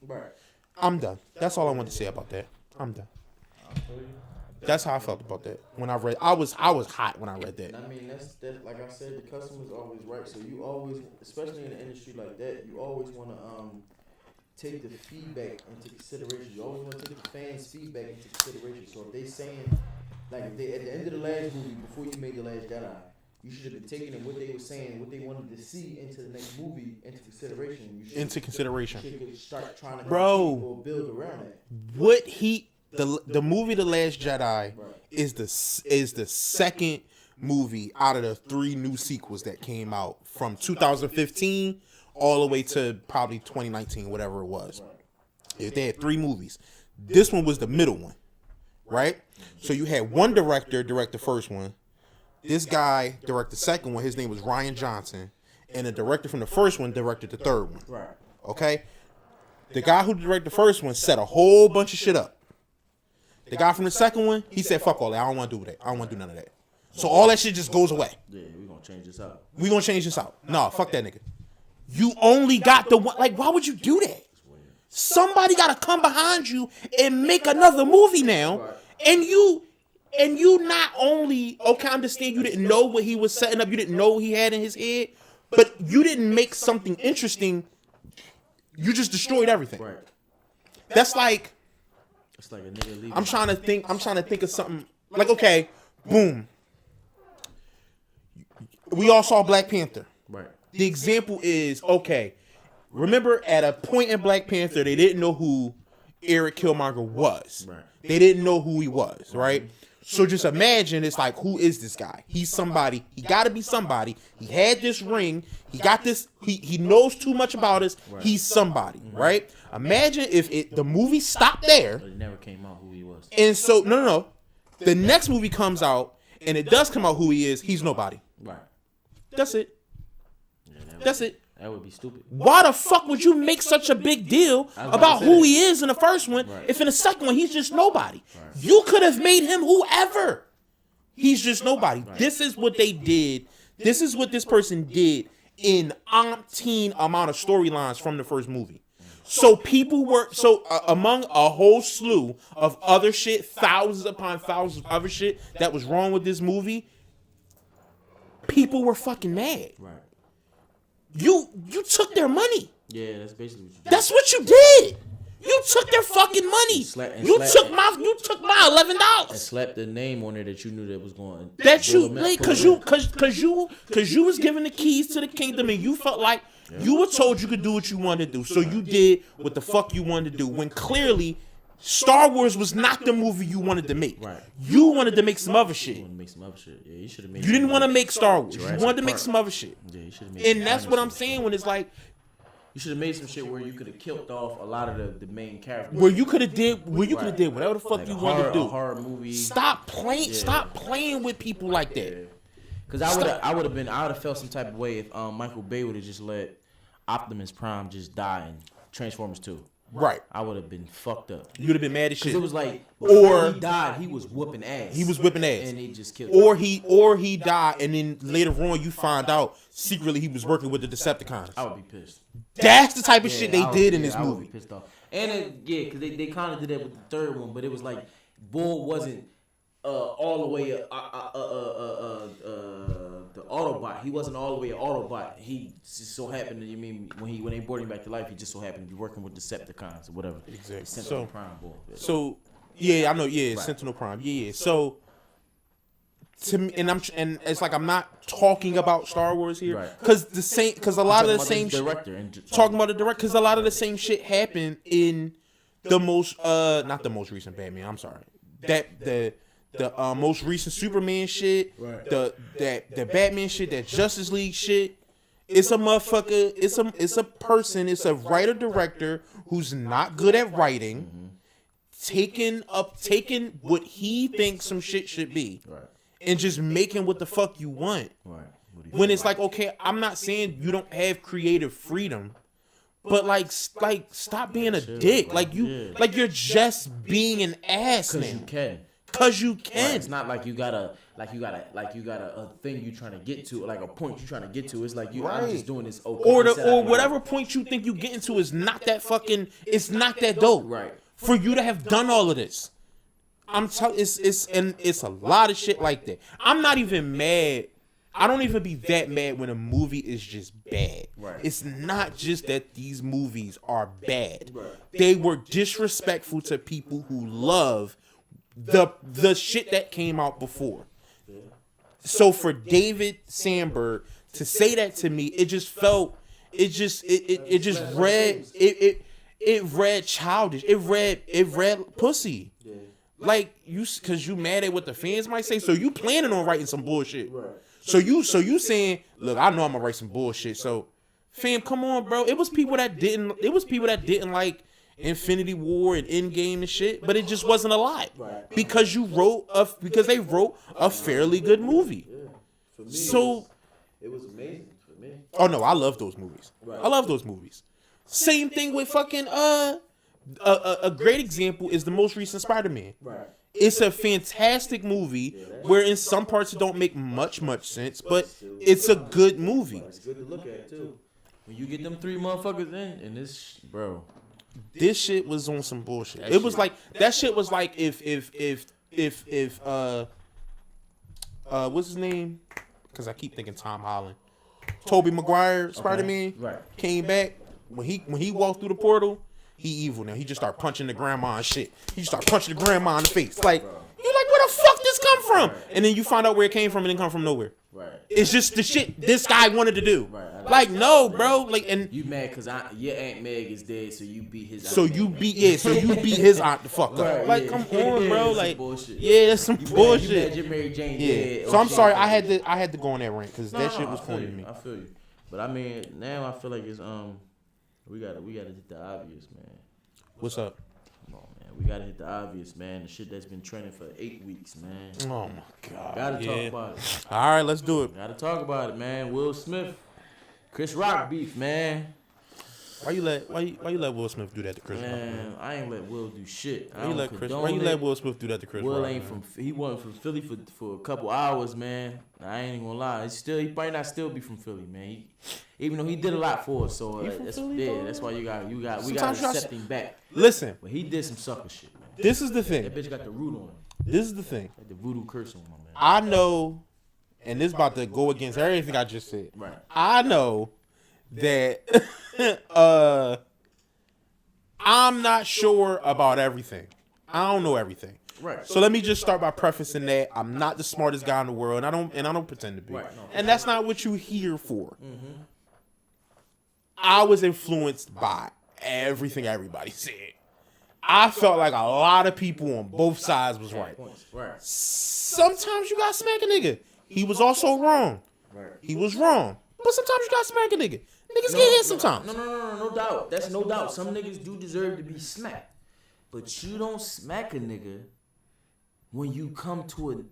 I'm done. That's all I want to say about that. I'm done. That's how I felt about that. When I read, I was hot when I read that. I mean, that's like I said, the customer's always right. So you always, especially in an industry like that, you always want to take the feedback into consideration. You always want to take the fans' feedback into consideration. So if they saying, like, if they at the end of the last movie, before you made The Last Jedi, you should have been taking what they were saying, what they wanted to see into the next movie into consideration. You should start trying to build around it. What the movie The Last Jedi is the second movie out of the 3 new sequels that came out from 2015 all the way to probably 2019, whatever it was. If they had 3 movies, this one was the middle one, right? So you had one director direct the first one. This guy directed the second one. His name was Rian Johnson. And the director from the first one directed the third one. Right. Okay? The guy who directed the first one set a whole bunch of shit up. The guy from the second one, he said, fuck all that. I don't want to do that. I don't want to do none of that. So all that shit just goes away. Yeah, we're going to change this out. We're going to change this out. No, fuck that nigga. You only got the one. Like, why would you do that? Somebody got to come behind you and make another movie now. And And you not only, okay, I understand you didn't know what he was setting up, you didn't know what he had in his head, but you didn't make something interesting. You just destroyed everything. Right. That's like, It's like a nigga leaving. I'm trying to think of something like, okay, boom. We all saw Black Panther. Right. The example is, okay, remember at a point in Black Panther, they didn't know who Eric Killmonger was. Right. They didn't know who he was, right? So just imagine, it's like, who is this guy? He's somebody. He got to be somebody. He had this ring. He got this. He knows too much about us. Right. He's somebody, right? Imagine if the movie stopped there. But it never came out who he was. And so, no. The next movie comes out, and it does come out who he is. He's nobody. Right. That's it. Yeah, That's it. That would be stupid. Why the fuck would you make such a big deal about who he is in the first one if in the second one he's just nobody? Right. You could have made him whoever. He's just nobody. Right. This is what they did. This is what this person did in umpteen amount of storylines from the first movie. So people were, among a whole slew of other shit, thousands upon thousands of other shit that was wrong with this movie, people were fucking mad. Right. You took their money. Yeah, that's basically what you did. That's what you did. You took their fucking money. You took my $11. And slapped the name on there that you knew that was going. That you, cause you was given the keys to the kingdom, and you felt like you were told you could do what you wanted to do, so you did what the fuck you wanted to do. When clearly, Star Wars was not the movie you wanted to make. Right. You wanted to make some other shit. You wanted to make some other shit. Yeah, you should have made. You didn't want to make Star Wars. Jurassic You wanted to make Park. some other shit. Yeah, you should have made. And that's what I'm saying when it's like, you should have made some shit where you could have killed off a lot of the main characters. where you could have did whatever the fuck Like you a wanted to do. A horror movie. Stop playing with people like that. Because I would have felt some type of way if Michael Bay would have just let Optimus Prime just die in Transformers 2. Right. I would have been fucked up. You would have been mad as shit. Because it was like, or he died, he was whooping ass. He was whipping ass. And he just killed him. Or he died, and then later on you find out secretly he was working with the Decepticons. I would be pissed. That's the type of shit they did in this I would movie. be pissed off. And because they kind of did that with the third one, but it was like Bull wasn't all the way the Autobot. He wasn't all the way an Autobot. He just so happened to, when they brought him back to life, he just so happened to be working with Decepticons or whatever. Exactly. Sentinel Prime Bull. Yeah. So yeah, I know. Yeah, Right. Sentinel Prime. Yeah. So to me, and it's like I'm not talking about Star Wars here Right. because a lot of the same director talking about the director because a lot of the same shit happened in the most not the most recent Batman. I'm sorry. That the most recent Superman shit, Right. the Batman shit, that Justice League shit. It's a motherfucker. It's a person. It's a writer director who's not good at writing, taking what he thinks some shit should be, Right. and just making what the fuck you want. Right. When it's like, okay, I'm not saying you don't have creative freedom, but like stop being a dick. Like you're just being an ass now. Because you can. Cause you can. Right. It's not like you got a thing you trying to get to, like a point you trying to get to. It's like I'm just doing this. Or whatever point you think you get into is not that fucking. It's not that dope. Right. For you to have done all of this, I'm telling. It's a lot of shit like that. I'm not even mad. I don't even be that mad when a movie is just bad. Right. It's not just that these movies are bad. Right. They were disrespectful to people who love the shit that came out before. So for David Sandberg to say that to me, it just read childish. It read pussy. Yeah. Like cause you mad at what the fans might say. So you planning on writing some bullshit. Right. So you saying, look, I know I'm gonna write some bullshit. So fam, come on, bro. It was people that didn't like Infinity War and Endgame and shit, but it just wasn't a lot. Right. Because they wrote a fairly good movie. Yeah. For me, so it was amazing for me. Oh no, I love those movies. Right. I love those movies. Same thing with fucking a great example is the most recent Spider-Man. Right. It's a fantastic movie where in some parts it don't make much sense, but it's a good movie. It's good to look at too. When you get them 3 motherfuckers in, and this shit was on some bullshit. It was like that shit was like if what's his name? Because I keep thinking Tom Holland. Tobey Maguire, Spider-Man, Right. came back. When he walked through the portal, he evil now. He just start punching the grandma and shit. He just start punching the grandma in the face. Like, you like, where the fuck this come from? And then you find out where it came from and it come from nowhere. Right. It's just the shit this guy wanted to do. Right. Like, no, bro. Like, and You mad because your Aunt Meg is dead, so you beat his. so Aunt you Meg. beat his aunt the fuck up. Right, Like, yeah. come on, bro. Some Like, bullshit. yeah, that's some You bullshit. mad your Mary Jane Yeah. dead. So or I'm she sorry. ain't I had to go on that rant because that shit was corny to me. I feel you. But I mean, now I feel like it's we gotta hit the obvious, man. What's up? Come on, man. We gotta hit the obvious, man. The shit that's been trending for 8 weeks, man. Oh my god. Gotta Yeah. talk about it. All right, let's do it. Gotta talk about it, man. Will Smith, Chris Rock beef, man. Why you let Will Smith do that to Chris Rock? Man, I ain't let Will do shit. I Why you don't let condone it. Will Smith do that to Chris Will Rock? ain't man? he wasn't from Philly for a couple hours, man. I ain't even gonna lie. He might not still be from Philly, man. Even though he did a lot for us, so that's why we gotta Sometimes y'all accept him back. Listen, But he did some sucker shit, man. this is the That thing. bitch got the root on him. This is the thing. Like the voodoo curse on him, man. I know, and this about to go against everything I just said. Right. I know that I'm not sure about everything. I don't know everything. Right. So let me just start by prefacing that I'm not the smartest guy in the world, and I don't pretend to be. Right, no. And that's not what you here for. I was influenced by everything everybody said. I felt like a lot of people on both sides was right. Right. Sometimes you gotta smack a nigga. He was also wrong. Right. He was wrong. But sometimes you gotta smack a nigga. Niggas get hit sometimes. No doubt. That's no doubt. Some niggas do deserve to be smacked. But you don't smack a nigga when you come to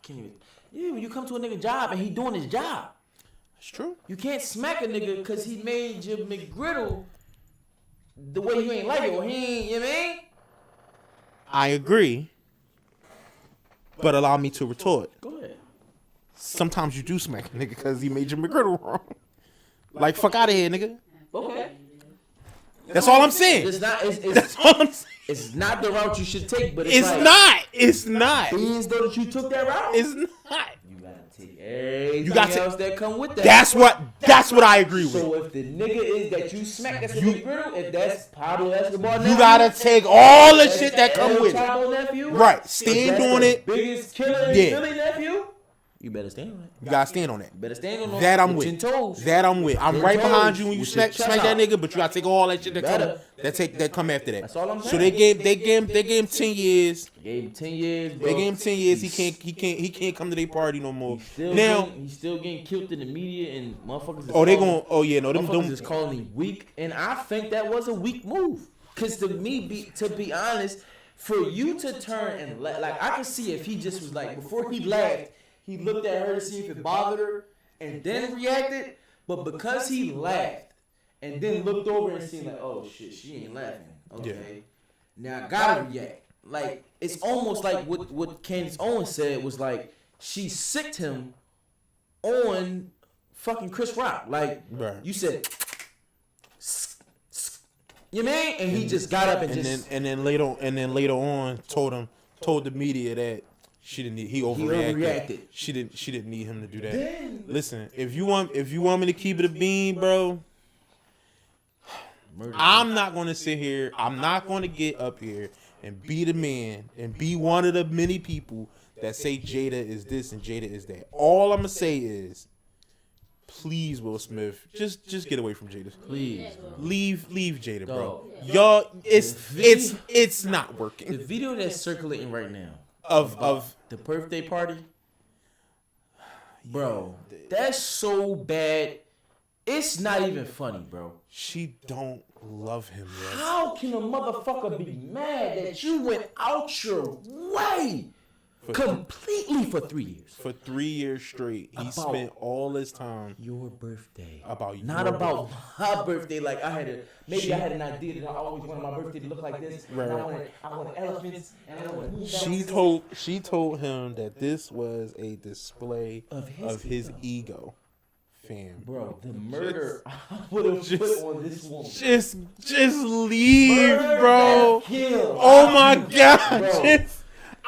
when you come to a nigga job and he doing his job. It's true. You can't smack a nigga because he made your McGriddle the way you ain't like it, or he ain't, you know what I mean? I agree. But allow me to retort. Go ahead. Sometimes you do smack a nigga because he made your McGriddle wrong. Like, fuck out of here, nigga. Okay. That's all I'm saying. It's not. That's all I'm saying. It's not the route you should take, but It's like, not. It's not. Beans though that you took that route. It's not. You gotta take everything gotta else that come with that. That's what I agree with. So if the nigga is that you smack that's a McGriddle, if that's Pablo Escobar, You gotta take all the shit that come with it. Chavo nephew, Right. if Stand that's on the it. Biggest killer in Yeah. Philly nephew. You better stand on it. You gotta stand on that. You better stand on That I'm with with. 10 toes. That I'm with. I'm Ten right behind toes you when you with your smack chest that out. nigga, but you gotta take all that shit that Better. that come after that. That's all I'm So saying. they gave him 10 years. Gave him 10 years, bro. They gave him 10 years. He can't come to their party no more. Now he's still getting killed in the media and motherfuckers. Oh, they going. Oh yeah, no, them. Motherfuckers is calling him weak, and I think that was a weak move. Cause to be honest, for you to turn and like I can see if he just was like before he laughed, he looked at her to see if it bothered her, and then reacted. But because he laughed and then looked over and seen like, oh shit, she ain't laughing. Okay, now I gotta react. Like it's almost like what Candace Owens said was like she sicked him on fucking Chris Rock. Like Right. you said. You mean? And he just got up and just then later on told the media that he overreacted. She didn't need him to do that. Listen, if you want me to keep it a bean, bro, I'm not gonna sit here. I'm not gonna get up here and be the man and be one of the many people that say Jada is this and Jada is that. All I'm gonna say is, please, Will Smith, just get away from Jada. please. Leave Jada, bro. Dog. Y'all, it's not The working. video that's circulating right now Of the birthday party, bro, that's so bad. It's not even funny, bro. she don't love him yet. How can a motherfucker be mad that you went out your way completely for 3 years? For 3 years straight, he About- spent all his time Your birthday. about Not your about my birthday. Like I had an idea that I always wanted my birthday to look like this. Right. And I wanted elephants and I wanted She told him that this was a display Of his ego. Fam. Bro, the murder I would have put on this woman. Just leave, Murder bro. and kill. Oh my god. Bro. Just,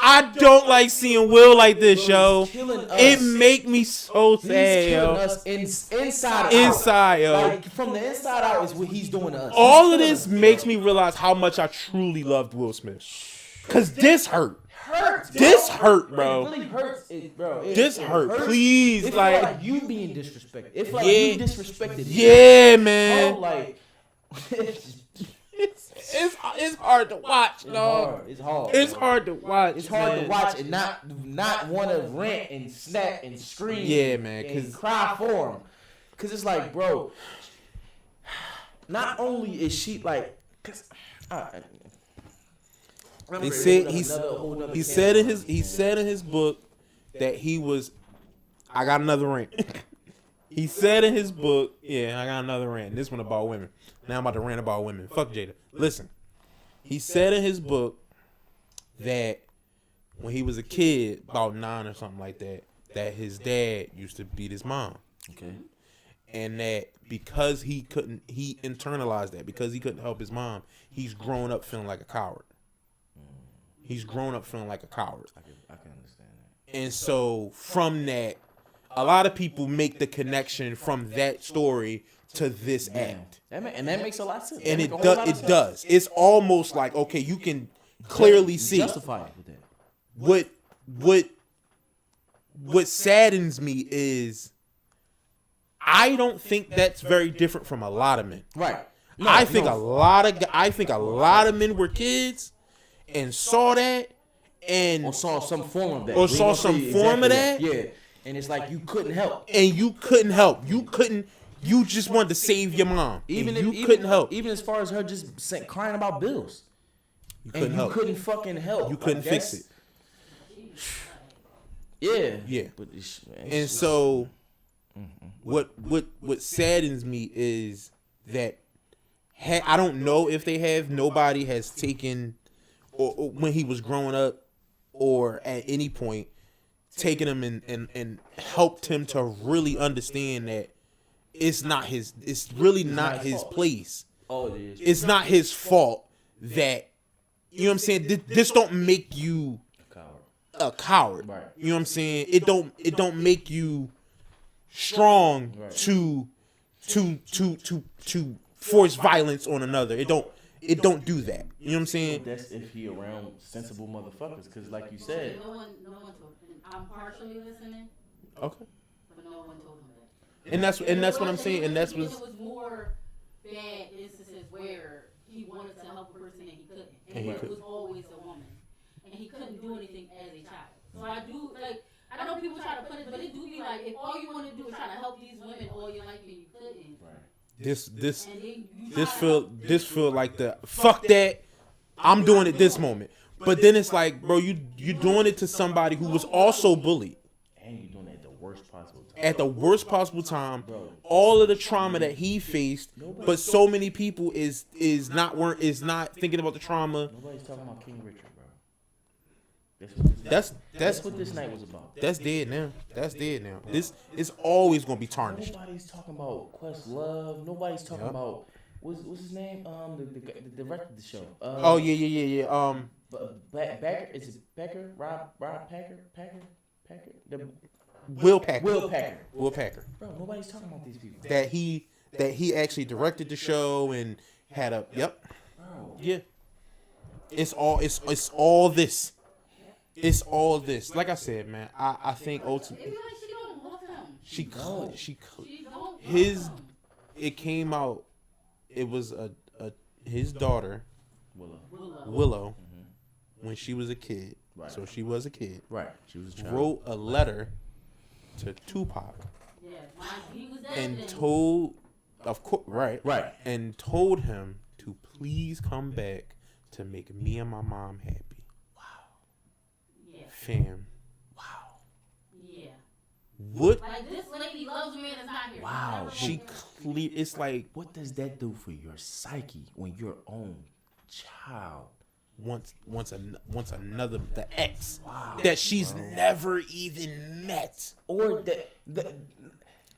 I don't like seeing Will like this, yo. Killing us. It make me so He's sad, killing yo. us inside out. Inside, yo. Like, from the inside out is what he's doing to us. All He's of killing this us. makes me realize how much I truly loved Will Smith. Cause this hurt. Hurts. This hurt, bro. It really hurts, bro. This hurt. hurts. Please, It feel like, like you being disrespected. It feel like Yeah. you disrespected. yeah, man. Bro, like, It's hard to watch, dog. It's hard. It's bro. hard to watch. It's hard man. to watch and not want to rant and snap and scream. Yeah, man, and 'cause- cry for him. Cause it's like, bro. Not only is she like, cause He said he said in his book that he was. I got another rant. He said in his book, yeah, I got another rant. This one about women. Now I'm about to rant about women. Fuck Jada. Listen, he said in his book that when he was a kid, about 9 or something like that, that his dad used to beat his mom. Okay. And that because he internalized that because he couldn't help his mom, he's grown up feeling like a coward. He's grown up feeling like a coward. I can understand that. And so from that, a lot of people make the connection from that story to this act. That makes a lot of sense. And That it make a whole lot of does. It sense. does. It's almost like, okay, you can clearly see Justify it with that. what saddens me is I don't think that's very different from a lot of men. Right. I think a lot of men were kids and saw that and or saw some form of that. Or We saw gonna some say form of exactly Yeah. And it's like you couldn't help. and you couldn't help. You just wanted to save your mom. Even and if you couldn't help. Even as far as her just crying about bills. You And couldn't you help. couldn't fucking help. You couldn't Like, fix it. Yeah. Yeah. But And so what saddens me is that I don't know if nobody has taken or when he was growing up or at any point taken him and helped him to really understand that it's really not his place. Oh, it is. It's not his fault that, you know what I'm saying? This don't make you a coward. Right. You know what I'm saying? It don't make you strong to force violence on another. It don't do that. You know what I'm saying? That's if he around sensible motherfuckers, because like you said, No one told him. I'm partially listening, Okay. but no one told him that. And that's what I'm saying. And that's what. It was more bad instances where he wanted to help a person and he couldn't. And he it couldn't. was always a woman. And he couldn't do anything as a child. So I do, like, I know people try to put it, but it do be like, if all you want to do is try to help these women all your life and you couldn't. This And then you this feel like the fuck that I'm doing it this moment. But then it's like, bro, you doing it to somebody who was also bullied and you doing it at the worst possible time. at the worst possible time. All of the trauma that he faced, but so many people is not thinking about the trauma. Nobody's talking about King Richard, bro. That's what this night was about. That's dead now. That's dead now. This is always gonna be tarnished. Nobody's talking about Questlove. Nobody's talking about what's his name? The director of the show. Oh yeah. Becker. Is it Becker? Rob Packer? Will Packer. Will Packer. Bro, nobody's talking about these people. That he actually directed the show and had a Bro. yeah. It's all this. It's all this. Like I said, man, I think ultimately It's like she don't love him. she She don't his love him. it came out. It was his daughter Willow. Willow when she was a kid. Right. So she was a kid. Right. She was a child. Wrote a letter to Tupac Yeah, he was dead and then. told, of course, right, and told him to please come back to make me and my mom happy. Yeah, Fam, yeah. what Like, this lady loves me and is not here. Wow. she clear? It's like what does that do for your psyche when your own child? once another the ex that she's never even met. Or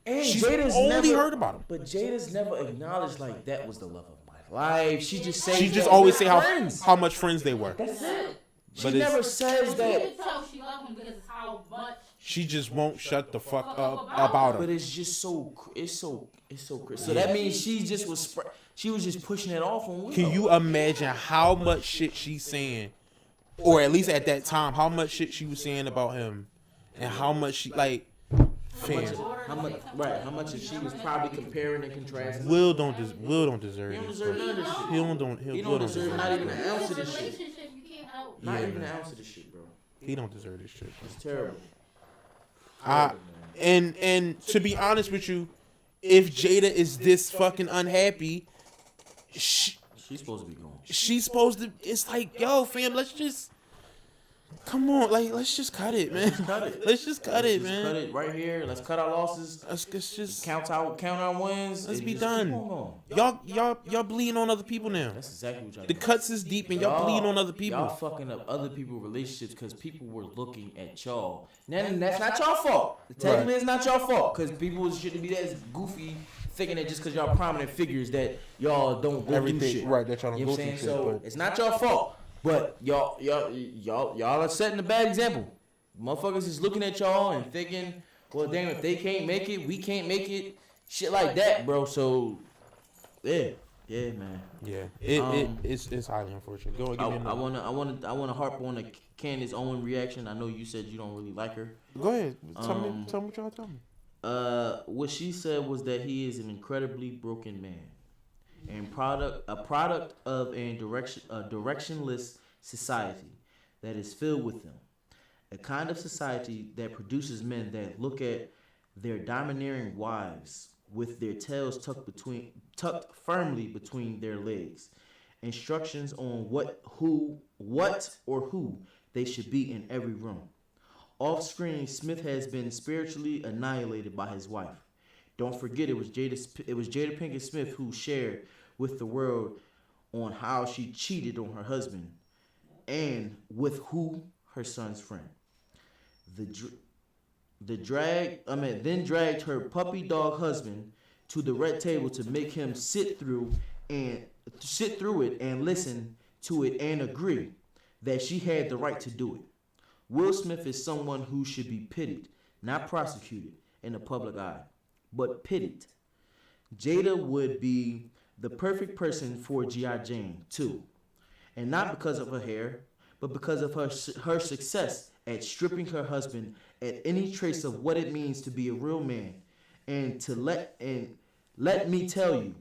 and She's Jada's only never heard about him. But Jada's never acknowledged like that was the love of my life. She just say She just always say how much friends they were. That's it. She But never it's, says You that. can tell she loves him because it's how much. she just won't shut the fuck up about But him. it's just so crazy. So that means she just was she was just pushing it off on Will. Can you imagine how much shit she's saying, or at least at that time, how much shit she was saying about him, and how much she like, fam. How much if she was probably comparing and contrasting? Will don't deserve He don't this. deserve bro. none of this shit. He Don't deserve not even an ounce of It's this a shit. relationship, you can't help. Not Yeah, even man. an ounce of this shit, bro. He don't deserve this shit. It's terrible. And to be honest with you, if Jada is this fucking unhappy, She's supposed to be gone. she's supposed to. It's like, yo, fam, let's just come on, like let's just cut it, man. Cut it. Let's just cut it, Just man. cut it right here. Let's cut our losses. Let's just Count our wins. let's and be just done. keep on going. Y'all bleeding on other people now. That's exactly what y'all The doing. cuts is deep and y'all bleeding on other Y'all people. fucking up other people's relationships because people were looking at y'all. Now, that's not your fault. Technically, it's not your fault because people shouldn't be that goofy thinking that just because y'all prominent figures that y'all don't go Everything- through shit. right, that y'all don't You know go what I'm through saying? shit, So but- it's not your fault. But y'all are setting a bad example. Motherfuckers is looking at y'all and thinking, well, damn, if they can't make it, we can't make it. Shit like that, bro. So, yeah, man. Yeah, it's highly unfortunate. Go and give me I another. wanna harp on the Candace Owen reaction. I know you said you don't really like her. Go ahead. Tell me what y'all tell me. What she said was that he is an incredibly broken man, and a product of a directionless society that is filled with them. A kind of society that produces men that look at their domineering wives with their tails tucked firmly between their legs. Instructions on what or who they should be in every room. Off screen, Smith has been spiritually annihilated by his wife. Don't forget, it was Jada Pinkett Smith who shared with the world on how she cheated on her husband and with who? Her son's friend. Then dragged her puppy dog husband to the red table to make him sit through it and listen to it and agree that she had the right to do it. Will Smith is someone who should be pitied, not prosecuted in the public eye, but pitied. Jada would be the perfect person for G.I. Jane, too. And not because of her hair, but because of her success at stripping her husband at any trace of what it means to be a real man. And let me tell you,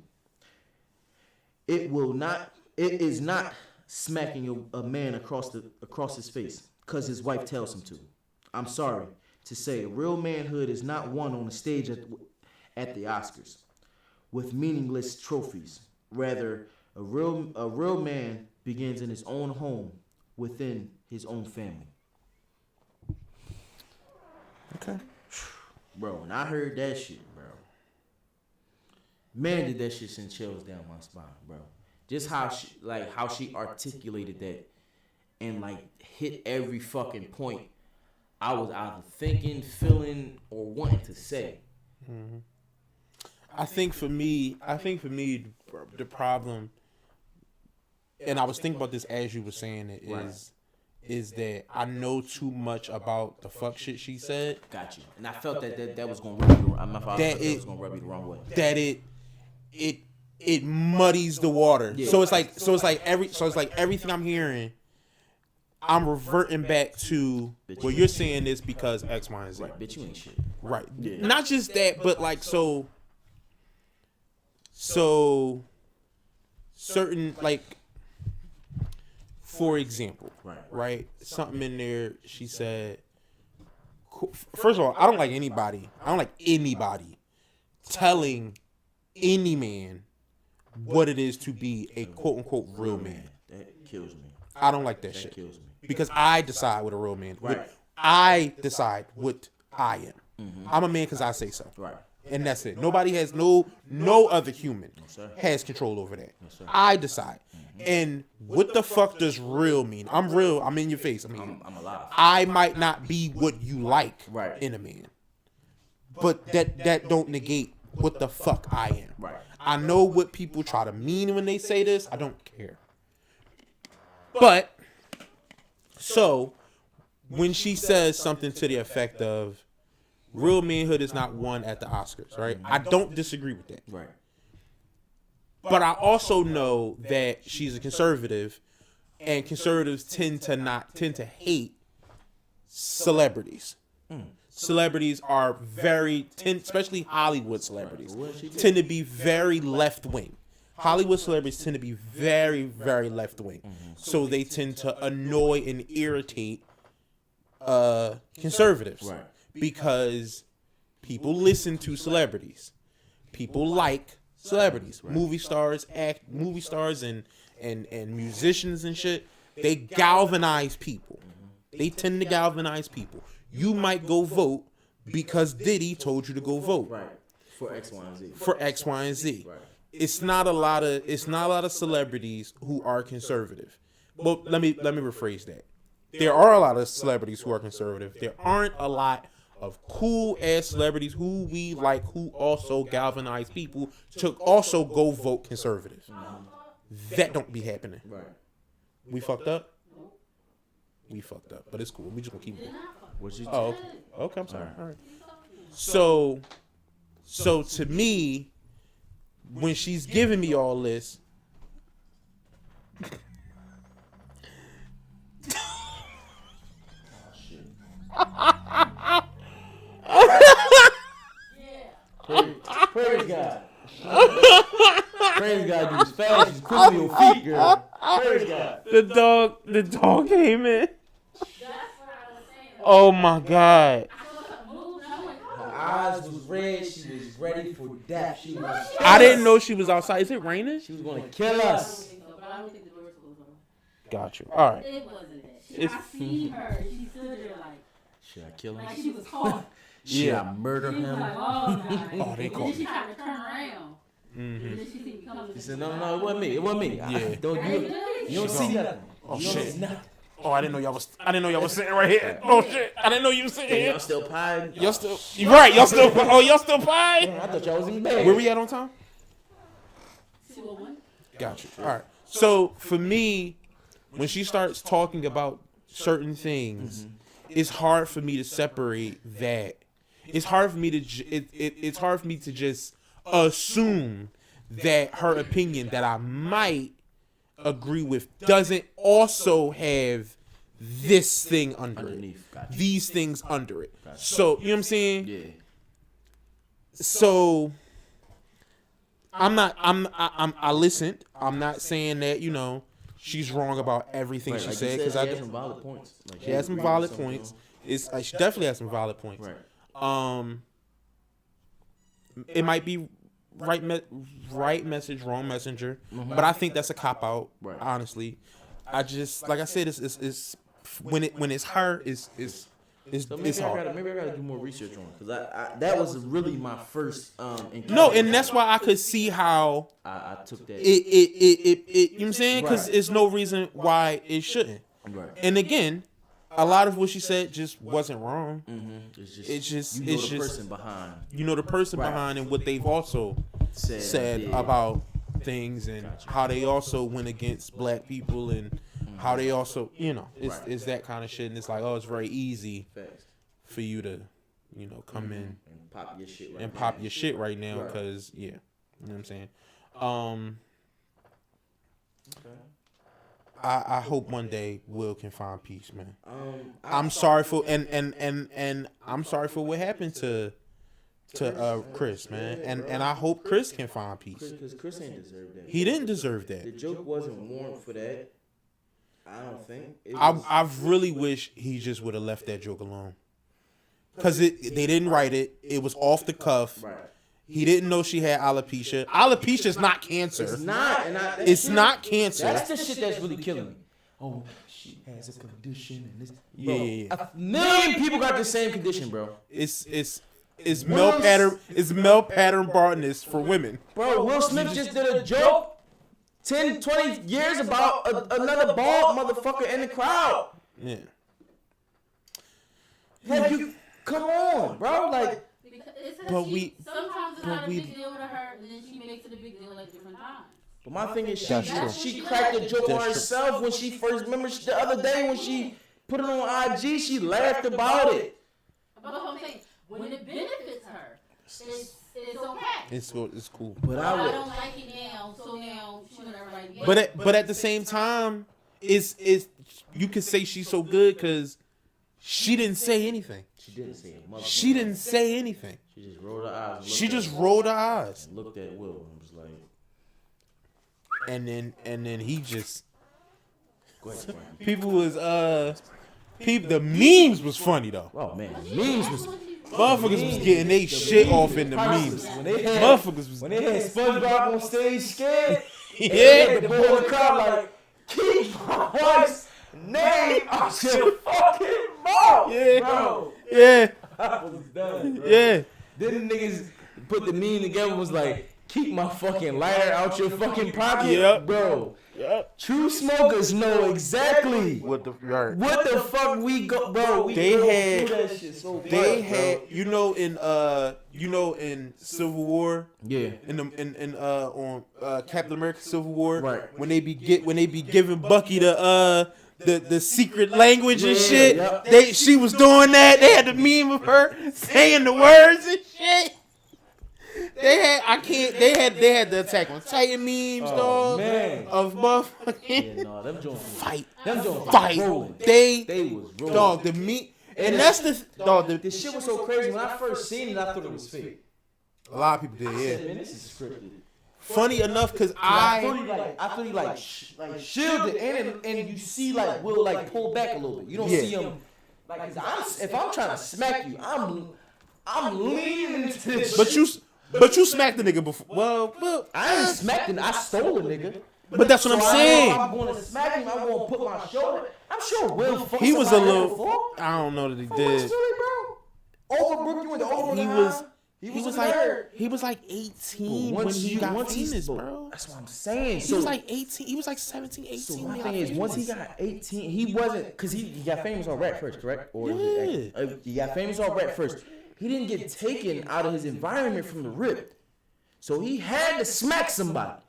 it is not smacking a man across his face because his wife tells him to. I'm sorry to say, real manhood is not won on the stage at the Oscars with meaningless trophies. Rather, a real man begins in his own home within his own family. Okay. Bro, when I heard that shit, bro, man, did that shit send chills down my spine, bro. Just how she articulated that and like hit every fucking point I was either thinking, feeling, or wanting to say. Mm-hmm. I think for me, the problem, and I was thinking about this as you were saying it, is that I know too much about the fuck shit she said. Got you. And I felt that was gonna rub you. Was gonna rub you the wrong way. That it muddies the water. Yeah. So it's like everything I'm hearing, I'm reverting back to what you're saying is because X, Y, and Z. Right, bitch, you ain't shit. Right. Yeah. Not just that, but like so certain, like, for example, right? Something in there she said. First of all, I don't like anybody telling any man what it is to be a quote unquote real man. That kills me. I don't like that shit. Kills me. Because I decide what a real man. Right. I decide what I am. Mm-hmm. I'm a man because I say so. Right. And that's it. Nobody has no other human has control over that. I decide. Mm-hmm. And what the fuck does real mean? I'm real. I'm in your face. I mean, I'm alive. I might not be what you like in a man, but that don't negate what the fuck I am. Right. I know what people try to mean when they say this. I don't care. But So when she says something to the effect of real manhood is not won at the Oscars, right? I don't disagree with that. Right. But I also know that she's a conservative, and conservatives tend to hate celebrities. Celebrities are especially Hollywood celebrities, tend to be very left wing. Hollywood celebrities tend to be very, very left wing. So they tend to annoy and irritate conservatives. Right. Because people listen to celebrities. People like celebrities. Movie stars and musicians and shit. They galvanize people. They tend to galvanize people. You might go vote because Diddy told you to go vote. Right. For X, Y, and Z. For X, Y, and Z. Right. It's not a lot of celebrities who are conservative. Well, let me rephrase that. There are a lot of celebrities who are conservative. There aren't a lot of cool ass celebrities who we like who also galvanize people to also go vote conservative. That don't be happening. Right. We fucked up. We fucked up, but it's cool. We just gonna keep it. What you? Oh, okay. I'm sorry. All right. So to me, when she's giving me all this, Praise God. Praise God, you was fast, you quick on your feet, girl. Praise God. the dog came in. That's what I was saying. Oh my God. I saw her move, and I went, Her eyes was red, she was ready for death. She was. I didn't know she was outside. Is it raining? She was gonna kill I don't us. think so, but I don't think the doors closed on her. Got you. All right. It wasn't that. It's- I seen her. She stood there Should I kill like him? she was caught. Should I murder She was him? like, oh, God. Oh, they And caught then she me. tried to turn around. And then she seen me coming. He said, no, it wasn't me. It wasn't me. Yeah. You don't see nothing. Oh You don't shit. see nothing. Oh, I didn't know y'all was sitting right here. Oh shit. I didn't know you was sitting And here. y'all still pie? Y'all still. You right. Y'all still. Oh, y'all still pie. I thought y'all was in bed. Where we at on time? 201. Got you. All right. So for me, when she starts talking about certain things, it's hard for me to separate that. It's hard for me to it's hard for me to just assume that her opinion that I might agree with doesn't also have this thing under Underneath, it. gotcha. These things under it. So, you know what I'm saying? Yeah. So I listened. I'm not saying that, you know, she's wrong about everything Right, she like you said because she I had some valid points. Like, she has some valid points. She definitely has some valid points. Right. It might be right message, wrong messenger, but I think that's a cop out. Right. Honestly, I just like I said, it's when it's her, it's So maybe it's hard. I gotta do more research on it because I that was really my first encounter. No, and that's why I could see how I took that. it you know what I'm saying? Because Right. there's no reason why it shouldn't. Right. And again, a lot of what she said just wasn't wrong. It's just you know the person behind You know the person Right. behind and what they've also said yeah. about things and how they also went against black people and how they also, you know, it's that kind of shit. And it's like, oh, it's very easy Facts. for you to, you know, come in And pop your shit right and now. pop your shit right now Right. because, yeah, you know what I'm saying? I hope one day Will can find peace, man. I'm sorry for and I'm sorry for what happened to Chris, man. And I hope Chris can find peace. Because Chris ain't deserved that. He didn't deserve The that. joke wasn't warrant for that. I don't think. It I was, really wish he just would have left that joke alone. Cause they didn't write it. It was off the cuff. right. He didn't know she had alopecia. Alopecia is not cancer. It's not. And It's not cancer. That's the shit that's really killing me. Oh, she has a condition. And this, Yeah, bro, yeah, yeah. A million people got the same condition, bro. It's male pattern baldness for women. Bro, Will Smith just did a joke 10, 20 years about another bald motherfucker in the crowd. Yeah. Have you come on, bro? Like, Sometimes it's not a big deal to her, and then she makes it a big deal at different times. but my thing is, That's true. she cracked a joke That's on true. herself when she first. Remember the other day when she put it on IG. She laughed about it. But what I'm saying, when it benefits her, it's okay. It's cool. But I I would. don't like it now, so now she want everybody. But at the same time, is you could say she's so good because she didn't say anything. She didn't say it. She didn't say anything. She just rolled her eyes. She just rolled her eyes, and looked at Will and was like, and then he just. "Go ahead, Frank." People was the memes was funny though. Oh man, memes was. Motherfuckers was getting they shit off in the memes. When they had, Motherfuckers was when they had SpongeBob on stage scared, yeah. the boy in the crowd like, keep my wife's name out your fucking mouth, Yeah. bro. Yeah, I was done, bro. yeah. Then the niggas put the meme together and was like, keep my fucking lighter out your fucking pocket, Yep. bro. Yep. True smokers know exactly What the right. what the fuck we go, bro. We They go had- through that shit so They much, had bro. in Civil War Yeah. on Captain America Civil War Right. when they be giving Bucky the secret language and Yeah, shit. yep. She was doing that. They had the meme of her saying the words and shit. They had the Attack on Titan memes, dog. man. Of motherfucking Yeah, no, them joints. fight. Them joints Fight. rolling. They They was rolling. dog the meat. And that's the dog. The shit was so crazy. When I first seen it, I thought it was fake. A lot of people did. I said, Yeah. man, this is scripted. Funny enough, cause I thought he like shielded and you see like Will like pull back a little bit. You don't Yeah. see him like if I'm trying to smack you, I'm leaning into this. But you smacked the nigga before. Well, I ain't smacked him. I stole a nigga. but that's what I'm So I know saying. if I'm going to smack him, I'm going to put my shoulder. I'm sure Will fucked He was a somebody little. before. I don't know that he From did. West Philly, bro. Overbrook, you went to Overbrook. He was was a like nerd. 18 when he got famous, bro. That's what I'm saying. He was like 18. He was like 17, 18. So when my he thing got is, once he famous. got 18, he wasn't, because he got famous on rap first, correct? Or he got famous on rap first. He didn't get taken out of his environment from the rip. So he had to smack somebody.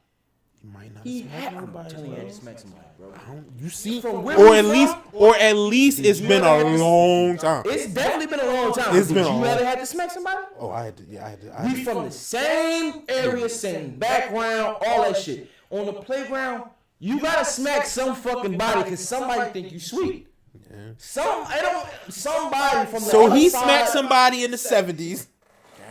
He might not He smack had, nobody, he had bro. to smack somebody, bro. You see, From where or we at least, from? or at least it's you been ever a had to- long time. It's definitely been a long time. It's Did been a you long- ever had to smack somebody? Oh, I had to. Yeah, I had to. We from the same area, same background, all that shit. On the playground, you gotta smack some fucking body because somebody think you sweet. Somebody from the So other he side- smacked somebody in the 70s,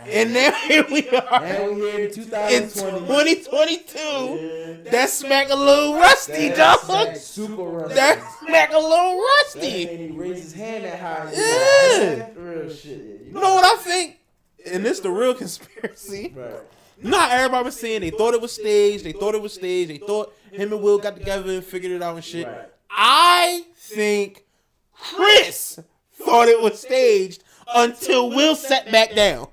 and now here we are Now we here in in 2020. 2022. That smack a little rusty, dog. That's super rusty. That smack a little rusty. And he raised his hand that high. Yeah. Real shit. You know what I think? And this the real conspiracy. Right. Not everybody was saying they thought it was staged. They thought him and Will got together and figured it out and shit. Right. I think Chris thought it was staged until Will sat back down.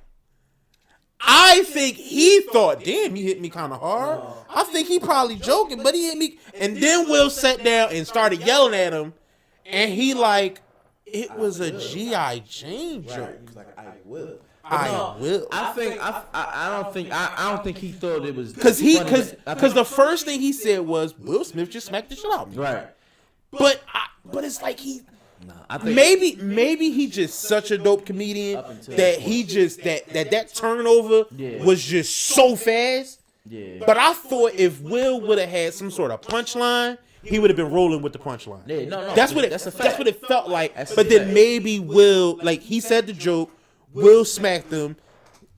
I think he thought, damn, he hit me kind of hard. I think he probably joking, but he hit me. And then Will sat down and started yelling at him. And he like, it was a G.I. Jane joke. Right. He was like, I will. I will. I don't think he thought it was Cause funny. the first thing he said was Will Smith just smacked the shit out of me. Right. But it's like I think maybe he just such a dope comedian until that he just that turnover Yeah. was just so fast. Yeah. But I thought if Will would have had some sort of punchline, he would have been rolling with the punchline. Yeah, no, That's what that's a fact. that's what it felt like. That's But a then fact. maybe Will, like he said the joke, Will smacked him.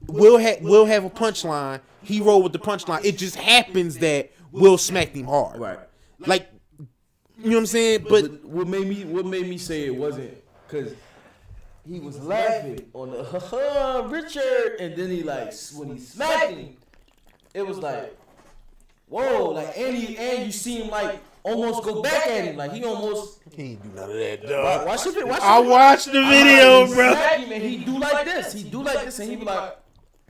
Will have a punchline. He rolled with the punchline. It just happens that Will smacked him hard. Right. Like, you know what I'm saying? But what made me say it wasn't because he was laughing on the Richard, and then he like when he smacked him, it was like whoa, like and you see him like almost go back at him, like he almost he ain't do none of that, dog. watch the video. I watched the video, bro. Smack him and he do like this, and he be like,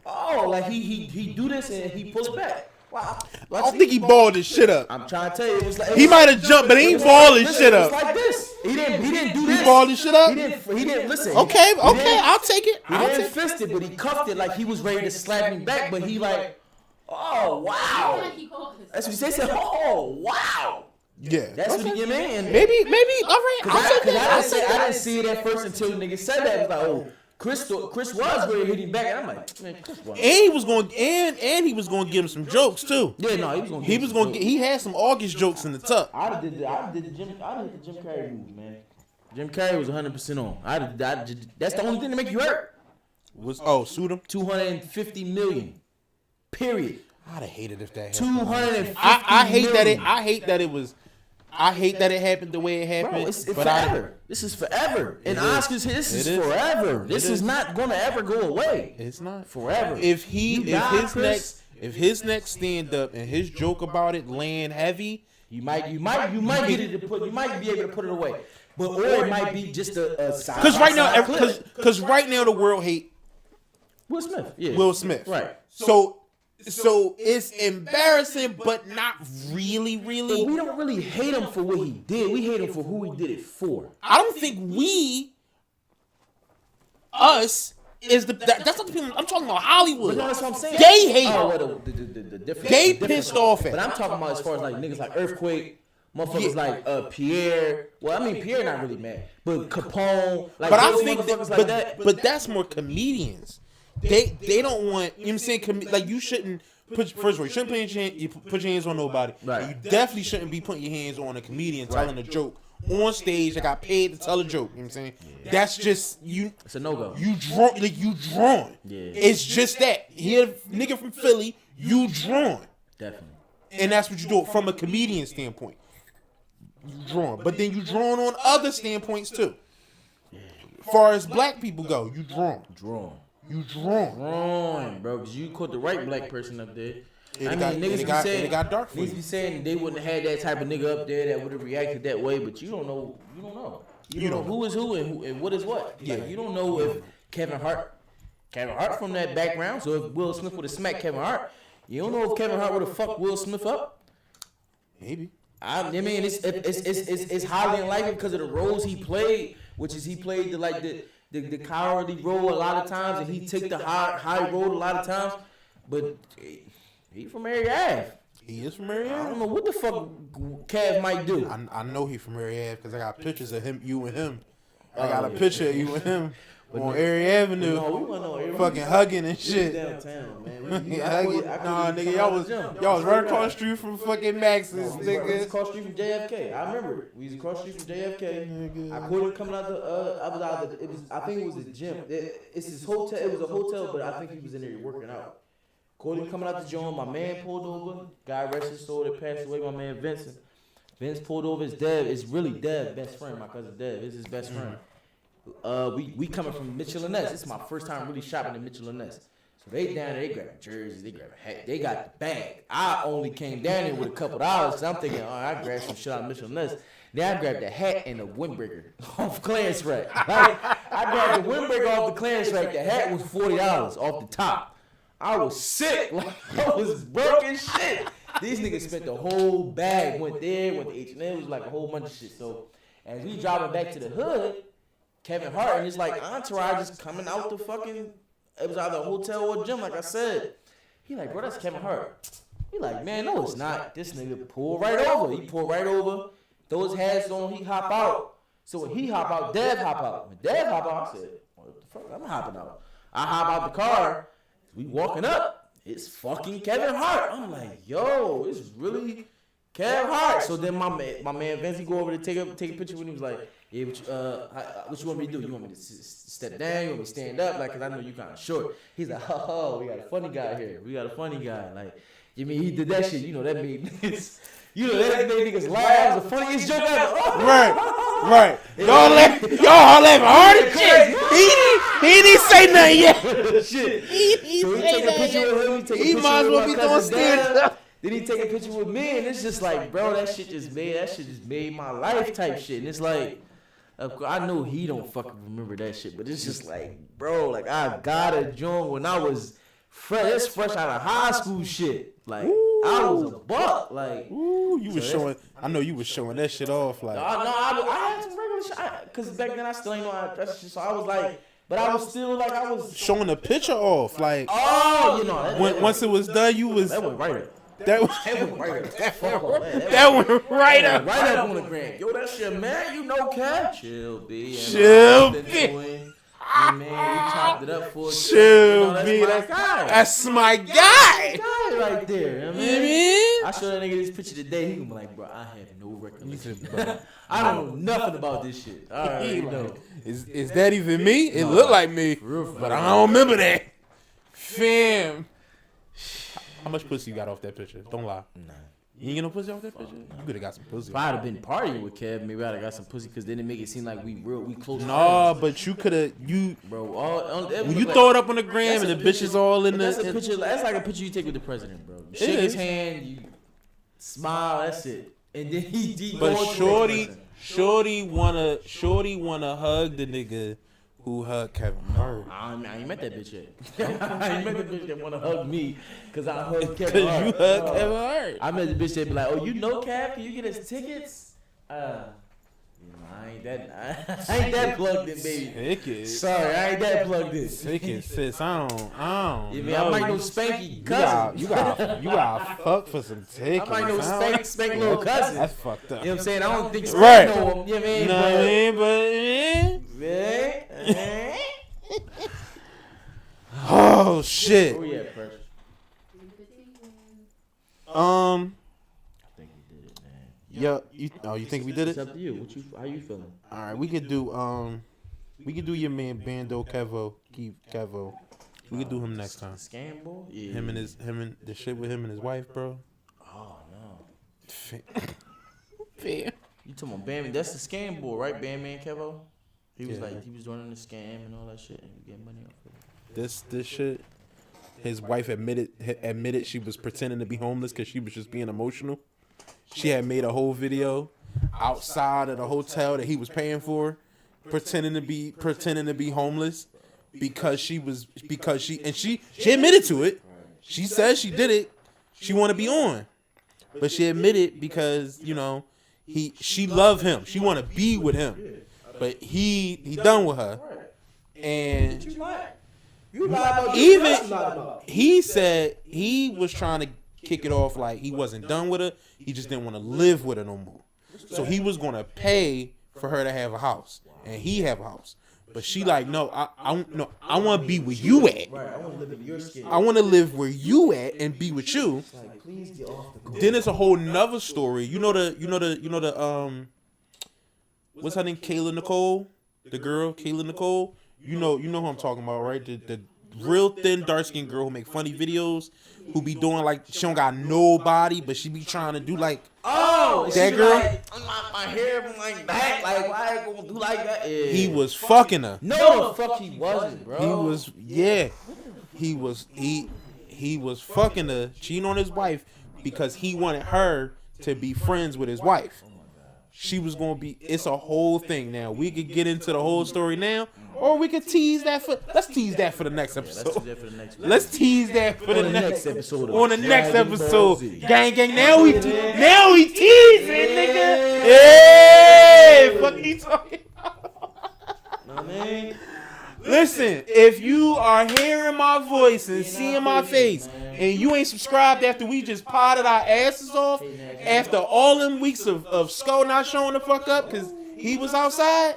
oh, like he do this and he pull it back. Wow. I don't think he balled his shit up. I'm trying to tell you, it was like He might have jumped, but he ain't balled his shit It was up. like this. He didn't do this. He balled his shit up? He didn't listen. Okay, He okay, didn't- I'll take it. He I'll didn't take it. fist it, but he cuffed it like he was ready to slap me back. But he like, oh wow. Like he called his- That's what he said. He said, oh wow. Yeah. That's what he meant. Maybe. All right. I didn't see it at first until niggas said that. It was like, oh, Chris was going to hit him back. And I'm like, man, Chris was. And he was going and he was going to give him some jokes too. Yeah, no, he was going to. He was going to. He had some August jokes in the tuck. I did the Jim Carrey movie, man. Jim Carrey was 100% on. That's the only thing to make you hurt. Suit him. 250 million. Period. I'd have hated if that happened. 250 I hate that million. I hate that it happened the way it happened. Bro, it's but forever. This is forever. And Oscars, this is forever. This is not gonna ever go away. It's not Forever. If his next stand up and his joke about it land heavy, you might get it to put. You might be able to put it away. But or it might be just a side. because right now the world hate Will Smith. Yeah. Will Smith. Right. So it's embarrassing, but not really. But we don't really hate him for what he did. We hate him for who he did it for. I don't think us is that's not the people. I'm talking about Hollywood. But no, that's what I'm saying. They hate him. well, the difference. They the difference. pissed off at But him. I'm talking about as far as like niggas like Earthquake, motherfuckers like Pierre. Well, I mean Pierre not really mad, but Capone. Like But I those think motherfuckers that, like that. but that's more comedians. They don't want, you know what I'm saying, like you shouldn't first of all, you shouldn't put your hands on nobody. Right. You definitely shouldn't be putting your hands on a comedian telling a joke on stage that got paid to tell a joke. You know what I'm saying? Yeah. That's just you. It's a no-go. You drawn. Yeah. It's just that. He a nigga from Philly, you drawn. Definitely. And that's what you do from a comedian standpoint. You drawn. But then you drawn on other standpoints too. As far as black people go, you drawn. You drawn, bro, because you caught the right black person up there. It got dark for you. Niggas be saying they wouldn't have had that type of nigga up there that would have reacted that way, but you don't know. You don't know who is who and what is what. Yeah. Like, you don't know if Kevin Hart from that background. So if Will Smith would have smacked Kevin Hart, you don't know if Kevin Hart would have fucked Will Smith up. Maybe. I mean, it's highly unlikely because of the roles he played, which is he played the cowardly role a lot of times, and he took the high road a lot of times. But he from Mary Ave. He is from Mary I Ave? don't know what the fuck Kev might do. I know he from Mary Ave because I got pictures of you and him. I got a picture of you and him on Erie Avenue, fucking hugging and shit. Downtown, man. Nah, nigga, y'all was right across the street from fucking Max's, We was nigga. across the street from JFK. I remember it. We was across the street from JFK. I caught him coming out I think it was a gym. It's his hotel. It was a hotel, but I think he was in there working out. Caught him coming out the joint. My man pulled over. Guy rested his soul that passed away. My man Vincent. Vince pulled over his Dev. It's really Dev, best friend. My cousin Dev is his best friend. We coming from Mitchell and Ness. This is my first time really shopping at Mitchell and Ness. So they down there, they grab jerseys, they grab a hat, they got the bag. I only came down there with a couple dollars because I'm thinking, all right, I grabbed some shit out of Mitchell and Ness. Then I grabbed the hat and the windbreaker off Clarence Rack. I grabbed the windbreaker off the Clarence Rack. The hat was $40 off the top. I was sick. Like, I was broken shit. These niggas spent the whole bag. Went there, went to H&M. It was like a whole bunch of shit. So as we driving back to the hood, Kevin Hart and his like entourage is coming out the fucking. It was either a hotel or a gym, like I said. He like, bro, that's Kevin Hart. He like, man, no, it's not. This nigga pulled right over. He pulled right over. Throw his hats on. He hop out. So when he hop out, Dev hop out. When Dev hop out, I said, what the fuck? I'm hopping out. I hop out the car. We walking up. It's fucking Kevin Hart. I'm like, yo, it's really Kevin Hart. So then my man Vince, he go over to take a picture with him. He was like, yeah, what you want me to do? You want me to step down? You want me to stand up? Like, cause I know you kind of short. He's like, oh, we got a funny guy here. We got a funny guy. Like, you mean he did that shit? You know that made niggas, that made niggas laugh. It was the funniest joke ever. Right. Y'all laughing hard as shit. He didn't say nothing yet. Shit. He So he take a picture with him. He might as well be doing stand up. Then he take a picture with me, and it's just like, bro, that shit just made my life type shit. And it's like, I know he don't fucking remember that shit, but it's just like, bro, like I got a joint when I was fresh out of high school shit. Like, I was a buck. Like, you was showing. I know you was showing that shit off. Like, I had some regular shit, cause back then I still ain't know how to dress shit, so I was like, but I was still like, showing the picture off. Like, oh, you know, once it was done, you was. That went right. That was That went right up. Right up on the gram. Yo, that's your man. You know, Cap. Chill, B. Chill, B. Yeah, man, we chopped it up for Chill, that's B. my That's, guy. that's my guy. Guy right there. You know what I mean? Man. I show that nigga this picture today. He gonna be like, bro, I have no recollection. I don't know nothing about this shit. All right, you know. Is that even me? It looked like me, but I don't remember that. Fam. How much pussy you got off that picture? Don't lie. Nah. You ain't get no pussy off that picture? You could have got some pussy. If I'd have been partying with Kev, maybe I'd have got some pussy because then it make it seem like we close. No, friends. but you could have, Bro, when you throw it up on the gram and the bitch is all in that's a the, picture. That's like a picture you take with the president, bro. You shake his hand, you smile, that's it, and then he but goes to the next person. Shorty wanna hug the nigga who hugged Kevin Hart. I ain't met that bitch yet. I ain't met the bitch that wanna hug me because I hugged Kevin Cause Hart. you hugged Kevin Hart. I met the bitch that be like, "Oh, you know Kev? Can you get us tickets?" I ain't that plugged in, baby. Ticket. Sorry, I ain't that plugged in. Ticket, sis. I don't Yeah, man, know. I might know Spanky cousin. You got fuck for some tickets. I might know huh? Spank little cousin. That's fucked up. You know what I'm saying? I don't think Spank Right. know him. You know what I mean? You know what I mean? But oh shit. Where we at first? Um. I think we did it, man. Yeah. You think we did It's it? up to you. How you feeling? All right. We could do your man Bando Kevo. Kevo. We could do him next time. Scam boy? Yeah. Him and the shit with him and his wife, bro. Oh no. Fair. You talking about Bam? That's the scam boy, right? Bam Man Kevo. He was Yeah. like he was doing the scam and all that shit and getting money off of it. This shit. His wife admitted she was pretending to be homeless because she was just being emotional. She had made a whole video outside of the hotel that he was paying for, pretending to be homeless because she admitted to it. She says she did it. She want to be on, but she admitted because she loved him. She want to be with him, but he done with her, and even he said he was trying to kick it off like he wasn't done with her. He just didn't want to live with her no more. So he was gonna pay for her to have a house, and he have a house. But she like, no, I want to be where you at. Right, I want to live in your skin. I want to live where you at and be with you. Like, please get off the court. Then it's a whole nother story. You know the what's her name? Kayla Nicole, the girl Kayla Nicole. You know who I'm talking about, right? The real thin, dark skinned girl who make funny videos, who be doing like she don't got no body, but she be trying to do like that girl. Like, my hair been like that. Like why I gonna do like that? Yeah. He was fucking her. No, the fuck he wasn't, bro. He was fucking her, cheating on his wife because he wanted her to be friends with his wife. She was gonna be. It's a whole thing. Now we could get into the whole story now, or we could tease that for. Let's tease that for the next episode. Let's tease that for the next episode. On the next episode, gang. Now we teasing, nigga. Hey, fuck you talking about? Listen, if you are hearing my voice and seeing my face, and you ain't subscribed after we just potted our asses off, after all them weeks of Skull not showing the fuck up because he was outside,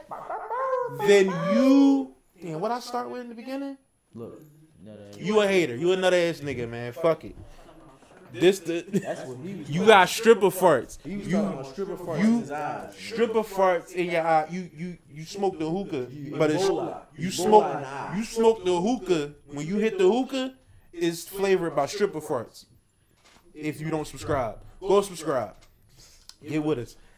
then you... Damn, what I start with in the beginning? Look, You a hater. You another ass nigga, man. Fuck it. You got stripper farts. Stripper farts in his eyes. Stripper farts in your eye. You smoke the hookah, but it's you smoke the hookah. When you hit the hookah, it's flavored by stripper farts. If you don't subscribe, go subscribe. Get with us.